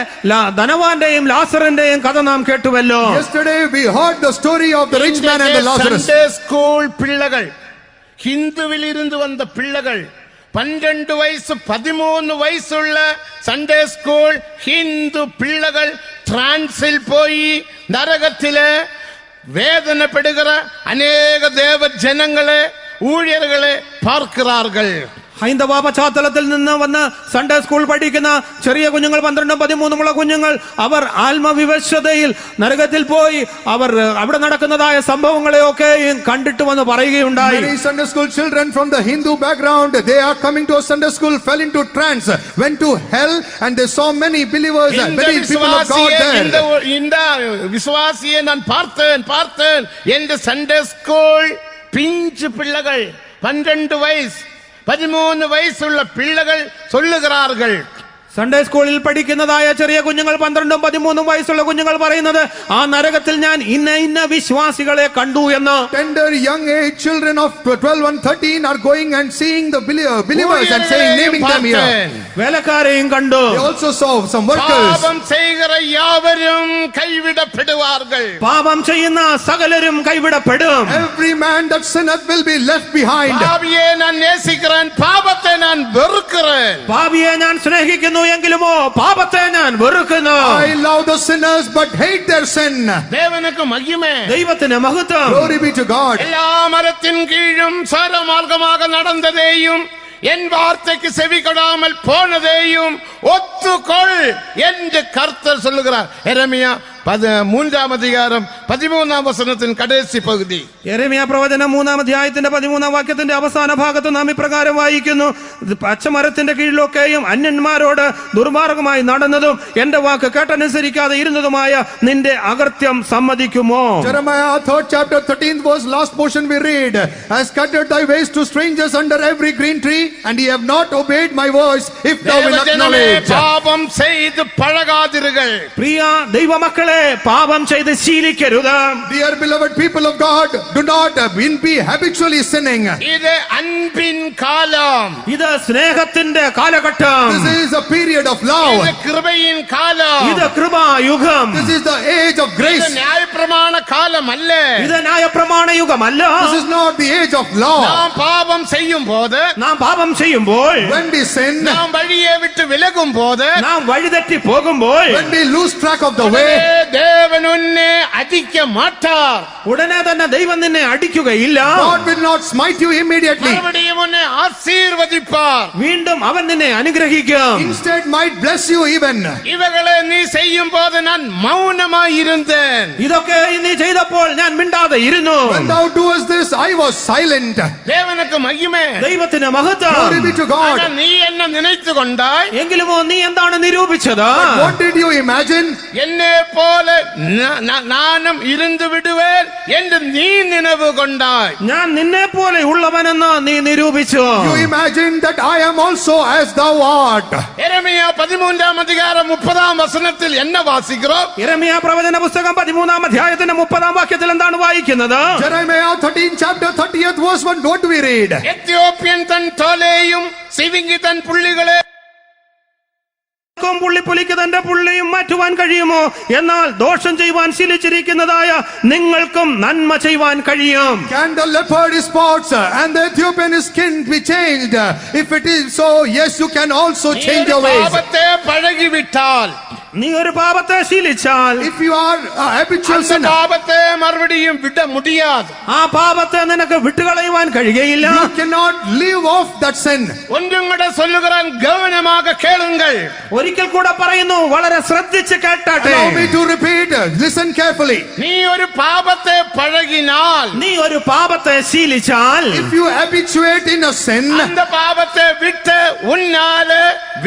ധനവാന്റെയും ലാസറിന്റെയും കഥ നാം കേട്ടുവല്ലോ. Yesterday we heard the story of the rich man and the Lazarus. Sunday school പിള്ളകൾ, ഹിന്ദുവിൽ ഇരുന്ന് വന്ന പിള്ളകൾ, 12 വയസ്സ് 13 വയസ്സുള്ള സൺഡേ സ്കൂൾ ഹിന്ദു പിള്ളകൾ ഫ്രാൻസിൽ പോയി നരകത്തില് വേദനപ്പെടുകിற അനേക ദേവജനങ്ങളെ ഊഴിയർകളെ പാർக்கிறார்கள். ഹൈന്ദവ പശ്ചാത്തലത്തിൽ നിന്ന് വന്ന് സൺഡേ സ്കൂൾ പഠിക്കുന്ന ചെറിയ കുഞ്ഞുങ്ങൾ, 12-13 കുഞ്ഞുങ്ങൾ, അവർ ആത്മവിവശതയിൽ നരകത്തിൽ പോയി അവർ അവിടെ നടക്കുന്നതായ സംഭവങ്ങളെയൊക്കെ കണ്ടിട്ട് വന്ന് പറയുകയുണ്ടായി. Many Sunday school children from the Hindu background, they are coming to a Sunday school, fell into trance, went to hell, and they saw many believers and many people of God there. இந்த விசுவாசியை நான் பார்த்தேன் என்று Sunday school பிஞ்சு பிள்ளைகள் 12 வயசு 13 வயசுள்ள பிள்ளைகள் சொல்லுகிறார்கள். Sunday സ്കൂളിൽ പഠിക്കുന്നതായ ചെറിയ കുഞ്ഞുങ്ങൾ 12 13 വയസ്സുള്ള കുഞ്ഞുങ്ങൾ പറയുന്നത് ആ നരകത്തിൽ ഞാൻ ഇന്ന വിശ്വാസികളെ കണ്ടു എന്ന്. Tender young age children of 12 and 13 are going and seeing the believers and saying, naming them here. വേലക്കാരെയും കണ്ടു. They also saw some workers. പാപം ചെയ്യുന്ന യാവരും കൈവിടപ്പെടുവാர்கள். പാപം ചെയ്യുന്ന സകലരും കൈവിടപ്പെടും. Every man that sinneth will be left behind. പാപിയെ ഞാൻ നേസിக்கிறேன், പാപത്തെ ഞാൻ വെറുக்கிறேன். പാപിയെ ഞാൻ സ്നേഹിക്കുന്നു എങ്കിലുമോ പാപത്തെ ഞാൻ വെറുക്കുന്നു. I love the sinners but hate their sin. ദേവനുക്ക് മഹിമേ, ദൈവത്തിന് മഹത്വം. Glory be to God. എല്ലാ മരത്തിൻ കീഴും സ്വരമാർഗமாக നടந்ததையும் என் வார்த்தைக்கு செவி கொடாமல் போனதையும் ஒத்துக்கொள் என்று கர்த்தர் சொல்லுகிறார். எரேமியா 3 அதிகாரம் 13 வசனத்தின் கடைசி பகுதி. യെരമ്യാ പ്രവചനം 3 അധ്യായത്തിന്റെ 13 വാക്യത്തിന്റെ അവസാന ഭാഗത്ത് നാം ഇപ്രകാരം വായിക്കുന്നു: പച്ചമരത്തിന്റെ കീഴിലൊക്കെയും അന്യന്മാരോട് ദുർമാർഗമായി നടന്നതും എന്റെ വാക്ക് കേട്ടനുസരിക്കാതെ ഇരുന്നതുമായ നിന്റെ അകൃത്യം സമ്മതിക്കുമോ? Jeremiah 3rd chapter 13th verse, last portion we read, has scattered thy ways to strangers under every green tree, and ye have not obeyed my voice, if thou wilt acknowledge. പാപം ചെയ്ത് പഴകാതിരുകൾ. പ്രിയ ദൈവമക്കളെ, പാപം ചെയ്ത് ശീലിക്കരുത്. Dear beloved people of God, do not be habitually sinning. ഇത് അൻപിൻ കാലം. ഇത് സ്നേഹത്തിന്റെ കാലഘട്ടം. This is a period of love. ഇത് കൃപയിൻ കാലം. ഇത് കൃപായുഗം. This is the age of ഇത് grace. ന്യായപ്രമാണ കാലമല്ല. ഇത് ന്യായപ്രമാണ യുഗമല്ല. This is not the age of law. നാം പാപം ചെയ്യും പോത്, നാം പാപം ചെയ്യുമ്പോൾ, When we sin, നാം വഴിയെ വിട്ട് വിലകും പോത്, നാം വഴിതെറ്റി പോകുമ്പോൾ, when we lose track of the way, ദേവൻ ഉന്നെ അടിക്ക മാട്ടാർ. ഉടനെ തന്നെ ദൈവം നിന്നെ അടിക്കുകയില്ല. God will not smite you immediately. മറുപടിയും ഉന്നെ ആശീർവദിപ്പാർ. വീണ്ടും അവൻ നിന്നെ അനുഗ്രഹിക്കും. Instead might bless you even. ഇവകളെ നീ ചെയ്യും പോത് ഞാൻ മൗനമായിരുന്നേൻ. ഇതൊക്കെ നീ ചെയ്തപ്പോൾ ഞാൻ മിണ്ടാതെ ഇരുന്നു. When thou doest this, I was silent. ദേവനുക്ക് മഹിമേ, ദൈവത്തിന് മഹത്വം. Glory be to God. നീ എന്നെ നനച്ചുകൊണ്ടായി എങ്കിലുമോ നീ എന്താണ് നിരൂപിച്ചത്? What did you imagine? എന്നെ പോലെ നാനും ഇരുന്നു വിടുവേൻ എന്ന് നീ നിലവ് കൊണ്ടായി. ഞാൻ നിന്നെ പോലെ ഉള്ളവനെന്ന് നീ നിരൂപിച്ചു. You imagine that I am also as thou art. യെരമ്യാ 13 அதிகாரம் 30 വസനത്തിൽ എന്നെ വാസിக்கிறோம். യെരമ്യാ പ്രവചന പുസ്തകം 13 അധ്യായത്തിന്റെ 30 വാക്യത്തിൽ എന്താണ് വായിക്കുന്നത്? Jeremiah 13 chapter 30th verse 1, what do we read? Ethiopian തൻ തോലയും സിവിങ്കി തൻ പുള്ളികളെ പുള്ളിപ്പുലിക്ക് തന്റെ പുള്ളിയും മാറ്റുവാൻ കഴിയുമോ? എന്നാൽ ദോഷം ചെയ്യുവാൻ ശീലിച്ചിരിക്കുന്നതായ നിങ്ങൾക്കും നന്മ ചെയ്യുവാൻ കഴിയും. Can the leopard his spots and the Ethiopian his skin be changed? If it is so, yes, you can also change your ways. പാപത്തെ പഴകിവിട്ടാൽ, നീ ഒരു പാപത്തെ ശീലിച്ചാൽ, If you are a habitual அந்த sinner, പാപത്തെ മറുപടിയും വിട മുടിയാതെ. ആ പാപത്തെ നിനക്ക് വിട്ടുകളയുവാൻ കഴിയുകയില്ല. you cannot leave off that sin. ഒന്നും കൂടെ சொல்லுகிறான், கவனமாக கேளுங்கள். ഒരിക്കൽ കൂടെ പറയുന്നു, വളരെ ശ്രദ്ധിച്ച് കേട്ടാട്ടെ. Allow me to repeat, listen carefully. നീ ഒരു പാപത്തെ പഴകിനാൽ, നീ ഒരു പാപത്തെ ശീലിച്ചാൽ, If you habituate in a sin, அந்த பாவத்தை விட்டு உன்னால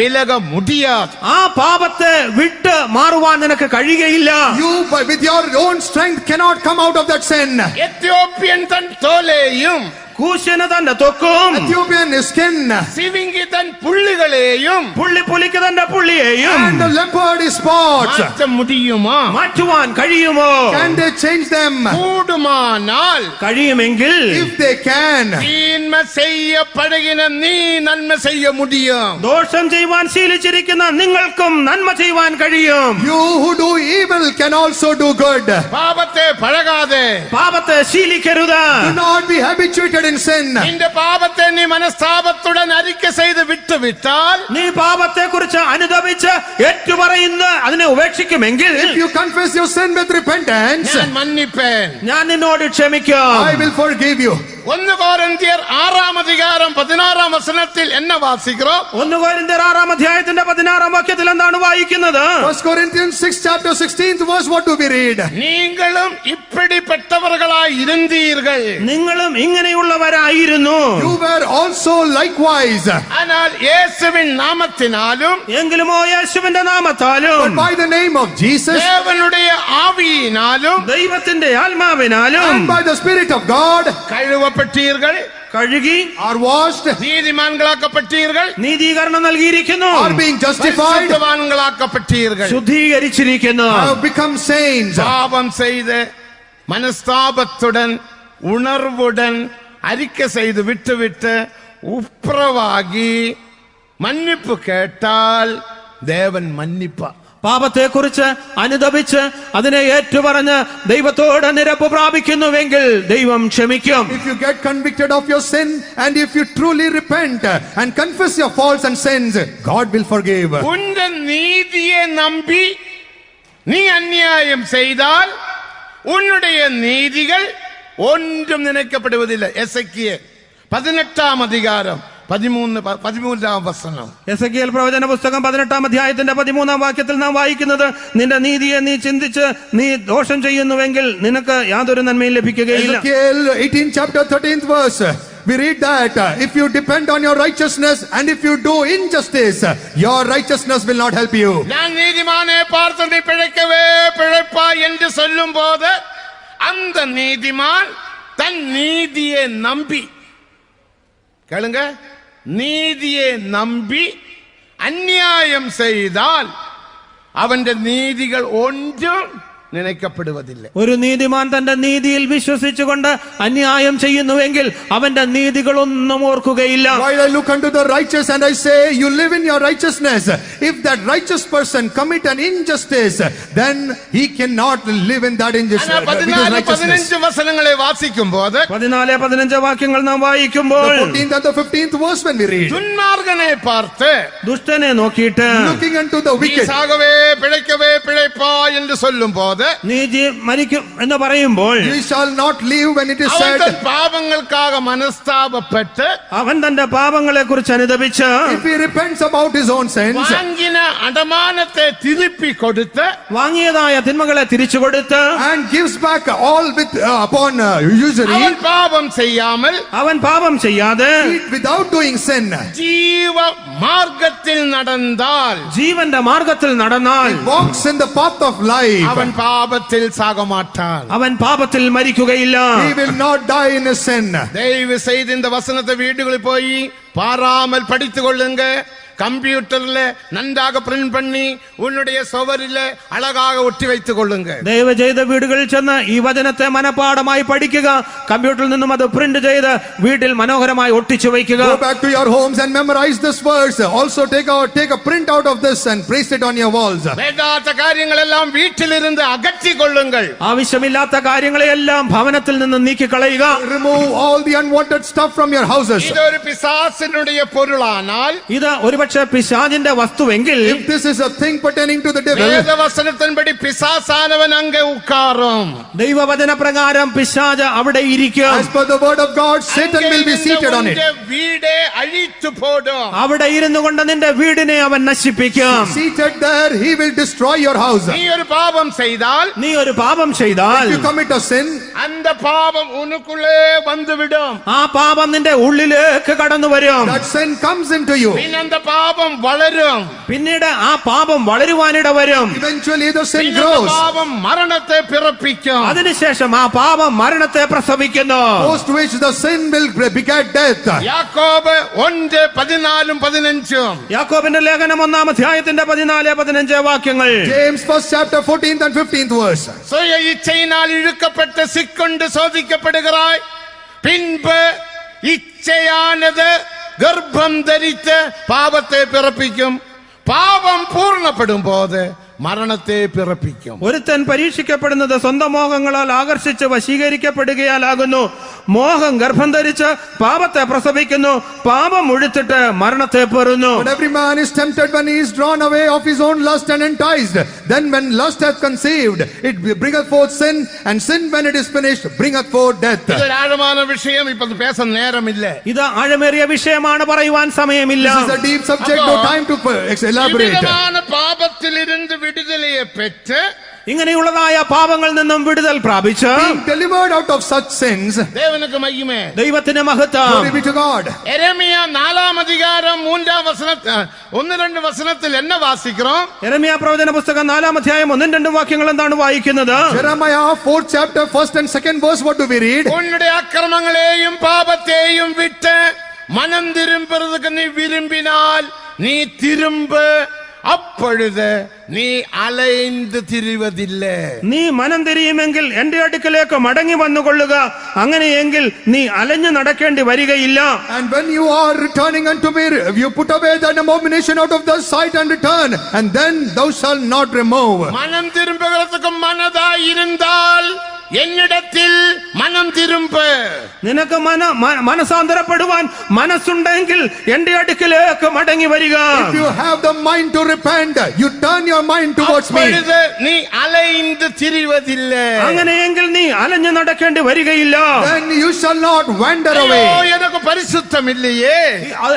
விலக முடியாது. ആ പാപത്തെ വിട്ട് മാറുവാൻ നിനക്ക് കഴിയുകയില്ല. you with your own strength cannot come out of that sin. Ethiopian തൻ തോലയും കൂശന് തന്റെ തൊക്കും, Ethiopian his skin സിവിങ്കി തൻ പുള്ളികളെയും പുള്ളിപ്പുലിക്ക് തന്റെ പുള്ളിയെയും and the leopard his spots. മാറ്റ മുടിയുമോ? മാറ്റുവാൻ കഴിയുമോ? Can they change them? കൂടുമാനാൽ കഴിയുമെങ്കിൽ If they can, தீன்மை செய்ய பழகின நீ நன்மை செய்ய முடியும். ദോഷം ചെയ്യുവാൻ ശീലിച്ചിരിക്കുന്ന നിങ്ങൾക്കും നന്മ ചെയ്യുവാൻ കഴിയും. you who do evil can also do good. பாவத்தை பழகாதே. പാപത്തെ ശീലിക്കരുത്. Do not be habituated in sin. இந்த பாவத்தை நீ மனஸ்தாபத்துடன் அறிக்கை செய்து விட்டு விட்டால், നീ പാപത്തെ കുറിച്ച് അനുദപിച്ച് ഏറ്റുപറയുന്ന അതിനെ ഉപേക്ഷിക്കുമെങ്കിൽ, If you confess your sin with repentance, ഞാൻ മன்നിപ്പേൻ. ഞാൻ നിന്നോട് ക്ഷമിക്കാം. I will forgive you. 1 കൊരിന്ത്യർ 6 அதிகாரம் 16 வசனத்தில் என்ன வாசிக்கிறோம்? 1 കൊരിന്ത്യർ 6 അധ്യായത്തിന്റെ 16 വാക്യത്തിൽ എന്താണ് വായിക്കുന്നത്? 1 Corinthians 6 chapter 16th verse, what do we read? நீங்களும் இப்படிப்பட்டவர்களாய் இருந்தீர்கள். നിങ്ങളും ഇങ്ങനെയുള്ളവരായിരുന്നു. You were also likewise, ஆனால் இயேசுவின் நாமத்தினாலும் എങ്കിലുമോ യേശുവിന്റെ നാമത്താലും but by the name of Jesus தேவனுடைய ஆவியினாலும் ദൈവത്തിന്റെ ആത്മാവിനാലും and by the Spirit of God, கழுவப்பட்டீர்கள், കഴുകി, are washed, நீதிமான்களாக்கப்பட்டீர்கள், നീതീകരണം നൽകിയിരിക്കുന്നു, are being justified, பரிசுத்தவான்களாக்கப்பட்டீர்கள், ശുദ്ധീകരിച്ചിരിക്കുന്നു. have become saints. பாவம் செய்து மனஸ்தாபத்துடன் உணர்வுடன் அறிக்கை செய்து விட்டுவிட்டு உப்புரவாகி மன்னிப்பு கேட்டால் தேவன் மன்னிப்பார். പാപത്തെക്കുറിച്ച് അനുതപിച്ച് അതിനെ ഏറ്റുപറഞ്ഞ് ദൈവത്തോട് നിരപ്പ് പ്രാപിക്കുന്നുവെങ്കിൽ ദൈവം ക്ഷമിക്കും. If you get convicted of your sin and if you truly repent and confess your faults and sins, God will forgive. உந்த நீதியை நம்பி நீ அநியாயம் செய்தால் உன்னுடைய நீதிகள் ஒன்றும் நினைக்கப்படுவதில்லை. எசேக்கியேல் 18 அதிகாரம் 13 വസനം. എസെക്കിയേൽ പ്രവചന പുസ്തകം 18 അധ്യായത്തിന്റെ 13 വാക്യത്തിൽ നാം വായിക്കുന്നത്, നിന്റെ നീതിയെ നീ ചിന്തിച്ച് നീ ദോഷം ചെയ്യുന്നുവെങ്കിൽ നിനക്ക് യാതൊരു നന്മയും ലഭിക്കുകയില്ല. Ezekiel 18 chapter 13th verse. We read that if you depend on your righteousness and if you do injustice, your righteousness will not help you. நான் நீதிமானை பார்த்து நீ பிழைக்கவே பிழைப்பா என்று சொல்லும் போது அந்த நீதிமான் தன் நீதியை நம்பி, கேளுங்க, நீதியை நம்பி அநியாயம் செய்தால் அவന്റെ നീതികൾ ஒன்றும் നിനക്കപ്പെടുവതില്ല. ഒരു നീതിമാൻ തന്റെ നീതിയിൽ വിശ്വസിച്ചുകൊണ്ട് അന്യായം ചെയ്യുന്നുവെങ്കിൽ അവന്റെ നീതികളൊന്നും ഓർക്കുകയില്ല. While I look unto the righteous and I say, you live in your righteousness, if that righteous person commit an injustice, then he cannot live in that injustice. 14-15 വസനങ്ങളെ വാസിക്കുമ്പോൾ 14-15 വാക്യങ്ങൾ നാം വായിക്കുമ്പോൾ the 14th and the 15th verse when we read, ദുന്മാർഗനെ പാർത്ത് ദുഷ്ടനെ നോക്കിയിട്ട് looking unto the നീ wicked, സാകവേ പിழைക്കവേ പിழைപ്പാ എന്ന് சொல்லும்போது നീ മരിക്കും എന്ന് പറയുമ്പോൾ you shall not live when it is അവൻ said, തൻ പാപങ്ങൾക്കാக മനസ്താപപ്പെട്ട് അവൻ തന്റെ പാപങ്ങളെ കുറിച്ച് അനുതപിച്ച് if he repents about his own sins, വാങ്ങിന അടമാനത്തെ തിരുപ്പി കൊടുത്ത് വാങ്ങിയതായ തിന്മകളെ തിരിച്ചു കൊടുത്ത് and gives back all with upon usury, അവൻ പാപം ചെയ്യാമൽ അവൻ പാപം ചെയ്യാതെ without doing sin, ജീവ മാർഗത്തിൽ നടന്നാൽ ജീവന്റെ മാർഗത്തിൽ നടന്നാൽ walks in the path of life, അവൻ പാപത്തിൽ സാകമാട്ടാൻ. അവൻ പാപത്തിൽ മരിക്കുകയില്ല. he will not die in his sin. ദയവ് ചെയ്ത് இந்த വസനത്തെ വീടുകളിൽ പോയി പാറാമൽ പഠിத்து கொள்ளுங்க. கம்ப்யூட்டர்ல நன்றாக பிரிண்ட் பண்ணி உன்னுடைய சுவரில அழகாக ஒட்டி வைத்துக் கொள்ளுங்க. ദയവ് ചെയ്ത് വീടുകളിൽ ചെന്ന് ഈ വചനത്തെ മനപാഠമായി പഠിക്കുക. കമ്പ്യൂട്ടറിൽ നിന്നും അത് പ്രിന്റ് ചെയ്ത് വീട്ടിൽ മനോഹരമായി ഒട്ടിച്ചു വയ്ക്കുക. Go back to your homes and memorize this verse. Also take a print out of this and place it on your walls. വേണ്ടാത്ത കാര്യങ്ങളെല്ലാം വീട്ടിലിരുന്ന് അകറ്റി കൊള്ളുங்கள். ആവശ്യമില്ലാത്ത കാര്യങ്ങളെല്ലാം ഭവനത്തിൽ നിന്ന് നീക്കിക്കളയുക. Remove all the unwanted stuff from your houses. ഇതൊരു പിശാചിനുடைய പൊരുളാനാൽ, ഇത് ഒരുപക്ഷെ പിശാചിന്റെ വസ്തുവെങ്കിൽ, If this is a thing pertaining to the devil, വേദവസനത്തിൻപടി പിശാചാനവൻ അങ്ങ് ഉക്കാറും. ദൈവവചന പ്രകാരം പിശാച് അവിടെ ഇരിക്കും. as per the word of God, Satan will be seated on it. വീടേ അഴിച്ചു പോടും. അവിടെ ഇരുന്നു കൊണ്ട് നിന്റെ വീടിനെ അവൻ നശിപ്പിക്കും. Seated there, he will destroy your house. നീ ഒരു പാപം ചെയ്താൽ, നീ ഒരു പാപം ചെയ്താൽ If you commit a sin, அந்த பாவம் உனக்குள்ளே வந்துவிடும். ആ പാപം നിന്റെ ഉള്ളിലേക്ക് കടന്നു വരും. that sin comes into you. പിന്നെ அந்த പാപം വളരും. പിന്നീട് ആ പാപം വളരുവാനിട വരും. Eventually the sin പിന്നെ grows. പാപം മരണത്തെ പിറപ്പിക്കും. അതിനുശേഷം ആ പാപം മരണത്തെ പ്രസവിക്കുന്നു. Post which the sin will beget death. യാക്കോബ് 1:14-15. യാക്കോബിന്റെ ലേഖനം 1-ാം അധ്യായത്തിന്റെ 14-15 വാക്യങ്ങൾ. James 1st chapter 14th and 15th verse. சுய இச்சையினால் இழுக்கப்பட்டு சிக்கொண்டு சோதிக்கப்படுகிறாய். பின்பு இச்சையானது கர்ப்பம் தரித்து பாவத்தை பிறப்பிக்கும். പാപം പൂർണ്ണപ്പെടും പോത് മരണത്തെ പിറപ്പിക്കും. ഒരുത്തൻ പരീക്ഷിക്കപ്പെടുന്നത് സ്വന്തം മോഹങ്ങളാൽ ആകർഷിച്ച് വശീകരിക്കപ്പെടുകയാലാകുന്നു. മോഹം ഗർഭം ധരിച്ച് പാപത്തെ പ്രസവിക്കുന്നു. പാപം മുഴുത്തിട്ട് മരണത്തെ പെറുന്നു. But every man is tempted when he is drawn away of his own lust and enticed. Then when lust hath conceived, it bringeth forth sin, and sin when it is finished bringeth forth death. ഇതൊരു ആഴமான விஷயம், இப்ப பேச நேரம் இல்ல. ഇത് ആഴമേറിയ വിഷയമാണ്, പറയുവാൻ സമയമില്ല. This is a deep subject, no time to elaborate. പാപത്തിലിരുന്ന് വിടുതലയെ പെറ്റ് ഇങ്ങനെയുള്ളതായ പാപങ്ങളിൽ നിന്നും വിടുതൽ പ്രാപിച്ച് being delivered out of such sins. தேவனுக்கு மகிமை. ദൈവത്തിന് മഹത്വം. Glory be to God. எரேமியா 4 அதிகாரம் 1-2 வசனத்தில் என்ன வாசிக்கிறோம்? യെരമ്യാ പ്രവചന പുസ്തകം 4 അധ്യായം 1-2 വാക്യങ്ങൾ എന്താണ് വായിക്കുന്നത്? Jeremiah 4th chapter 1st and 2nd verse, what do we read? உன்னுடைய அக்கிரமங்களையும் பாபத்தையும் விட்டு மனம் திரும்புறதுக்கு நீ விரும்பினால் நீ திரும்ப, அப்பொழுது നീ അലൈந்து തിരിവതില്ലേ. നീ മനം തിരിയുമെങ്കിൽ എന്റെ അടുക്കലേക്ക് മടങ്ങി വന്നുകൊള്ളുക, അങ്ങനെയെങ്കിൽ നീ അലഞ്ഞു നടക്കേണ്ടി വരികയില്ല. And when you are returning unto me, you put away that abomination out of thy sight and return, and then thou shalt not remove. மனம் திரும்புகிறதுக்கு மனதாய் இருந்தால் என்னிடத்தில் மனம் திரும்ப. നിനക്ക് മനസാന്തരപ്പെടുവാൻ മനസ്സുണ്ടെങ്കിൽ എന്റെ അടുക്കലേക്ക് മടങ്ങി വരിക. If you have the mind to repent, you turn your mind towards me. அப்பொழுது நீ அலைந்து திரிவதில்லை. അങ്ങനെയെങ്കിൽ നീ അലഞ്ഞു നടക്കേണ്ടി വരികയില്ല. Then you shall not wander away. எனக்கு பரிசுத்தம் இல்லையே,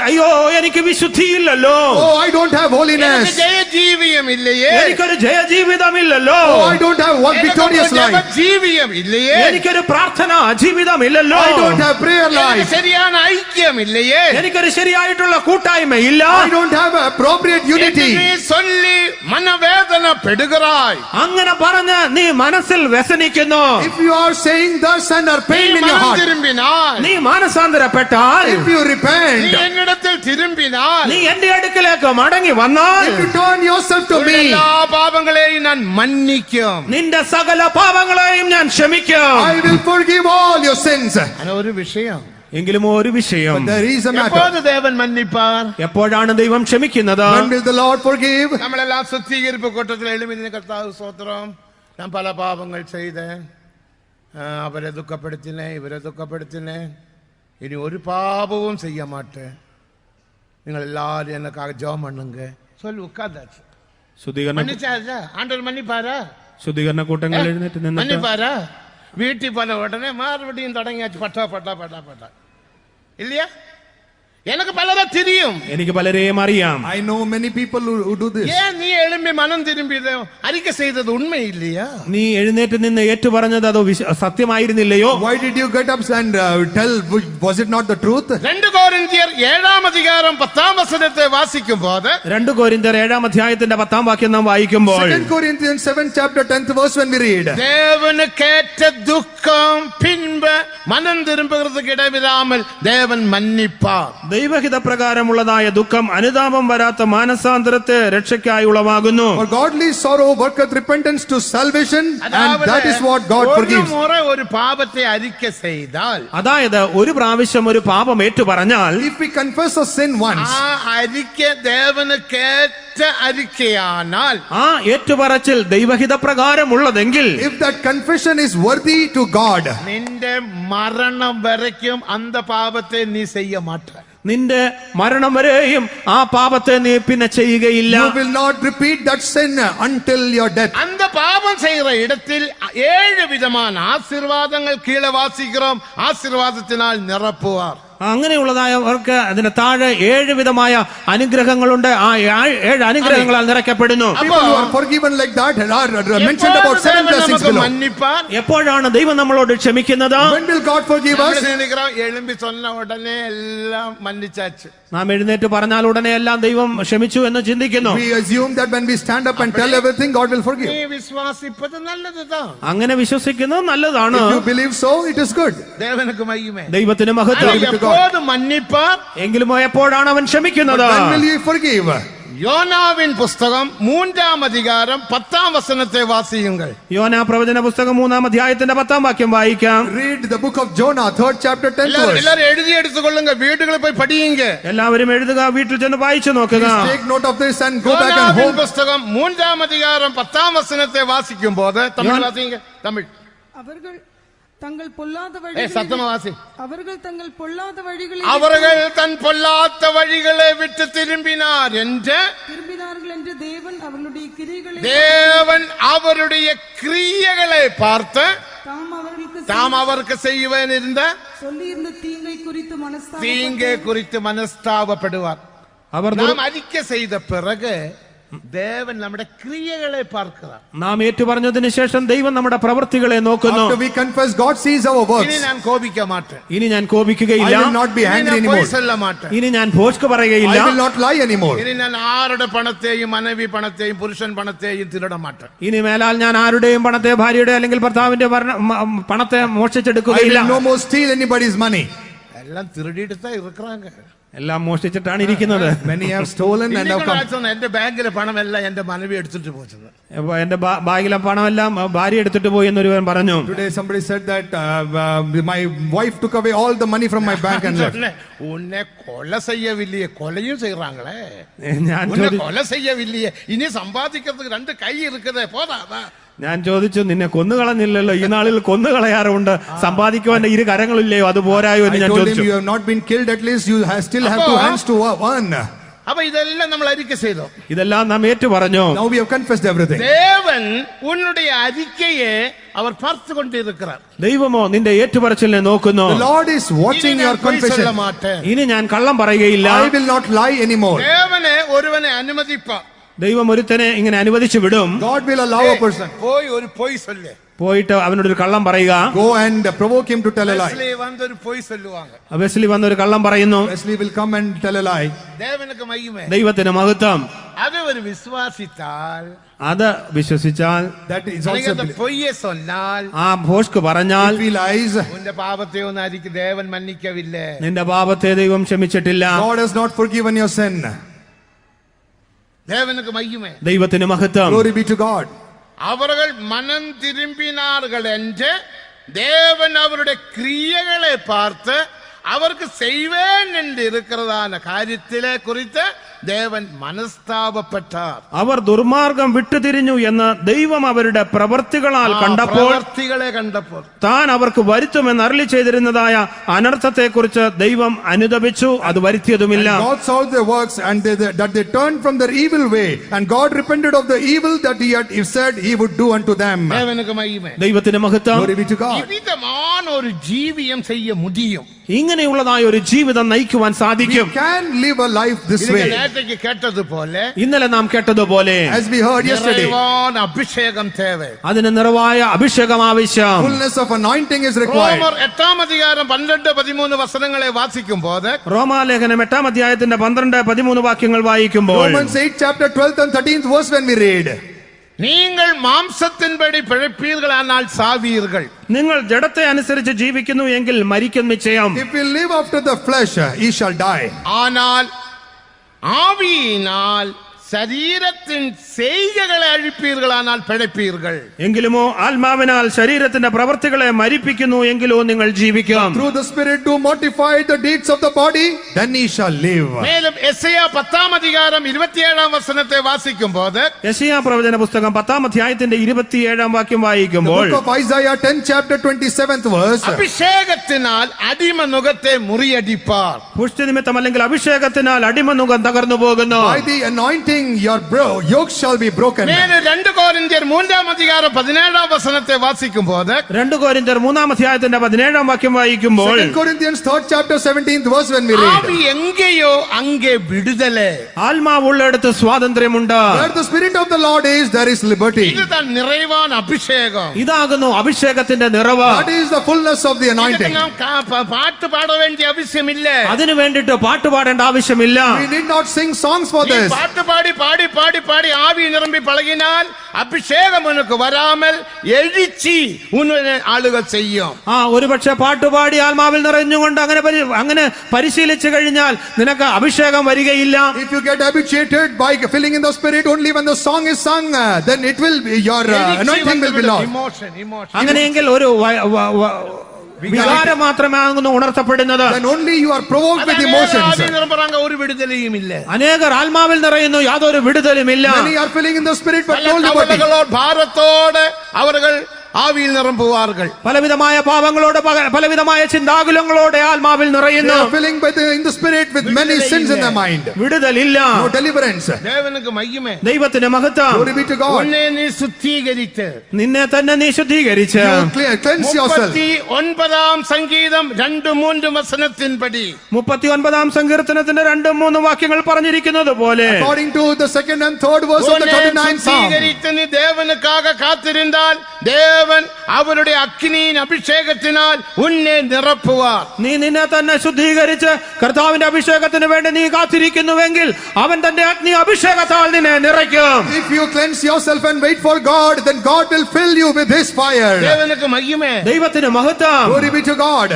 അയ്യോ എനിക്ക് വിശുദ്ധിയില്ലല്ലോ, Oh, I don't have எனக்கு holiness. ஜெய ஜீவியம் இல்லையே, എനിക്കൊരു ജയജീവിതമില്ലല്ലോ, Oh, I don't have one victorious life. ஜீவியம் இல்லையே, എനിക്കൊരു പ്രാർത്ഥന ജീവിതമില്ലല്ലോ, I don't have prayer life. சரியான ஐக்கியம் இல்லையே, എനിക്കൊരു ശരിയായിട്ടുള്ള കൂട്ടായ്മയില്ല. I don't have appropriate unity. நீ சொல்லி மனவேதனை பெடுகிறாய். അങ്ങനെ പറഞ്ഞ് നീ മനസ്സിൽ വ്യസനിക്കുന്നു. If you are saying thus and are நீ pain in your மனம் heart, திரும்பினால், നീ മാനസാന്തരപ്പെട്ടാൽ, if you நீ repent, என்னிடத்தில் திரும்பினால், നീ എന്റെ അടുക്കലേക്ക് മടങ്ങി വന്നാൽ, if you turn yourself to me, எல்லா பாவங்களையும் நான் மன்னிக்கும். നിന്റെ സകല പാപങ്ങളെയും ഞാൻ ക്ഷമിക്കും. I will forgive all your sins. ஆனா ஒரு விஷயம், എങ്കിലും ഒരു വിഷയം, But there is a matter. எப்போது தேவன் மன்னிப்பார்? എപ്പോഴാണ് ദൈവം ക്ഷമിക്കുന്നത്? When will the Lord forgive? നമ്മളെല്ലാം സുസ്ഥീകരിപ്പ് കൂട്ടത്തിൽ എഴുതുന്ന കർത്താവ് സ്തോത്രം, ഞാൻ പല പാപങ്ങൾ ചെയ്തேன், അവരെ ദുഃഖപ്പെടുത്തിனேன், ഇവരെ ദുഃഖപ്പെടുത്തിனேன், ഇനി ഒരു പാപവും செய்ய மாட்டேன், നിങ്ങൾ எல்லாரும் எனக்காக ஜெபம் பண்ணுங்க சொல்லி உட்கார்ந்தாச்சு. மன்னிச்சாச்சா? ஆண்டவர் மன்னிப்பாரா? ശുദ്ധീകരണ കൂട്ടങ്ങൾ എഴുന്നേറ്റ് നിന്നിട്ട് மன்னிப்பாரா? வீட்டுக்கு போன உடனே மறுபடியும் தொடங்கியாச்சு, பட்டா பட்டா பட்டா பட்டா இல்லையா? எனக்கு பலரை தெரியும், എനിക്ക് പലരെയും അറിയാം. I know many people who do this. ஏன் நீ எழும்பி மனம் திரும்பியது அறிக்கை செய்தது உண்மை இல்லையா? നീ എഴുന്നേറ്റ് നിന്ന് ഏറ്റു പറഞ്ഞത് അതോ സത്യമായിരുന്നില്ലയോ? Why did you get up and tell? Was it not the truth? 2 Corinthians 7 அதிகாரம் 10 வசனத்தை வாசிக்கும் போது, 2 കൊരിന്ത്യർ 7 അധ്യായത്തിന്റെ 10 വാക്യം നാം വായിക്കുമ്പോൾ, 2 Corinthians 7 chapter 10th verse, when we read, தேவனுக்கேற்ற துக்கம் பின்பு மனம் திரும்புகிறதுக்கு இடமில்லாமல் தேவன் மன்னிப்பார். ദൈവഹിത പ്രകാരമുള്ളതായ ദുഃഖം അനുതാപം വരാത്ത മാനസാന്തരത്തെ രക്ഷയ്ക്കായി ഉളവാകുന്നു. for godly sorrow worketh repentance to salvation, and that is what God ஒரு forgives. முறை ஒரு பாவத்தை அறிக்கை செய்தால், അതായത് ഒരു പ്രാവശ്യം ഒരു പാപം ഏറ്റു പറഞ്ഞാൽ, If we confess a sin once, ആ அறிக்கை தேவனுக்கேற்ற அறிக்கையானால், ആ ഏറ്റുപറച്ചിൽ ദൈവഹിത പ്രകാരമുള്ളതെങ്കിൽ, if that confession is worthy to God, നിന്റെ മരണം വരയ്ക്കും அந்த പാപത്തെ നീ செய்ய മാട്ടാ. നിന്റെ മരണം വരെയും ആ പാപത്തെ നീ പിന്നെ ചെയ്യുകയില്ല. you will not repeat that sin until your death. அந்த பாவம் செய்கிற இடத்தில் 7 விதமான ஆசீர்வாதங்கள் கீழே வாசிக்கிறோம், ஆசீர்வாதத்தினால் நிரப்புவார். അങ്ങനെയുള്ളതായവർക്ക് അതിന് താഴെ 7 വിധമായ അനുഗ്രഹങ്ങളുണ്ട്. ആ 7 അനുഗ്രഹങ്ങളാൽ നിറയ്ക്കപ്പെടുന്നു. People who are forgiven like that are mentioned about 7 blessings below. மன்னிப்பார். എപ്പോഴാണ് ദൈവം നമ്മളോട് ക്ഷമിക്കുന്നത്? When will God forgive us? எழும்பி சொன்ன உடனே எல்லாம் மன்னிச்சாச்சு. നാം എഴുന്നേറ്റ് പറഞ്ഞാൽ ഉടനെ എല്ലാം ദൈവം ക്ഷമിച്ചു എന്ന് ചിന്തിക്കുന്നു. We assume that when we stand up and tell everything, God will forgive. நீ விசுவாசிப்பது நல்லதுதான். അങ്ങനെ വിശ്വസിക്കുന്നത് നല്ലതാണ്. If you believe so, it is good. தேவனுக்கு மகிமை. ദൈവത്തിന് മഹത്വം. எப்போது மன்னிப்பார்? എങ്കിലും എപ്പോഴാണ് അവൻ ക്ഷമിക്കുന്നത്? When will He forgive? யோனாவின் புஸ்தகம் 3 அதிகாரம் 10 வசனத்தை வாசியுங்கள். യോനാ പ്രവചന പുസ്തകം 3 അധ്യായത്തിന്റെ 10 വാക്യം വായിക്കാം. Read the book of Jonah, 3rd chapter, 10th verse. எல்லாரும் எழுதி எடுத்துக்கொள்ளுங்க, வீடுகளில் போய் படியுங்க. എല്ലാവരും എഴുതുക, വീട്ടിൽ ചെന്ന് വായിച്ചു നോക്കുക. Please take note of this and go back and யோனாவின் home. புஸ்தகம் 3 அதிகாரம் 10 வசனத்தை வாசிக்கும் போது, தமிழ் வாசிங்க, தமிழ். அவர்கள் தங்கள் பொல்லாத சத்தமா வாசி. அவர்கள் தங்கள் பொல்லாத வழிகளை அவர்கள் தன் பொல்லாத வழிகளை விட்டு திரும்பினார் என்று திரும்பினார்கள் என்று தேவன் அவருடைய கிரியைகளை பார்த்து தாம் அவருக்கு செய்வேன் இருந்த சொல்லியிருந்த தீங்கை குறித்து மனஸ்தாபப்படுவார். நாம் அறிக்கை செய்த பிறகு ദേവൻ നമ്മുടെ ക്രിയകളെ പാർക്കുക. നാം ഏറ്റുപറഞ്ഞതിന് ശേഷം ദൈവം നമ്മുടെ പ്രവൃത്തികളെ നോക്കുന്നു. After we confess, God sees our works. ഇനി ഞാൻ കോപിക്ക മാട്ടേൻ, ഇനി ഞാൻ കോപിക്കുകയില്ല, I will not be angry anymore. മാട്ടേൻ, ഇനി ഞാൻ ഭോഷ്ക് പറയുകയില്ല, I will not lie anymore. ഇനി ഞാൻ ആരുടെ പണത്തെയും മനവി പണത്തെയും പുരുഷൻ പണത്തെയും തിരിട മാട്ടേൻ. ഇനി മേലാൽ ഞാൻ ആരുടെയും പണത്തെ, ഭാര്യയുടെ അല്ലെങ്കിൽ ഭർത്താവിന്റെ പണത്തെ I മോഷ്ടിച്ചെടുക്കുകയില്ല. will no more steal anybody's money. എല്ലാം തിരുടിയിട്ട് ഇറക്കുறாங்க. എല്ലാം മോഷ്ടിച്ചിട്ടാണ് ഇരിക്കുന്നത്. Many have stolen and have come. എന്റെ ബാങ്കിലെ പണമെല്ലാം എന്റെ മനവി എടുത്തിട്ട് പോച്ചത്. എന്റെ ബാഗിലെ പണമെല്ലാം ഭാര്യ എടുത്തിട്ട് പോയി എന്നൊരുവൻ പറഞ്ഞു. Today somebody said that my wife took away all the money from my bank and left. ഉന്നെ കൊല ചെയ്യവില്ലേ, കൊലയും ചെയ്യறாங்களே. ഞാൻ കൊല ചെയ്യവില്ലേ, ഇനി സമ്പാദിக்கிறதுக்கு രണ്ട് കൈ இருக்குது പോതാ. ഞാൻ ചോദിച്ചു, നിന്നെ കൊന്നുകളഞ്ഞില്ലല്ലോ, ഈ നാളിൽ കൊന്നുകളയാറുണ്ട്, സമ്പാദിക്കുവാൻ ഇരു കരങ്ങളില്ലയോ, അത് പോരായോ എന്ന് ഞാൻ ചോദിച്ചു. You have not been killed, at least you still have two hands to earn. അപ്പൊ ഇതെല്ലാം നമ്മൾ അറിക്കை ചെയ്തோம், ഇതെല്ലാം നാം ഏറ്റു പറഞ്ഞു. Now we have confessed everything. ദേവൻ ഉன்னுடைய அறிக்கையை அவர் பார்த்து கொண்டிருக்கிறார். ദൈവമോ നിന്റെ ഏറ്റുപറച്ചിലിനെ നോക്കുന്നു. The Lord is watching your confession. ഇനി ഞാൻ കള്ളം പറയുകയില്ല, I will not lie anymore. ദേവനെ ഒരുവനെ അനുമതിപ്പാ. ദൈവം ഒരുത്തനെ ഇങ്ങനെ അനുവദിച്ചു വിടും. God will allow a person. പോയി ഒരു പോയി சொல்லு, പോയിട്ട് അവനോടൊരു കള്ളം പറയുക. Go and provoke him to tell a lie. Wesley വന്ന് ഒരു പോയി சொல்லுவாங்க. വെസ്ലി വന്നൊരു കള്ളം പറയുന്നു. Wesley will come and tell a lie. ദേവനുക്ക് മഹിമ, ദൈവത്തിന് മഹത്വം. അത് ഒരു വിശ്വാസിത്താൽ, അത് വിശ്വസിച്ചാൽ, That is also അല്ലെങ്കിൽ പൊയ്യെ சொன்னால், ആ ഭോഷ്ക് പറഞ്ഞാൽ, if he lies, ഉന്റെ പാപത്തെ ഒന്നും ആയിരിക്കും ദേവൻ മன்னிக்கவில்லை. നിന്റെ പാപത്തെ ദൈവം ക്ഷമിച്ചിട്ടില്ല. God has not forgiven your sin. ദേവനുക്ക് മഹിമ, ദൈവത്തിന് മഹത്വം. Glory be to God. அவர்கள் மனம் திரும்பினார்கள் என்று தேவன் அவருடைய கிரியைகளை பார்த்து அவருக்கு செய்வேன் என்று இருக்கிறதான കാര്യത്തിലെ കുറിച്ച് ദേവൻ മനസ്താപപ്പെട്ടാർ. അവർ ദുർമാർഗം വിട്ടുതിരിഞ്ഞു എന്ന് ദൈവം അവരുടെ പ്രവർത്തികളാൽ കണ്ടപ്പോൾ, താൻ അവർക്ക് വരുത്തുമെന്ന് അരുളി ചെയ്തിരുന്നതായ അനർത്ഥത്തെ കുറിച്ച് ദൈവം അനുതപിച്ചു, അത് വരുത്തിയതുമില്ല. God saw their works and that they turned from their evil way, and God repented of the evil that he had said he would do unto them. ദേവനുക്ക് മഹിമ, ദൈവത്തിന് മഹത്വം. Glory be to God. ഇവിധமான ഒരു ജീവിതം ചെയ്യ முடியும். ഇങ്ങനെയുള്ളതായ ഒരു ജീവിതം നയിക്കുവാൻ സാധിക്കും. We can live a life this way. നേരത്തെ കേട്ടതുപോലെ, ഇന്നലെ നാം കേട്ടതുപോലെ, as we heard yesterday, അഭിഷേകം തേവ, അതിന് നിറവായ അഭിഷേകം ആവശ്യം. fullness of anointing is required. റോമർ 8-ാം 12-13 വസനങ്ങളെ വാസിക്കുമ്പോൾ, റോമാലേഖനം 8-ാം അധ്യായത്തിന്റെ 12-13 വാക്യങ്ങൾ വായിക്കുമ്പോൾ, Romans 8 chapter 12th and 13th verse when we read, நீங்கள் മാംസത്തിൻപടി പിഴപ്പീர்களானால் சாவீர்கள். നിങ്ങൾ ജഡത്തെ അനുസരിച്ച് ജീവിക്കുന്നു എങ്കിൽ മരിക്കും നിശ്ചയം. if we live after the flesh, ye shall die. ஆனால் ஆவியினால் ശരീരത്തിൻ ചെയ്കകളെ അഴിപ്പീர்களാனால் പിഴപ്പീர்கள். എങ്കിലുമോ ആത്മാവിനാൽ ശരീരത്തിന്റെ പ്രവർത്തികളെ മരിപ്പിക്കുന്നു എങ്കിലോ നിങ്ങൾ ജീവിക്കും. Through the spirit to mortify the deeds of the body, then ye shall live. മേലും യെശയ്യാ 10-ാം അധികാരം 27-ാം വസനത്തെ വാസിക്കുമ്പോൾ, യെശയ്യാ പ്രവചന പുസ്തകം 10-ാം അധ്യായത്തിന്റെ 27-ാം വാക്യം The വായിക്കുമ്പോൾ, book of Isaiah 10 chapter 27th verse, അഭിഷേകത്തിനാൽ അടിമനുഖത്തെ മുറിയടിപ്പാർ. പുഷ്ടി നിമിത്തം അല്ലെങ്കിൽ അഭിഷേകത്തിനാൽ അടിമനുഖം തകർന്നു പോകുന്നു. by the anointing your yoke shall be broken. മേലും 2 കൊരിന്ത്യർ 3-ാം അധികാരം 17-ാം വസനത്തെ വാസിക്കുമ്പോൾ, 2 കൊരിന്ത്യർ 3-ാം അധ്യായത്തിന്റെ 17-ാം വാക്യം വായിക്കുമ്പോൾ, 2 Corinthians 3rd chapter 17th verse when we read, ആവി എങ്കയോ അങ്ങേ വിടുതലേ, ആത്മാവ് ഉള്ളിടത്ത് സ്വാതന്ത്ര്യമുണ്ട്. where the spirit of the Lord is, there is liberty. ഇതുതാൻ നിറവാൻ അഭിഷേകം. ഇതാകുന്നു അഭിഷേകത്തിന്റെ നിറവ്. That is the fullness of the anointing. നാം പാട്ട് പാട വേണ്ടിയ ആവശ്യമില്ല. അതിനു വേണ്ടിട്ട് പാട്ട് പാടേണ്ട ആവശ്യമില്ല. We need not sing songs for നീ this. പാട്ട് പാടി പാടി പാടി പാടി ആവി നിറമ്പി പഴകിനാൽ അഭിഷേകം ഉനക്ക് വരാമൽ എഴിച്ചി ഉന്നെ ആളുകൾ ചെയ്യും. ഒരുപക്ഷെ പാട്ടുപാടി ആത്മാവിൽ നിറഞ്ഞുകൊണ്ട് അങ്ങനെ പരിശീലിച്ചു കഴിഞ്ഞാൽ നിനക്ക് അഭിഷേകം വരികയില്ല. If you get habituated by filling in the spirit only when the song is sung, then it will be your anointing will be lost. Emotion. അങ്ങനെയെങ്കിൽ ഒരു വികാരം മാത്രമാകുന്നു ഉണർത്തപ്പെടുന്നത്. Then only you are provoked with emotions. ഒരു വിടുതലയും ഇല്ല. അനേകർ ആത്മാവിൽ നിറയുന്നു, യാതൊരു വിടുതലുമില്ല. Many are filling in the spirit but no liberty. ഭാരത്തോടെ അവർ ஆவியில் நிரம்புவார்கள். പലവിധമായ പാപങ്ങളോട് പലവിധമായ ചിന്താകുലങ്ങളോടെ ആത്മാവിൽ They നിറയുന്നു. are filling in the spirit with many sins in their mind. വിടുതലില്ല. No deliverance. தேவனுக்கு மகிமை. ദൈവത്തിന് മഹത്വം. Glory be to God. உன்னை நீ சுத்திகரித்து നിന്നെ തന്നെ നീ ശുദ്ധീകരിച്ച് Cleanse yourself. 39 சங்கீதம் 2-3 வசனத்தின்படி 39 സങ്കീർത്തനത്തിന്റെ 2-3 വാക്യങ്ങൾ പറഞ്ഞിരിക്കുന്നത് പോലെ According to the second and third verse of the உன்னை 39th Psalm. சுத்திகரித்து நீ தேவனுக்காக காத்திருந்தால் தேவன் அவருடைய அக்கினியின் அபிஷேகத்தினால் உன்னை நிரப்புவார். നീ നിന്നെ തന്നെ ശുദ്ധീകരിച്ച് കർത്താവിന്റെ അഭിഷേകത്തിന് വേണ്ടി നീ കാത്തിരിക്കുന്നുവെങ്കിൽ അവൻ തന്റെ അഗ്നി അഭിഷേകത്താൽ നിന്നെ നിറയ്ക്കും. If you cleanse yourself and wait for God, then God will fill you with His fire. தேவனுக்கு மகிமை. ദൈവത്തിന് മഹത്വം. Glory be to God.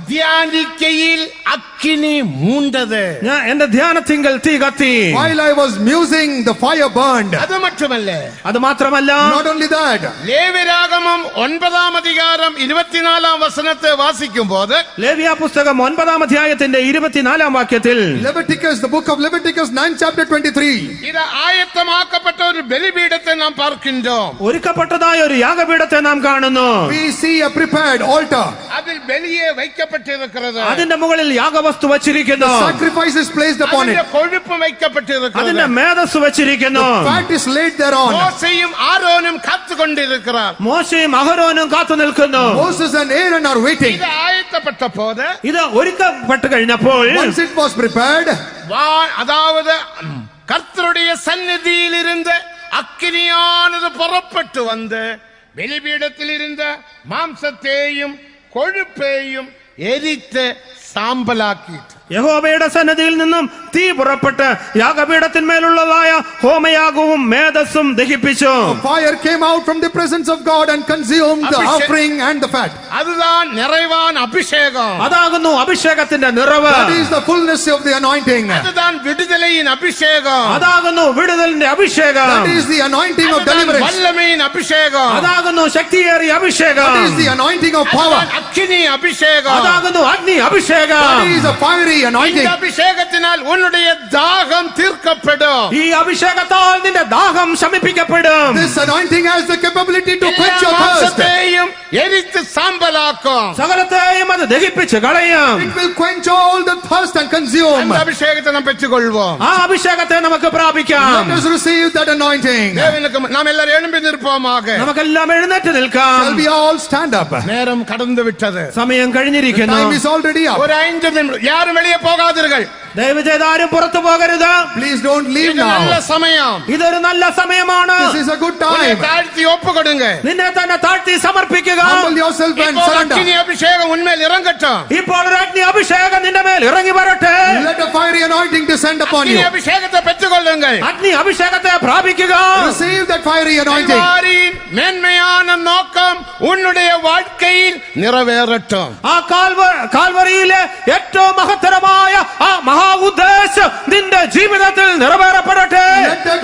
தியானிக்கையில் அக்கினி மூண்டது. ഞാൻ എന്റെ ധ്യാനത്തിങ്കൽ തീ കത്തി. While I was musing, the fire burned. அது மட்டுமல்ல, അത് മാത്രമല്ല, Not only that, லேவியராகமம் 9 அதிகாரம் 24 வசனத்தை வாசிக்கும் போது ലേവ്യ പുസ്തകം 9 അധ്യായത്തിന്റെ 24 വാക്യത്തിൽ Leviticus, the book of Leviticus 9 chapter 23. இது ஆயத்தமாக்கப்பட்ட ஒரு பலிபீடத்தை நாம் பார்க்கின்றோம். ഒരുക്കപ്പെട്ടതായ ഒരു യാഗപീഠത്തെ നാം കാണുന്നു. We see a prepared altar. அதில் வெளியே வைக்கப்பட்டிருக்கிறது. അതിന്റെ മുകളിൽ യാഗവസ്തു വച്ചിരിക്കുന്നു. Sacrifice is placed upon അതിന്റെ it. കൊഴുപ്പ് வைக்கப்பட்டிருக்கிறது. അതിന്റെ മേധസ് വച്ചിരിക്കുന്നു. Fat is laid thereon. மோசேயும் ஆரோனும் காத்துக்கொண்டிருக்கிறார். മോശയും അഹരോനും കാത്തു നിൽക്കുന്നു. Moses and Aaron are waiting. இது ஆயத்தப்பட்ட போது ഇത് ഒരുക്കപ്പെട്ടു കഴിഞ്ഞപ്പോൾ Once it was prepared, அதாவது கர்த்தருடைய சந்நிதியில் இருந்த அக்கினியானது புறப்பட்டு வந்து பலிபீடத்தில் இருந்த மாம்சத்தையும் கொழுப்பையும் எரித்து சாம்பலாக்கிட்டு യഹോവയുടെ സന്നിധിയിൽ നിന്നും തീ പുറപ്പെട്ട് യാഗപീഠത്തിന്മേലുള്ളതായ ഹോമയാഗവും മേധസ്സും ദഹിപ്പിച്ചു. fire came out from the presence of God and consumed the offering and the fat. அதுதான் நிறைவான அபிஷேகம். അതാകുന്നു അഭിഷേകത്തിന്റെ നിറവ്. That is the fullness of the anointing. அதுதான் விடுதலையின் அபிஷேகம். അതാകുന്നു വിടുതലിന്റെ അഭിഷേകം. That is the anointing of அதுதான் deliverance. வல்லமையின் அபிஷேகம். അതാകുന്നു ശക്തിയേറിയ അഭിഷേകം. That is the anointing of power. அதுதான் அக்கினி அபிஷேகம். അതാകുന്നു അഗ്നി അഭിഷേകം. That is a fiery anointing. இந்த அபிஷேகத்தினால் உன்னுடைய தாகம் தீர்க்கப்படும். ഈ അഭിഷേകത്താൽ നിന്റെ ദാഹം ശമിപ്പിക്കപ്പെടും. This anointing has the capability to quench your thirst. மாம்சத்தையும் எரித்து சாம்பலாக்கும். സകലത്തെയും അത് ദഹിപ്പിച്ച് കളയും. It will quench all the thirst and consume. அந்த அபிஷேகத்தை நாம் பெற்றுக்கொள்வோம். ആ അഭിഷേകത്തെ നമുക്ക് പ്രാപിക്കാം. Let us receive that anointing. தேவனுக்கு நாம் எல்லாரும் எழும்பி நிற்போமாக. നമുക്കെല്ലാം എഴുന്നേറ്റ് നിൽക്കാം. Shall we all stand up? நேரம் கடந்து விட்டது. സമയം കഴിഞ്ഞിരിക്കുന്നു. Time is already up. ஒரு 5 நிமிடம் யாரும் வெளியே போகாதீர்கள். ദയവ് ചെയ്ത് ആരും പുറത്തു പോകരുത്. Please don't leave இது நல்ல now. சமயம். ഇതൊരു നല്ല സമയമാണ്. This is a good உன்னை time. தாழ்த்தி ஒப்பு கொடுங்க. നിന്നെ തന്നെ താഴ്ത്തി സമർപ്പിക്കുക. Humble yourself and இப்போ surrender. அக்கினி அபிஷேகம் உன்மேல் இறங்கட்டும். ഇപ്പോൾ ഒരു അഗ്നി അഭിഷേകം നിന്റെ മേൽ ഇറങ്ങി വരട്ടെ. Let a fiery anointing descend upon அக்கினி you. அபிஷேகத்தை பெற்றுக்கொள்ளுங்கள். അഗ്നി അഭിഷേകത്തെ പ്രാപിക്കുക. Receive that fiery anointing. கல்வாரியின் மேன்மையான நோக்கம் உன்னுடைய வாழ்க்கையில் நிறைவேறட்டும். ആ കാൽവറിയിലെ ഏറ്റവും മഹത്തരമായ ആ മഹാ ഉദ്ദേശം നിന്റെ ജീവിതത്തിൽ നിറവേറപ്പെടട്ടെ. Let that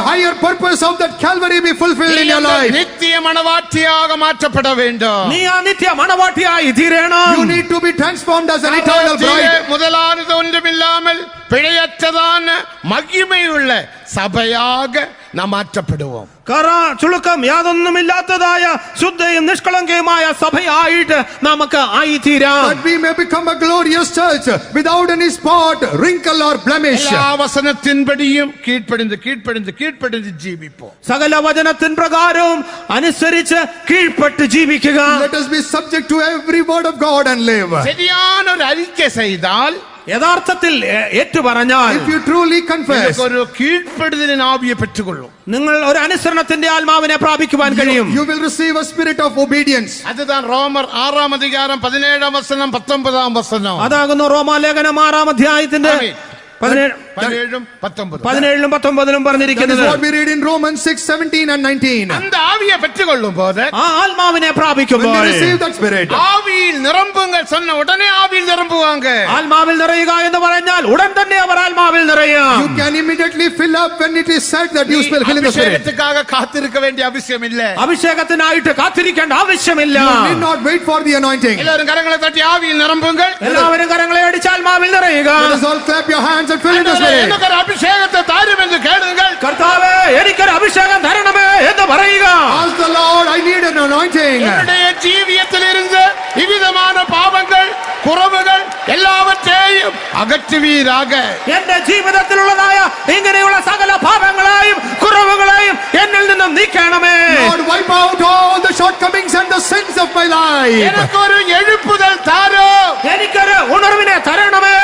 higher purpose of that Calvary be fulfilled in your life. நித்திய மனவாட்டியாக மாற்றப்பட வேண்டும். നീ ആ നിത്യ മണവാട്ടിയായി തീരണം. You need to be transformed as an eternal bride. முதலானது ஒன்றுமில்லாமல் பிழையற்றதான மகிமையுள்ள சபையாக நாம் மாற்றப்படுவோம். കറ ചുളുക്കം യാതൊന്നുമില്ലാത്തതായ ശുദ്ധയും നിഷ്കളങ്കയുമായ സഭയായിട്ട് നമുക്ക് ആയിത്തീരാം. That we may become a glorious church without any spot, wrinkle or blemish. எல்லா வசனத்தின்படியும் கீழ்ப்படிந்து ஜீவிப்போம். സകല വചനത്തിൻ പ്രകാരവും അനുസരിച്ച് കീഴ്പ്പെട്ട് ജീവിക്കുക. Let us be subject to every word of God and live. சரியான ஒரு அறிக்கை செய்தால், യഥാർത്ഥത്തിൽ ഏറ്റുപറഞ്ഞാൽ, If you truly confess, ஒரு கீழ்ப்படுதலின் ஆவியை பெற்றுக்கொள்ளும். നിങ്ങൾ ഒരു അനുസരണത്തിന്റെ ആത്മാവിനെ പ്രാപിക്കുവാൻ കഴിയും. you will receive a spirit of obedience. அதுதான் ரோமர் 6 அதிகாரம் 17 வசனம் 19 வசனம். അതാകുന്നു റോമാലേഖനം 6 അധ്യായത്തിന്റെ 17 17 19. 17 19 That പറഞ്ഞിരിക്കുന്നത്. is what we read in Romans 6, 17 and 19. அந்த ஆவியை பெற்றுக்கொள்ளும் போது, ആ ആത്മാവിനെ When we പ്രാപിക്കുമ്പോൾ receive that spirit, ஆவியில் நிரம்புங்கள் சொன்ன உடனே ஆவியில் நிரம்புவாங்க. ആത്മാവിൽ നിറയുക എന്ന് പറഞ്ഞാൽ ഉടൻ തന്നെ അവർ ആത്മാവിൽ നിറയും. you can immediately fill up when it is said that you will fill in the spirit. அபிஷேகத்துக்காக காத்திருக்க வேண்டிய அவசியம் இல்ல. അഭിഷേകത്തിനായിട്ട് കാത്തിരിക്കേണ്ട ആവശ്യമില്ല. You need not wait for the anointing. எல்லாரும் கரங்களை தட்டி ஆவியில் நிரம்புங்கள். എല്ലാവരും കരങ്ങളെ അടിച്ച് ആത്മാവിൽ നിറയുക. Let us all clap your hands and fill in the spirit. எனக்கு ஒரு அபிஷேகத்தை தாரும் என்று கேளுங்கள். കർത്താവേ, എനിക്കൊരു അഭിഷേകം തരണമേ എന്ന് പറയുക. Ask the Lord, I need an anointing. என்னுடைய ஜீவியத்திலிருந்து இவ்விதமான பாவங்கள் കുറവുകൾ എല്ലാവற்றைയും അകറ്റുവീരാക. എന്റെ ജീവിതത്തിലുള്ളതായ ഇങ്ങനെയുള്ള സകല പാപങ്ങളെയും കുറവുകളെയും എന്നിൽ നിന്നും നീക്കണമേ. Lord, wipe out all the shortcomings and the sins of my life. എനിക്കൊരു എഴുപ്പുതൽ താരോ. എനിക്കൊരു ഉണർവിനെ തരണമേ.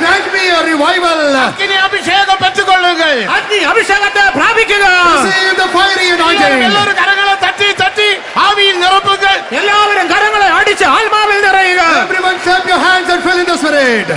Grant me a revival. അഗ്നി അഭിഷേകം പെറ്റുകൊള്ളുക. അഗ്നി അഭിഷേകത്തെ പ്രാപിക്കുക. Receive the fiery anointing. എല്ലാവരും കരങ്ങളെ തട്ടി തട്ടി ആവിയിൽ നിറപ്പുക. എല്ലാവരും കരങ്ങളെ അടിച്ച് ആത്മാവിൽ നിറയുക. Everyone clap your hands and fill in the Spirit.